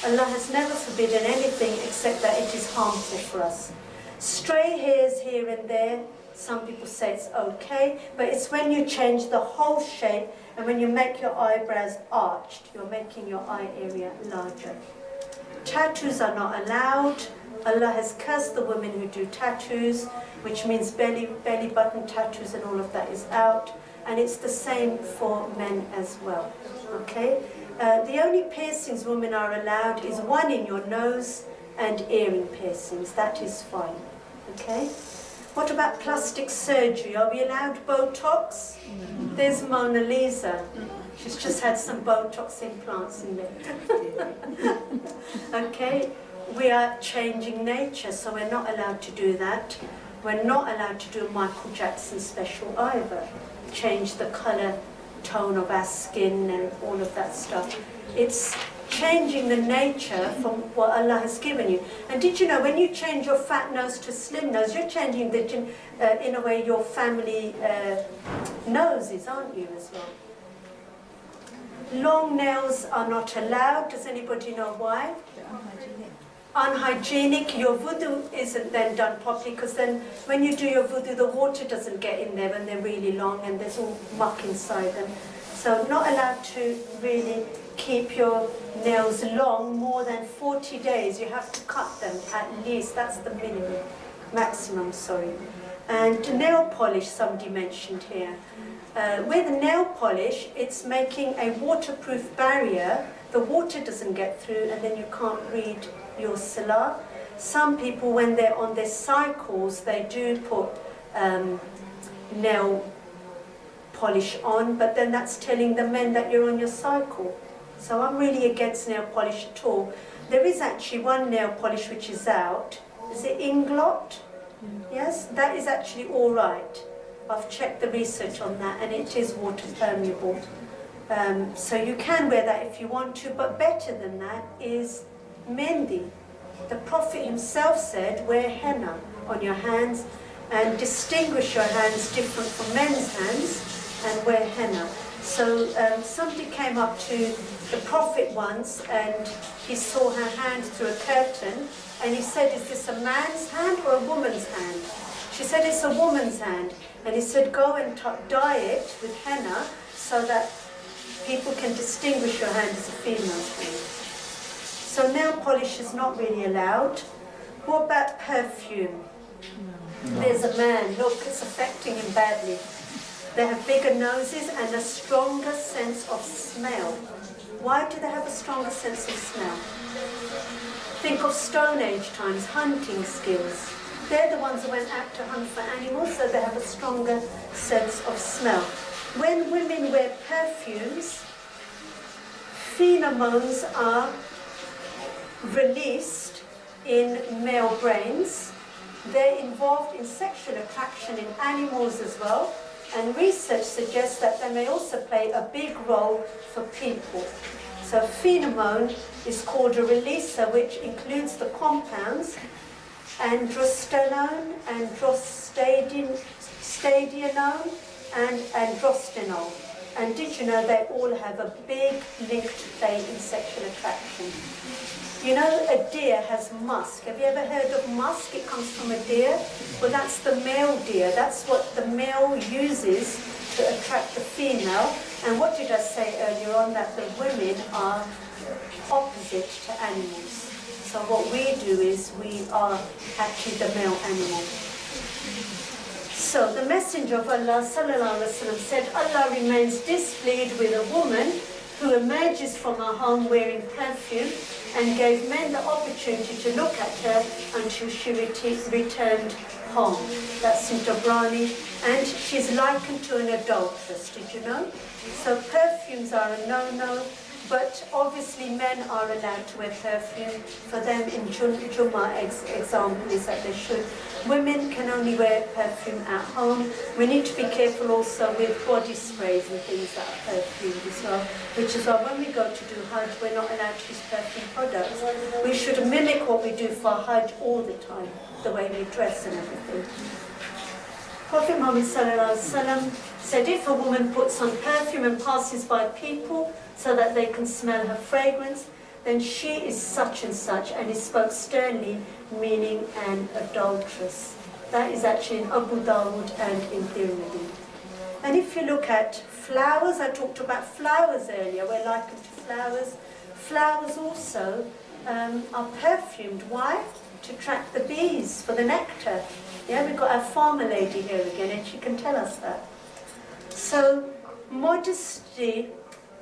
Allah has never forbidden anything except that it is harmful for us. Stray hairs here and there, some people say it's okay, but it's when you change the whole shape and when you make your eyebrows arched, you're making your eye area larger. Tattoos are not allowed. Allah has cursed the women who do tattoos, which means belly button tattoos and all of that is out. And it's the same for men as well, okay? The only piercings women are allowed is one in your nose and earring piercings. That is fine, okay? What about plastic surgery? Are we allowed Botox? There's Mona Lisa. She's just had some Botox implants in there. Okay, we are changing nature, so we're not allowed to do that. We're not allowed to do a Michael Jackson special either. Change the colour tone of our skin and all of that stuff. It's changing the nature from what Allah has given you. And did you know when you change your fat nose to slim nose, you're changing in a way your family noses, aren't you, as well? Long nails are not allowed. Does anybody know why? Unhygienic. Your wudu isn't then done properly, because then when you do your wudu, the water doesn't get in there when they're really long and there's all muck inside them. So not allowed to really keep your nails long more than 40 days. You have to cut them at least. That's the minimum, maximum, sorry. And nail polish, somebody mentioned here. With nail polish, it's making a waterproof barrier. The water doesn't get through and then you can't read your salah. Some people, when they're on their cycles, they do put nail polish on, but then that's telling the men that you're on your cycle. So I'm really against nail polish at all. There is actually one nail polish which is out. Is it Inglot? Yes, that is actually all right. I've checked the research on that and it is water permeable. So you can wear that if you want to, but better than that is Mendi. The Prophet himself said, wear henna on your hands and distinguish your hands different from men's hands and wear henna. So somebody came up to the Prophet once and he saw her hand through a curtain and he said, is this a man's hand or a woman's hand? She said, it's a woman's hand. And he said, go and dye it with henna so that people can distinguish your hand as a female's hand. So nail polish is not really allowed. What about perfume? No. There's a man, look, it's affecting him badly. They have bigger noses and a stronger sense of smell. Why do they have a stronger sense of smell? Think of Stone Age times, hunting skills. They're the ones who went out to hunt for animals, so they have a stronger sense of smell. When women wear perfumes, pheromones are released in male brains. They're involved in sexual attraction in animals as well, and research suggests that they may also play a big role for people. So pheromone is called a releaser, which includes the compounds androstenone, androstadienone, and androstenol. And did you know they all have a big link to play in sexual attraction? You know, a deer has musk. Have you ever heard of musk? It comes from a deer. Well, that's the male deer. That's what the male uses to attract the female. And what did I say earlier on? That the women are opposite to animals. So what we do is we are actually the male animal. So the Messenger of Allah sallallahu alaihi wasallam said, Allah remains displeased with a woman who emerges from her home wearing perfume and gave men the opportunity to look at her until she returned home. That's in Tabrani. And she's likened to an adulteress, did you know? So perfumes are a no-no, but obviously men are allowed to wear perfume. For them in Jummah, example is that they should. Women can only wear perfume at home. We need to be careful also with body sprays and things that are perfumed as well, which is why when we go to do Hajj, we're not allowed to use perfume products. We should mimic what we do for Hajj all the time, the way we dress and everything. Prophet Muhammad said, if a woman puts on perfume and passes by people so that they can smell her fragrance, then she is such and such, and he spoke sternly, meaning an adulteress. That is actually in Abu Dawud and in Tirmidhi. And if you look at flowers, I talked about flowers earlier, we're likened to flowers. Flowers also are perfumed. Why? to track the bees for the nectar. Yeah, we've got our farmer lady here again, and she can tell us that. So, modesty,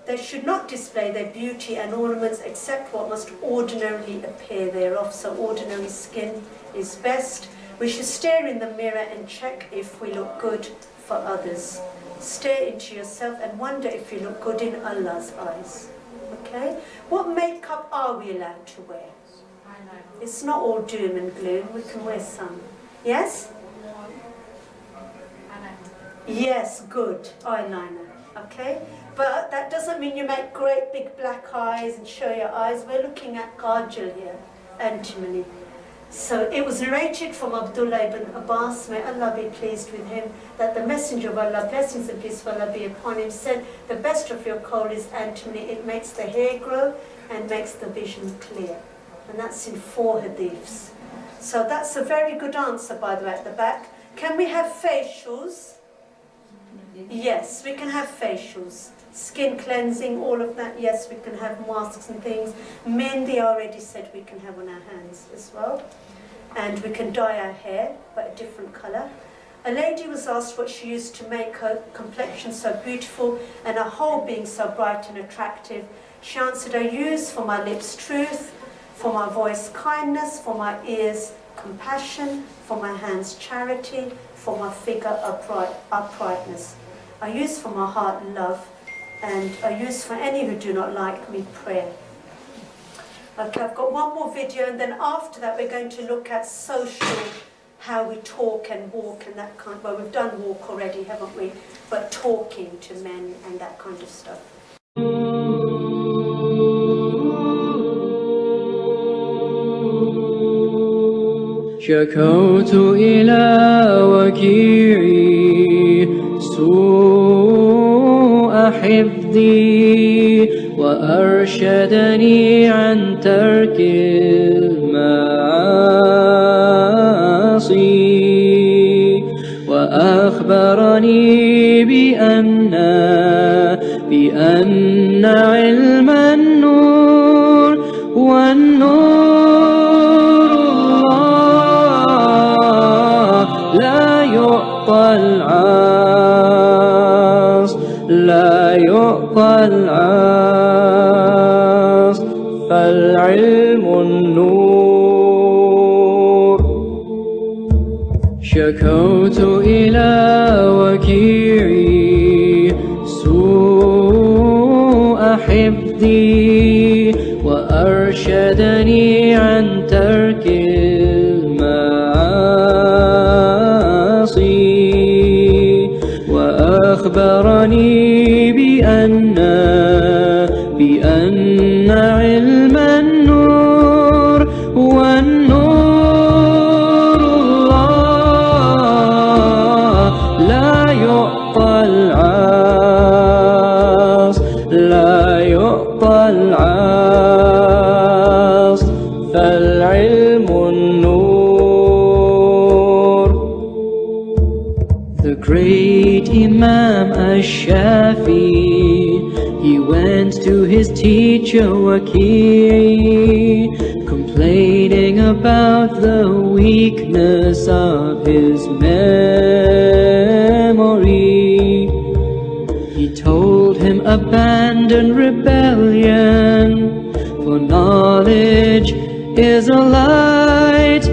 they should not display their beauty and ornaments except what must ordinarily appear thereof. So ordinary skin is best. We should stare in the mirror and check if we look good for others. Stare into yourself and wonder if you look good in Allah's eyes. Okay? What makeup are we allowed to wear? It's not all doom and gloom. We can wear some. Yes? Yes, good. Eyeliner. Okay? But that doesn't mean you make great big black eyes and show your eyes. We're looking at kajal here, antimony. So it was narrated from Abdullah ibn Abbas, may Allah be pleased with him, that the Messenger of Allah, blessings and peace of Allah be upon him, said, the best of your kohl is antimony. It makes the hair grow and makes the vision clear. And that's in 4 hadiths. So that's a very good answer, by the way, at the back. Can we have facials? Yes, we can have facials. Skin cleansing, all of that, yes, we can have masks and things. Mehendi, I already said we can have on our hands as well. And we can dye our hair, but a different colour. A lady was asked what she used to make her complexion so beautiful and her whole being so bright and attractive. She answered, I use for my lips truth, for my voice kindness, for my ears compassion, for my hands charity, for my figure uprightness. I use for my heart love, and I use for any who do not like me prayer. Okay, I've got one more video, and then after that we're going to look at social, how we talk and walk and that kind. Well, we've done walk already, haven't we? But talking to men and that kind of stuff. شكوت إلى وكيعي سوء حفظي وأرشدني عن ترك المعاصي وأخبرني بأن علم النور والنور لا يعطى العاص فالعلم النور شكوت إلى وكيعي سوء حفظي وأرشدني عن ترك وأخبرني بأن علم النور والنور الله لا يعطى العاص فالعلم النور. The great Imam Ash-Shafi, he went to his teacher Waki, complaining about the weakness of his memory. He told him, abandon rebellion, for knowledge is a light,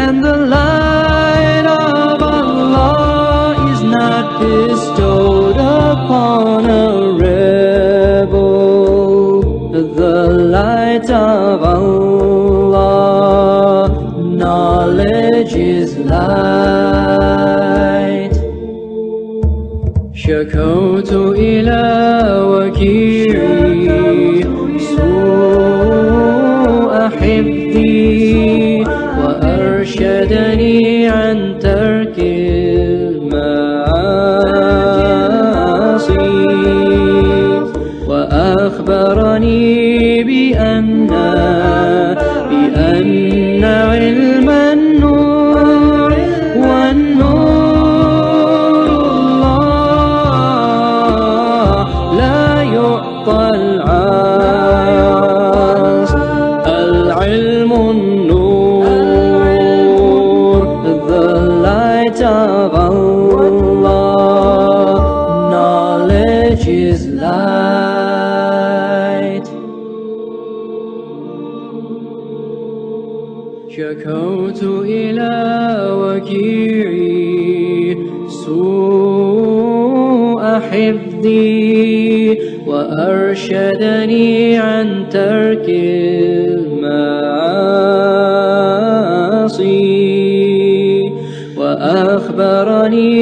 and the light of Allah is not bestowed upon a rebel. The light of Allah, knowledge is light. شكوت إلى وكيعي سوء حفظي وأرشدني عن ترك المعاصي وأخبرني بأن علم النور والنور الله لا يعطى العاص العلم النور of Allah, knowledge is light. شكوت إلى وكيعي سوء حفظي وأرشدني عن ترك المعاصي وأخبرني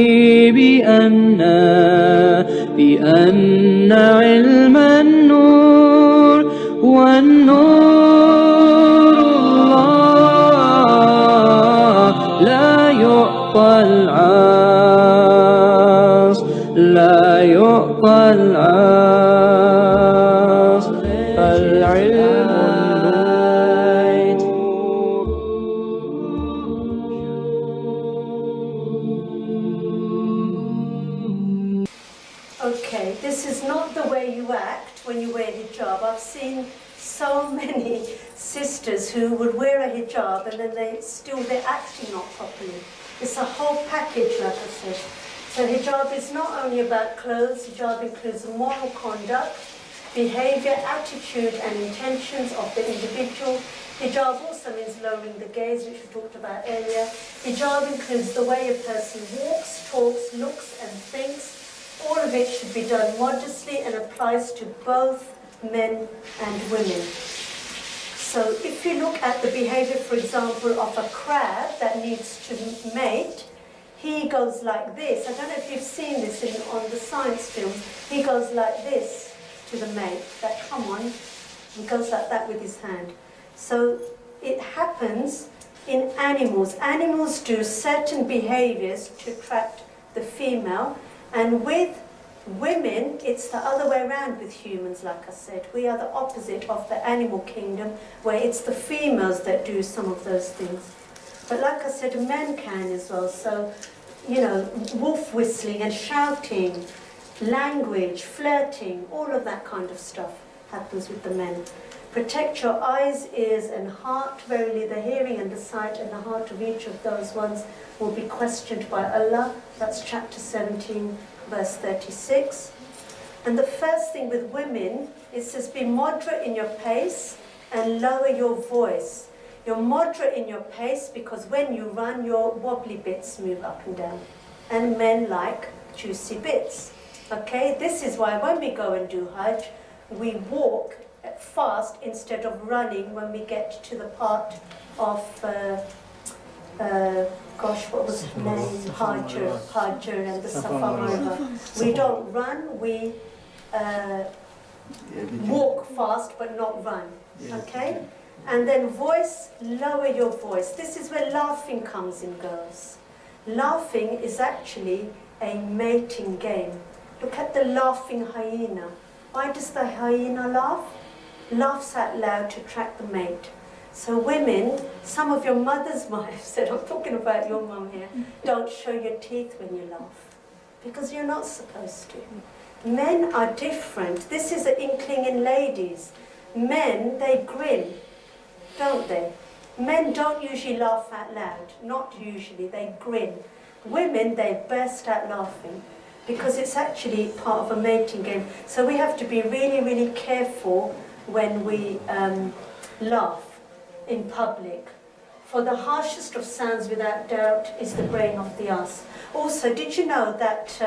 بأن علم النور والنور الله لا يعطى العاص لا يعطى العاص فالعلم Okay, this is not the way you act when you wear hijab. I've seen so many sisters who would wear a hijab and then they're acting not properly. It's a whole package, like I said. So hijab is not only about clothes, hijab includes moral conduct, behavior, attitude and intentions of the individual. Hijab also means lowering the gaze, which we talked about earlier. Hijab includes the way a person walks, talks, looks and thinks. All of it should be done modestly and applies to both men and women. So if you look at the behavior, for example, of a crab that needs to mate, he goes like this. I don't know if you've seen this on the science films. He goes like this to the mate. That, come on. He goes like that with his hand. So it happens in animals. Animals do certain behaviors to attract the female. And with women, it's the other way around with humans, like I said. We are the opposite of the animal kingdom, where it's the females that do some of those things. But like I said, men can as well. So, you know, wolf whistling and shouting, language, flirting, all of that kind of stuff happens with the men. Protect your eyes, ears and heart. Verily the hearing and the sight and the heart of each of those ones will be questioned by Allah. That's chapter 17, verse 36. And the first thing with women, it says, be moderate in your pace and lower your voice. You're moderate in your pace because when you run, your wobbly bits move up and down. And men like juicy bits. Okay, this is why when we go and do Hajj, we walk fast instead of running when we get to the part of, gosh, what was her name? Hajr and the Safa River. We don't run, we walk fast but not run. Okay? And then voice, lower your voice. This is where laughing comes in, girls. Laughing is actually a mating game. Look at the laughing hyena. Why does the hyena laugh? Laughs out loud to attract the mate. So women, some of your mother's wives said, I'm talking about your mum here, don't show your teeth when you laugh, because you're not supposed to. Men are different. This is an inkling in ladies. Men, they grin, don't they? Men don't usually laugh out loud, not usually, they grin. Women, they burst out laughing, because it's actually part of a mating game. So we have to be really, really careful when we laugh in public. For the harshest of sounds, without doubt, is the braying of the ass. Also, did you know that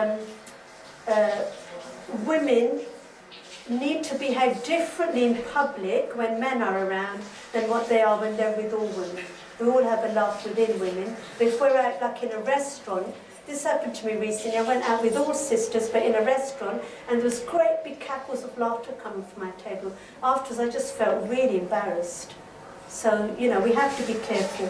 women need to behave differently in public when men are around than what they are when they're with all women? We all have a laugh within women. But if we're out like in a restaurant, this happened to me recently. I went out with all sisters, but in a restaurant, and there was great big cackles of laughter coming from my table. Afterwards, I just felt really embarrassed. So, you know, we have to be careful.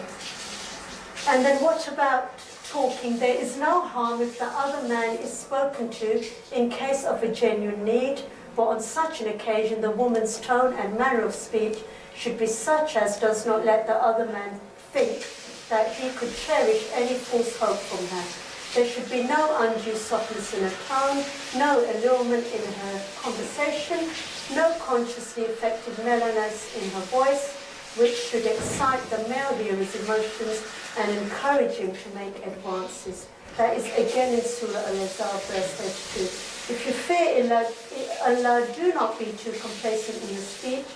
And then what about talking? There is no harm if the other man is spoken to in case of a genuine need, but on such an occasion, the woman's tone and manner of speech should be such as does not let the other man think that he could cherish any false hope from her. There should be no undue softness in her tone, no allurement in her conversation, no consciously affected mellowness in her voice, which should excite the male hearer's emotions and encourage him to make advances. That is again in Surah Al-Ahzab, verse 32. If you fear Allah, do not be too complacent in your speech,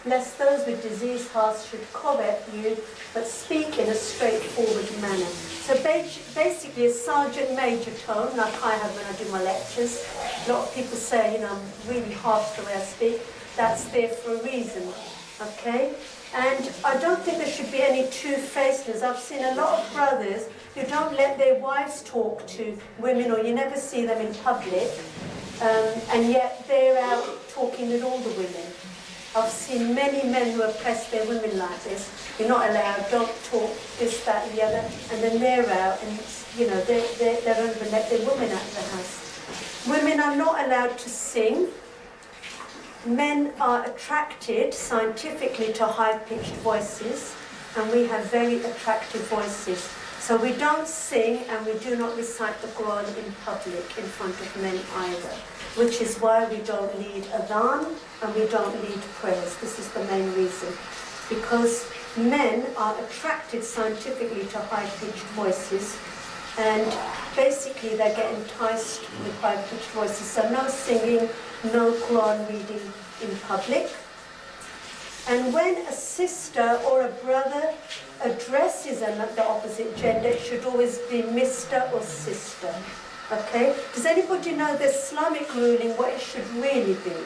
lest those with diseased hearts should covet you, but speak in a straightforward manner. So basically a sergeant major tone, like I have when I do my lectures. A lot of people say, I'm really harsh the way I speak. That's there for a reason, okay? And I don't think there should be any two-facedness. I've seen a lot of brothers who don't let their wives talk to women, or you never see them in public, and yet they're out talking with all the women. I've seen many men who oppress their women like this. You're not allowed, don't talk, this, that, and the other, and then they're out, and they don't even let their women out of the house. Women are not allowed to sing. Men are attracted scientifically to high-pitched voices, and we have very attractive voices. So we don't sing, and we do not recite the Quran in public in front of men either, which is why we don't lead adhan and we don't lead prayers. This is the main reason. Because men are attracted scientifically to high-pitched voices, and basically they get enticed with high-pitched voices. So no singing, no Quran reading in public. And when a sister or a brother addresses the opposite gender, it should always be Mr. or Sister. Okay? Does anybody know the Islamic ruling, what it should really be?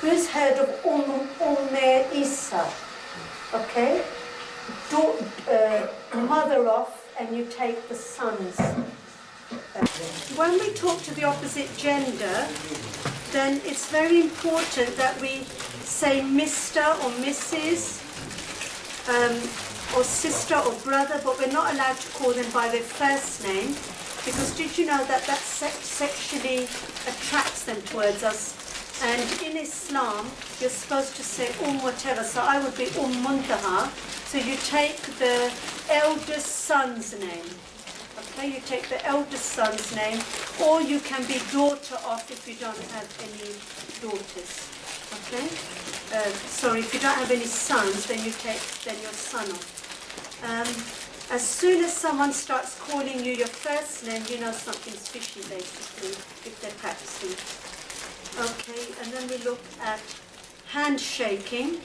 Who's heard of Isa? Okay? Mother off, and you take the sons. When we talk to the opposite gender, then it's very important that we say Mr. or Mrs. Or sister or brother, but we're not allowed to call them by their first name, because did you know that sexually attracts them towards us? And in Islam, you're supposed to say whatever. So I would be Muntaha. So you take the eldest son's name. Okay, you take the eldest son's name, or you can be daughter of if you don't have any daughters. Okay? Sorry, if you don't have any sons, then you take your son off. As soon as someone starts calling you your first name, you know something's fishy, basically, if they're practicing. Okay, and then we look at handshaking.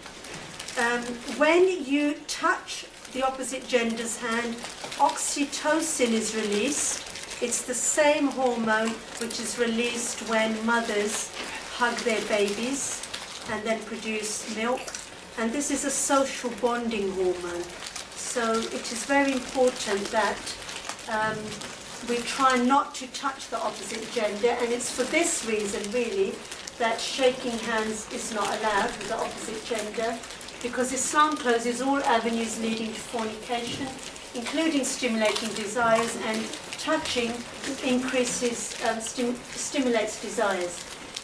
When you touch the opposite gender's hand, oxytocin is released. It's the same hormone which is released when mothers hug their babies and then produce milk. And this is a social bonding hormone. So it is very important that we try not to touch the opposite gender, and it's for this reason, really, that shaking hands is not allowed with the opposite gender, because Islam closes all avenues leading to fornication, including stimulating desires, and touching increases, stimulates desires.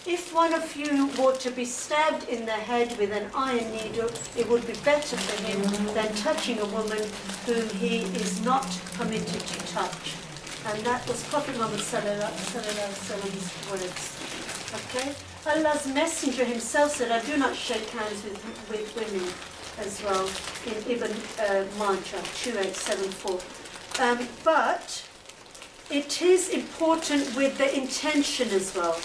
If one of you were to be stabbed in the head with an iron needle, it would be better for him than touching a woman whom he is not permitted to touch. And that was Prophet Muhammad Sallallahu words. Okay? Allah's Messenger himself said, I do not shake hands with women as well, in Ibn Majah 2874. But it is important with the intention as well.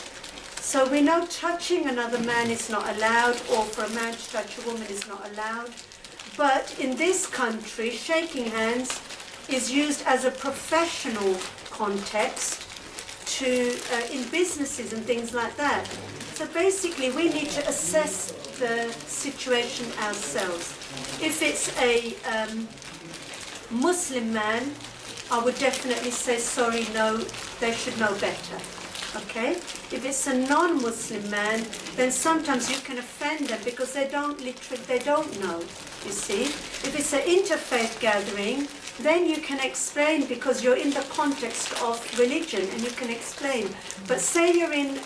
So we know touching another man is not allowed, or for a man to touch a woman is not allowed. But in this country, shaking hands is used as a professional context in businesses and things like that. So basically, we need to assess the situation ourselves. If it's a Muslim man, I would definitely say, sorry, no, they should know better. Okay? If it's a non-Muslim man, then sometimes you can offend them because they don't know, you see. If it's an interfaith gathering, then you can explain because you're in the context of religion and you can explain. But say you're in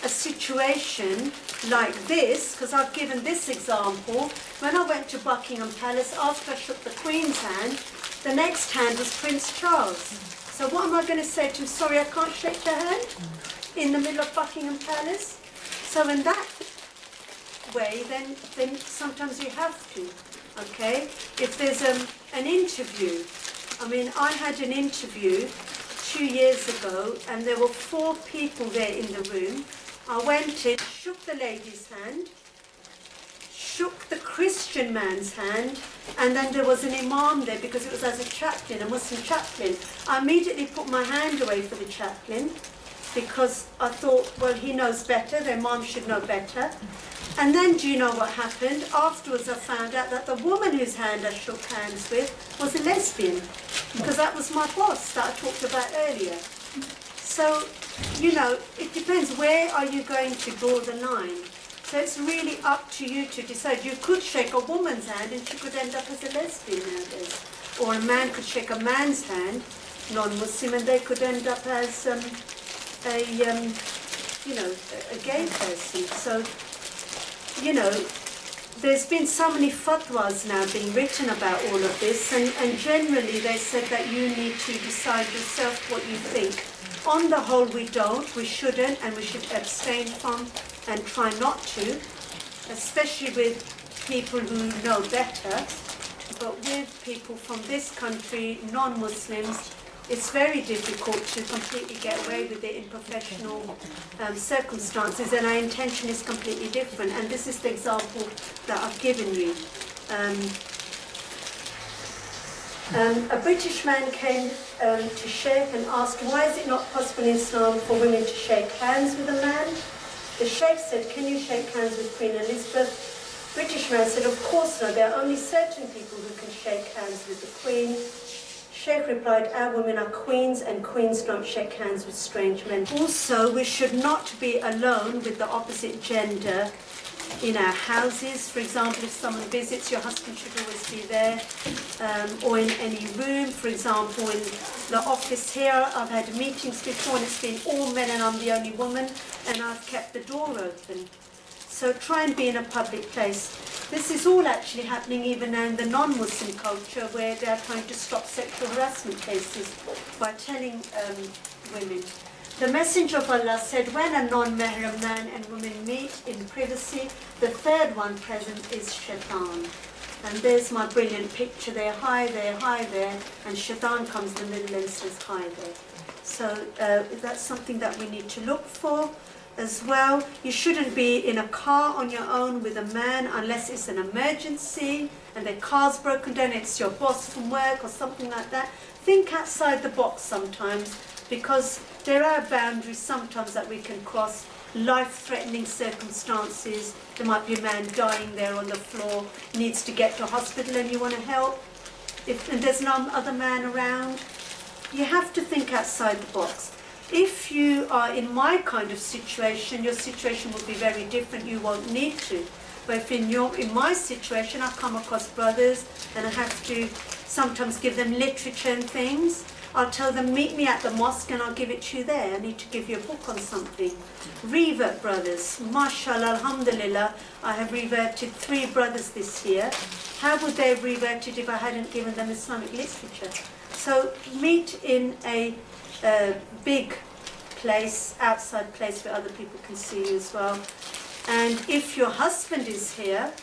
a situation like this, because I've given this example, when I went to Buckingham Palace, after I shook the Queen's hand, the next hand was Prince Charles. So what am I going to say to him? Sorry, I can't shake your hand in the middle of Buckingham Palace. So in that way, then sometimes you have to. Okay, if there's an interview I mean, I had an interview 2 years ago, and there were 4 people there in the room. I went in, shook the lady's hand, shook the Christian man's hand, and then there was an imam there because it was as a chaplain, a Muslim chaplain. I immediately put my hand away for the chaplain because I thought, well, he knows better, their mom should know better. And then do you know what happened? Afterwards I found out that the woman whose hand I shook hands with was a lesbian, because that was my boss that I talked about earlier. So, you know, it depends, where are you going to draw the line? So it's really up to you to decide. You could shake a woman's hand and she could end up as a lesbian nowadays. Or a man could shake a man's hand, non-Muslim, and they could end up as a gay person. So, you know, there's been so many fatwas now being written about all of this, and generally they said that you need to decide yourself what you think. On the whole, we don't, we shouldn't, and we should abstain from and try not to, especially with people who know better. But with people from this country, non-Muslims, it's very difficult to completely get away with it in professional circumstances, and our intention is completely different. And this is the example that I've given you. A British man came to Sheikh and asked, why is it not possible in Islam for women to shake hands with a man? The Sheikh said, can you shake hands with Queen Elizabeth? British man said, of course not, there are only certain people who can shake hands with the Queen. Sheikh replied, our women are queens, and queens don't shake hands with strange men. Also, we should not be alone with the opposite gender in our houses. For example, if someone visits, your husband should always be there, or in any room. For example, in the office here, I've had meetings before and it's been all men and I'm the only woman, and I've kept the door open. So try and be in a public place. This is all actually happening even now in the non-Muslim culture, where they're trying to stop sexual harassment cases by telling women. The Messenger of Allah said, when a non-mahram man and woman meet in privacy, the third one present is shaitan. And there's my brilliant picture there, hi there, and shaitan comes in the middle and says hi there. So that's something that we need to look for as well. You shouldn't be in a car on your own with a man unless it's an emergency and the car's broken down, it's your boss from work or something like that. Think outside the box sometimes, because there are boundaries sometimes that we can cross. Life-threatening circumstances, there might be a man dying there on the floor, needs to get to hospital and you want to help, and there's no other man around. You have to think outside the box. If you are in my kind of situation, your situation will be very different, you won't need to. But if in my situation, I come across brothers and I have to sometimes give them literature and things. I'll tell them, meet me at the mosque and I'll give it to you there. I need to give you a book on something. Revert brothers. MashaAllah, alhamdulillah, I have reverted 3 brothers this year. How would they have reverted if I hadn't given them Islamic literature? So meet in a big place, outside place where other people can see you as well. And if your husband is here,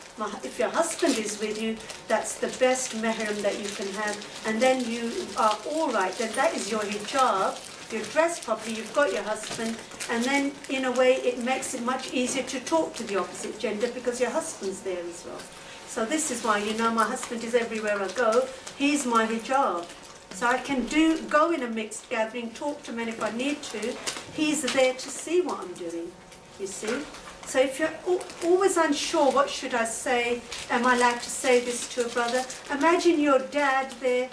if your husband is with you, that's the best mahram that you can have. And then you are all right. Then that is your hijab. You're dressed properly, you've got your husband. And then, in a way, it makes it much easier to talk to the opposite gender because your husband's there as well. So this is why, you know, my husband is everywhere I go. He's my hijab. So I can go in a mixed gathering, talk to men if I need to. He's there to see what I'm doing, you see. So if you're always unsure, what should I say? Am I allowed to say this to a brother? Imagine your dad there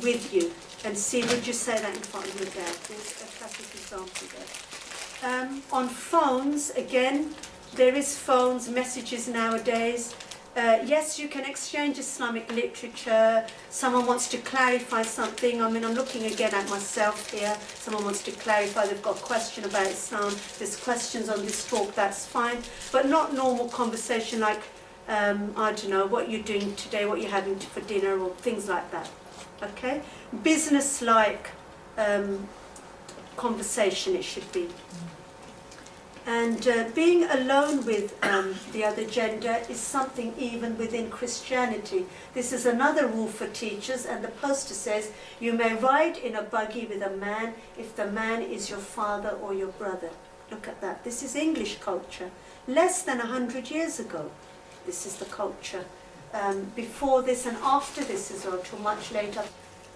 with you, and see, would you say that in front of your dad? There's a classic example there. On phones, again, there is phones, messages nowadays. Yes, you can exchange Islamic literature. Someone wants to clarify something. I mean, I'm looking again at myself here. Someone wants to clarify, they've got a question about Islam. There's questions on this talk, that's fine. But not normal conversation like, I don't know, what you're doing today, what you're having for dinner, or things like that. Okay? Business-like conversation it should be. And being alone with the other gender is something even within Christianity. This is another rule for teachers, and the poster says, you may ride in a buggy with a man if the man is your father or your brother. Look at that. This is English culture. Less than 100 years ago, this is the culture. Before this and after this as well, till much later.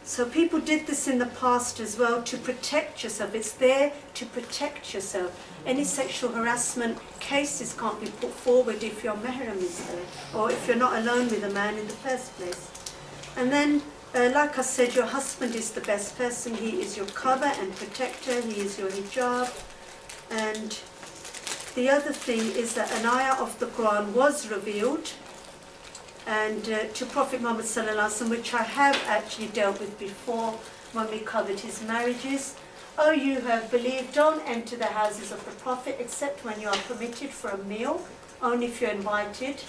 So people did this in the past as well to protect yourself. It's there to protect yourself. Any sexual harassment cases can't be put forward if your mahram is there, or if you're not alone with a man in the first place. And then, like I said, your husband is the best person. He is your cover and protector. He is your hijab. And the other thing is that an ayah of the Quran was revealed, and to Prophet Muhammad sallallahu alaihi wasallam, which I have actually dealt with before when we covered his marriages. Oh, you who have believed, don't enter the houses of the Prophet except when you are permitted for a meal, only if you're invited,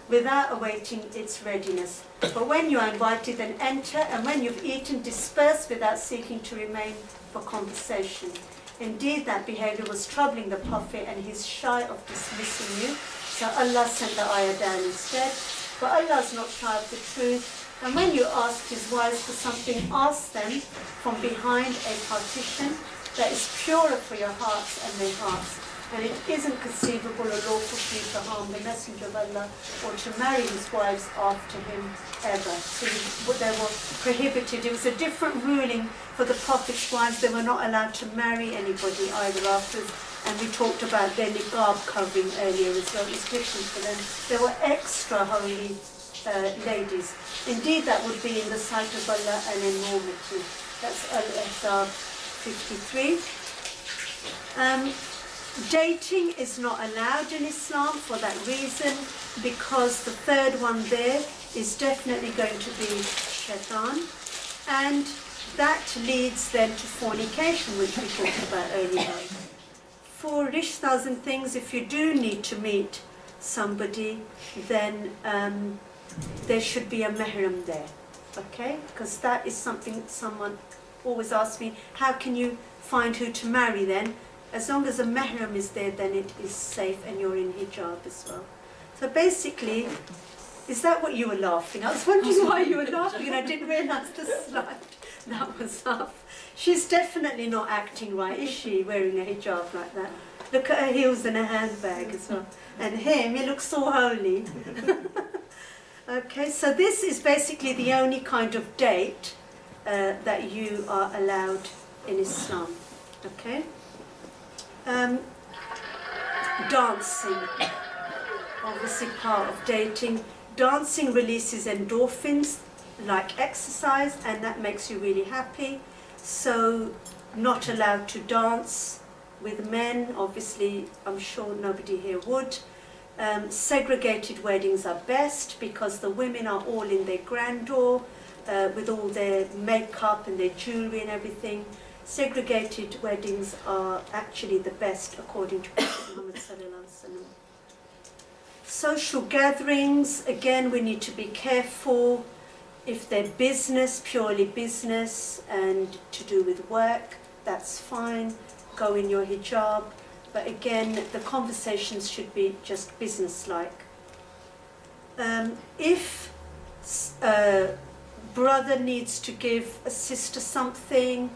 without awaiting its readiness. But when you are invited, then enter, and when you've eaten, disperse without seeking to remain for conversation. Indeed, that behavior was troubling the Prophet, and he's shy of dismissing you. So Allah sent the ayah down instead. But Allah is not shy of the truth. And when you ask his wives for something, ask them from behind a partition that is purer for your hearts and their hearts. And it isn't conceivable or lawful for you to harm the Messenger of Allah or to marry his wives after him ever. So they were prohibited. It was a different ruling for the Prophet's wives. They were not allowed to marry anybody either afterwards. And we talked about their niqab covering earlier as well. It was different for them. They were extra holy ladies. Indeed, that would be in the sight of Allah an enormity. That's Al-Ahzab 53. Dating is not allowed in Islam for that reason, because the third one there is definitely going to be shaitan, and that leads then to fornication, which we talked about earlier. For rishtas and things, if you do need to meet somebody, then there should be a mahram there, okay? Because that is something someone always asks me, how can you find who to marry then? As long as a mahram is there, then it is safe, and you're in hijab as well. So basically, is that what you were laughing? I was wondering why you were laughing, and I didn't realise the slide that was up. She's definitely not acting right, is she, wearing a hijab like that? Look at her heels and her handbag as well. And him, he looks so holy. Okay, so this is basically the only kind of date that you are allowed in Islam. Okay? Dancing, obviously part of dating. Dancing releases endorphins like exercise, and that makes you really happy. So not allowed to dance with men, obviously I'm sure nobody here would. Segregated weddings are best because the women are all in their grandeur with all their makeup and their jewellery and everything. Segregated weddings are actually the best according to Prophet Muhammad sallallahu alaihi wasallam. Social gatherings, again, we need to be careful. If they're business, purely business, and to do with work, that's fine. Go in your hijab. But again, the conversations should be just business-like. If a brother needs to give a sister something,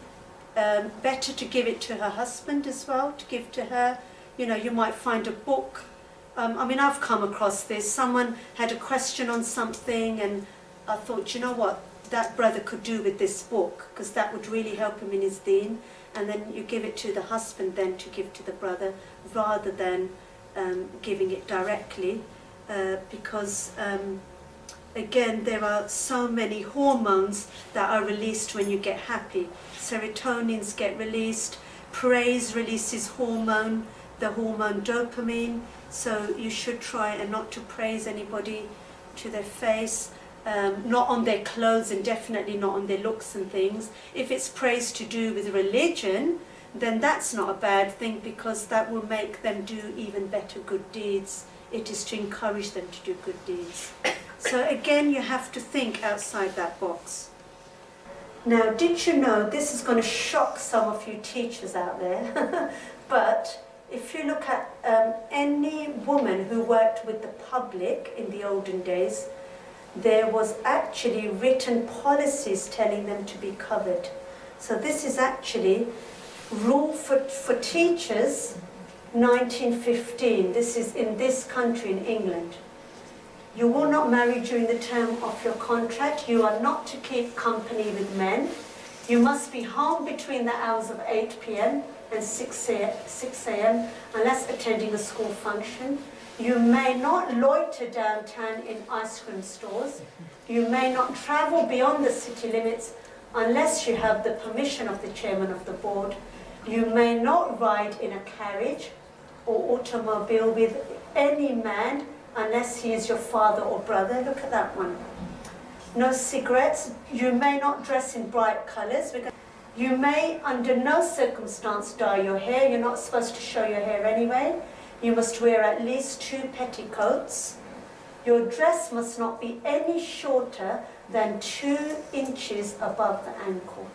better to give it to her husband as well, to give to her. You know, you might find a book. I mean, I've come across this. Someone had a question on something, and I thought, you know what, that brother could do with this book, because that would really help him in his deen. And then you give it to the husband then to give to the brother, rather than giving it directly, because again, there are so many hormones that are released when you get happy. Serotonins get released, praise releases hormone, the hormone dopamine, so you should try and not to praise anybody to their face, not on their clothes, and definitely not on their looks and things. If it's praise to do with religion, then that's not a bad thing, because that will make them do even better good deeds. It is to encourage them to do good deeds. So again, you have to think outside that box. Now, did you know, this is going to shock some of you teachers out there, but if you look at any woman who worked with the public in the olden days, there was actually written policies telling them to be covered. So this is actually rule for teachers, 1915. This is in this country, in England. You will not marry during the term of your contract. You are not to keep company with men. You must be home between the hours of 8 p.m. and 6 a.m. unless attending a school function. You may not loiter downtown in ice cream stores. You may not travel beyond the city limits unless you have the permission of the chairman of the board. You may not ride in a carriage or automobile with any man unless he is your father or brother. Look at that one. No cigarettes. You may not dress in bright colours. You may, under no circumstance, dye your hair. You're not supposed to show your hair anyway. You must wear at least 2 petticoats. Your dress must not be any shorter than 2 inches above the ankle.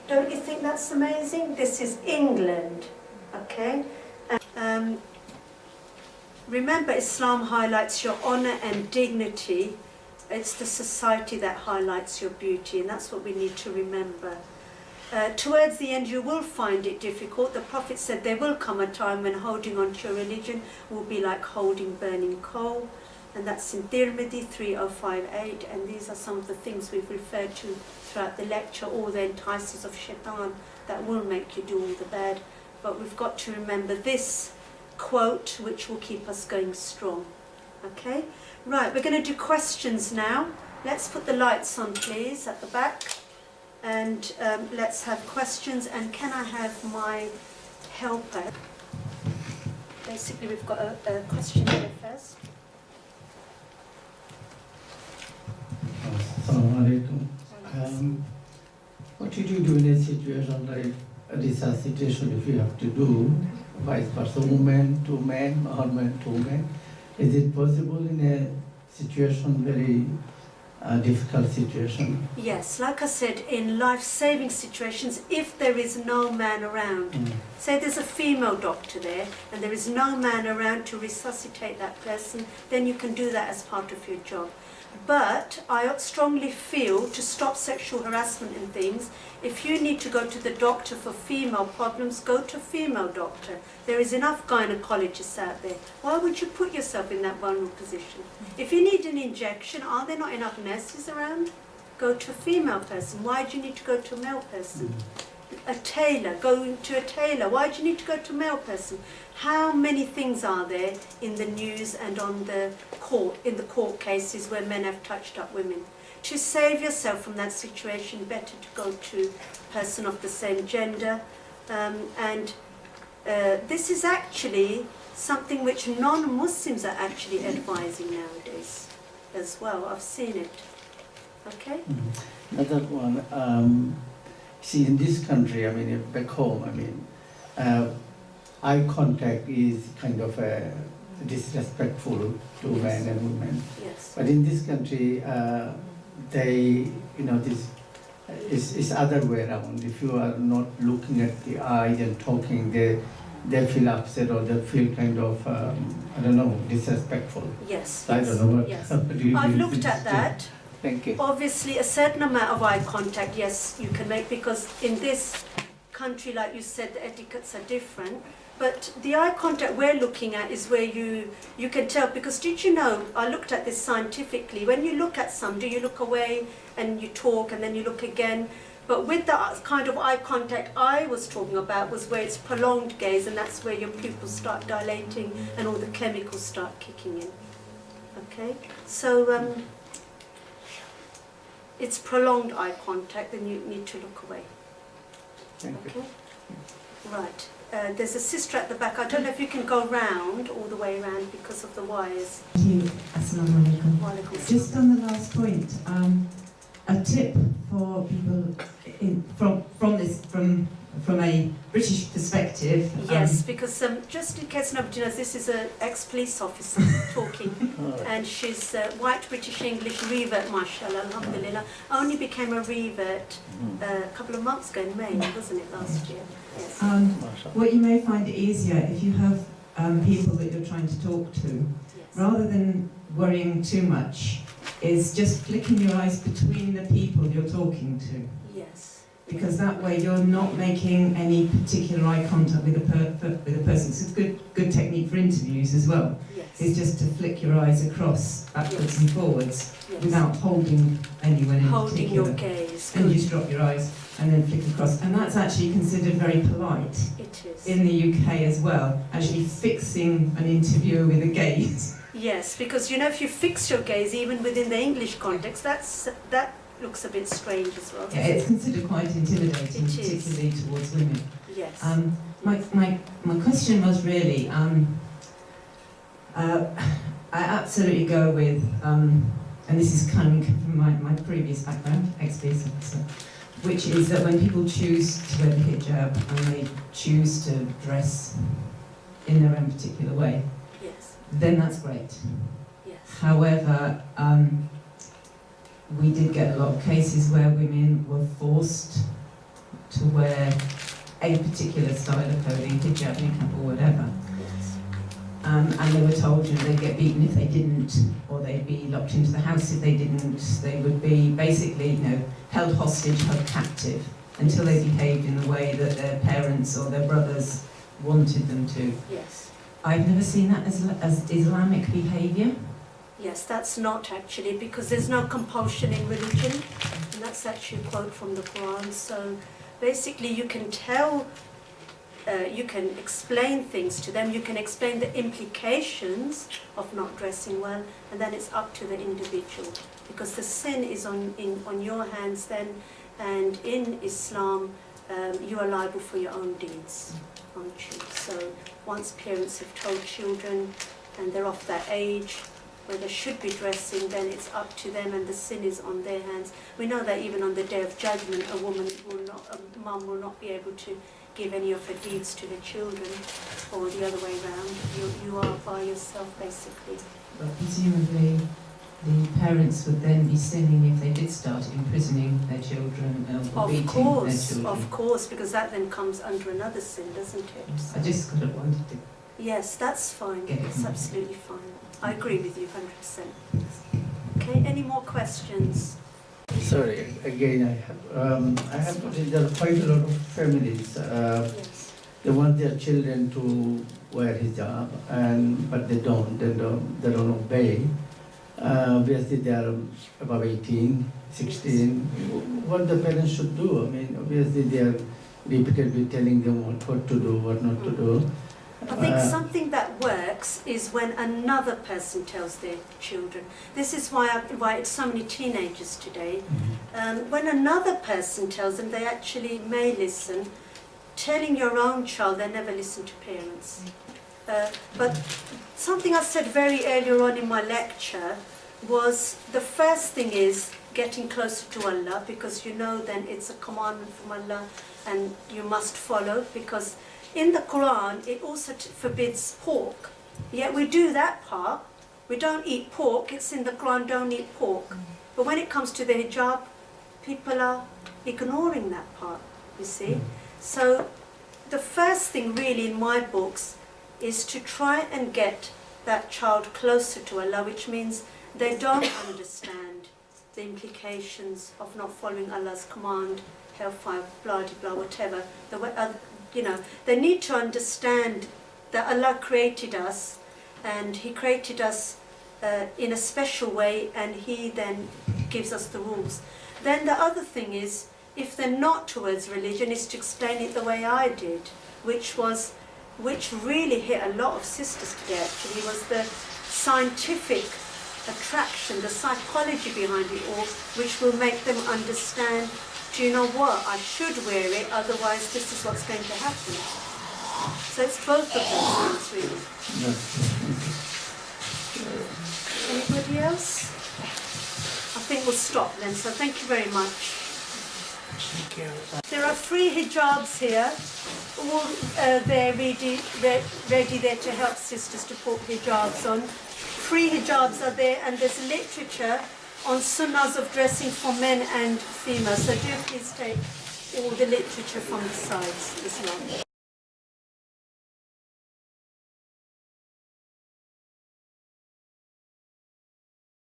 Don't you think that's amazing? This is England, okay? Remember, Islam highlights your honour and dignity. It's the society that highlights your beauty, and that's what we need to remember. Towards the end, you will find it difficult. The Prophet said there will come a time when holding on to your religion will be like holding burning coal. And that's in Tirmidhi 3058. And these are some of the things we've referred to throughout the lecture, all the entices of shaitan that will make you do all the bad. But we've got to remember this quote, which will keep us going strong. Okay? Right, we're going to do questions now. Let's put the lights on, please, at the back. And let's have questions. And can I have my helper? Basically, we've got a question here first. What did you do in a situation like a resuscitation if you have to do vice versa, woman to man or man to woman? Is it possible in a situation, very difficult situation? Yes, like I said, in life-saving situations, if there is no man around, say there's a female doctor there and there is no man around to resuscitate that person, then you can do that as part of your job. But I strongly feel, to stop sexual harassment and things, if you need to go to the doctor for female problems, go to a female doctor. There is enough gynecologists out there. Why would you put yourself in that vulnerable position? If you need an injection, are there not enough nurses around? Go to a female person. Why do you need to go to a male person? A tailor, go to a tailor. Why do you need to go to a male person? How many things are there in the news and on the court, in the court cases where men have touched up women? To save yourself from that situation, better to go to a person of the same gender. This is actually something which non-Muslims are actually advising nowadays as well. I've seen it. Okay? Another one. See, in this country, I mean, back home, I mean, eye contact is kind of disrespectful to men and women. Yes. But in this country, they, this is other way around. If you are not looking at the eyes and talking, they feel upset or they feel kind of, I don't know, disrespectful. Yes. I don't know what. Yes. Do I've looked at that. Thank you. Obviously, a certain amount of eye contact, yes, you can make, because in this country, like you said, the etiquettes are different. But the eye contact we're looking at is where you can tell, because did you know, I looked at this scientifically, when you look at somebody, you look away and you talk and then you look again. But with the kind of eye contact I was talking about was where it's prolonged gaze, and that's where your pupils start dilating and all the chemicals start kicking in. Okay? So, it's prolonged eye contact, then you need to look away. Thank you. Right. There's a sister at the back. I don't know if you can go round, all the way around, because of the wires. Thank you. Assalamu alaikum. Just on the last point, a tip for people from a British perspective. Yes, because because just in case nobody knows, this is an ex-police officer talking, and she's white British English revert, mashallah, alhamdulillah. Only became a revert a couple of months ago in May, wasn't it, last year? Yes. What you may find easier if you have people that you're trying to talk to, rather than worrying too much, is just flicking your eyes between the people you're talking to. Yes. Because that way you're not making any particular eye contact with a person. It's a good technique for interviews as well. Yes. Is just to flick your eyes across, backwards and forwards, without holding anyone in Holding particular. your gaze. And you just drop your eyes and then flick across. And that's actually considered very polite. It is. In the UK as well, actually fixing an interviewer with a gaze. Yes, because you know, if you fix your gaze, even within the English context, that looks a bit strange as well. Yeah, it's considered quite intimidating, particularly towards women. Yes. My question was really, I absolutely go with, and this is coming from my previous background, ex-police officer, which is that when people choose to wear the hijab and they choose to dress in their own particular way, yes, then that's great. Yes. However, we did get a lot of cases where women were forced to wear a particular style of clothing, hijab, niqab or whatever. And they were told, you know, they'd get beaten if they didn't, or they'd be locked into the house if they didn't. They would be basically, you know, held hostage, held captive, until they behaved in the way that their parents or their brothers wanted them to. Yes. I've never seen that as Islamic behaviour. Yes, that's not actually, because there's no compulsion in religion, and that's actually a quote from the Quran. So basically you can tell, you can explain things to them, you can explain the implications of not dressing well, and then it's up to the individual, because the sin is on your hands then, and in Islam you are liable for your own deeds, aren't you? So once parents have told children and they're of that age where they should be dressing, then it's up to them, and the sin is on their hands. We know that even on the Day of Judgment, a mum will not be able to give any of her deeds to the children, or the other way around. You are by yourself, basically. But presumably, the parents would then be sinning if they did start imprisoning their children or beating their children. Of course, because that then comes under another sin, doesn't it? So I just kind of wanted to. Yes, that's fine. It's absolutely fine. I agree with you 100%. Okay, any more questions? Sorry, again, I have noticed there are quite a lot of families. Yes. They want their children to wear hijab, but they don't obey. Obviously, they are above 18, 16. What the parents should do? I mean, obviously, they are repeatedly telling them what to do, what not to do. I think something that works is when another person tells their children. This is why I've invited so many teenagers today. When another person tells them, they actually may listen. Telling your own child, they never listen to parents. But something I said very earlier on in my lecture was the first thing is getting closer to Allah, because you know then it's a commandment from Allah and you must follow, because in the Quran, it also forbids pork. Yet we do that part. We don't eat pork. It's in the Quran, don't eat pork. But when it comes to the hijab, people are ignoring that part, you see. So the first thing really in my books is to try and get that child closer to Allah, which means they don't understand the implications of not following Allah's command, hellfire, blah, blah, whatever. You know, they need to understand that Allah created us, and He created us in a special way, and He then gives us the rules. Then the other thing is, if they're not towards religion, is to explain it the way I did, which really hit a lot of sisters today actually, was the scientific attraction, the psychology behind it all, which will make them understand, do you know what, I should wear it, otherwise this is what's going to happen. So it's both of those things, really. Anybody else? I think we'll stop then, so thank you very much. There are free hijabs here. All they're ready there to help sisters to put hijabs on. Free hijabs are there, and there's literature on sunnahs of dressing for men and females. So do please take all the literature from the sides as well.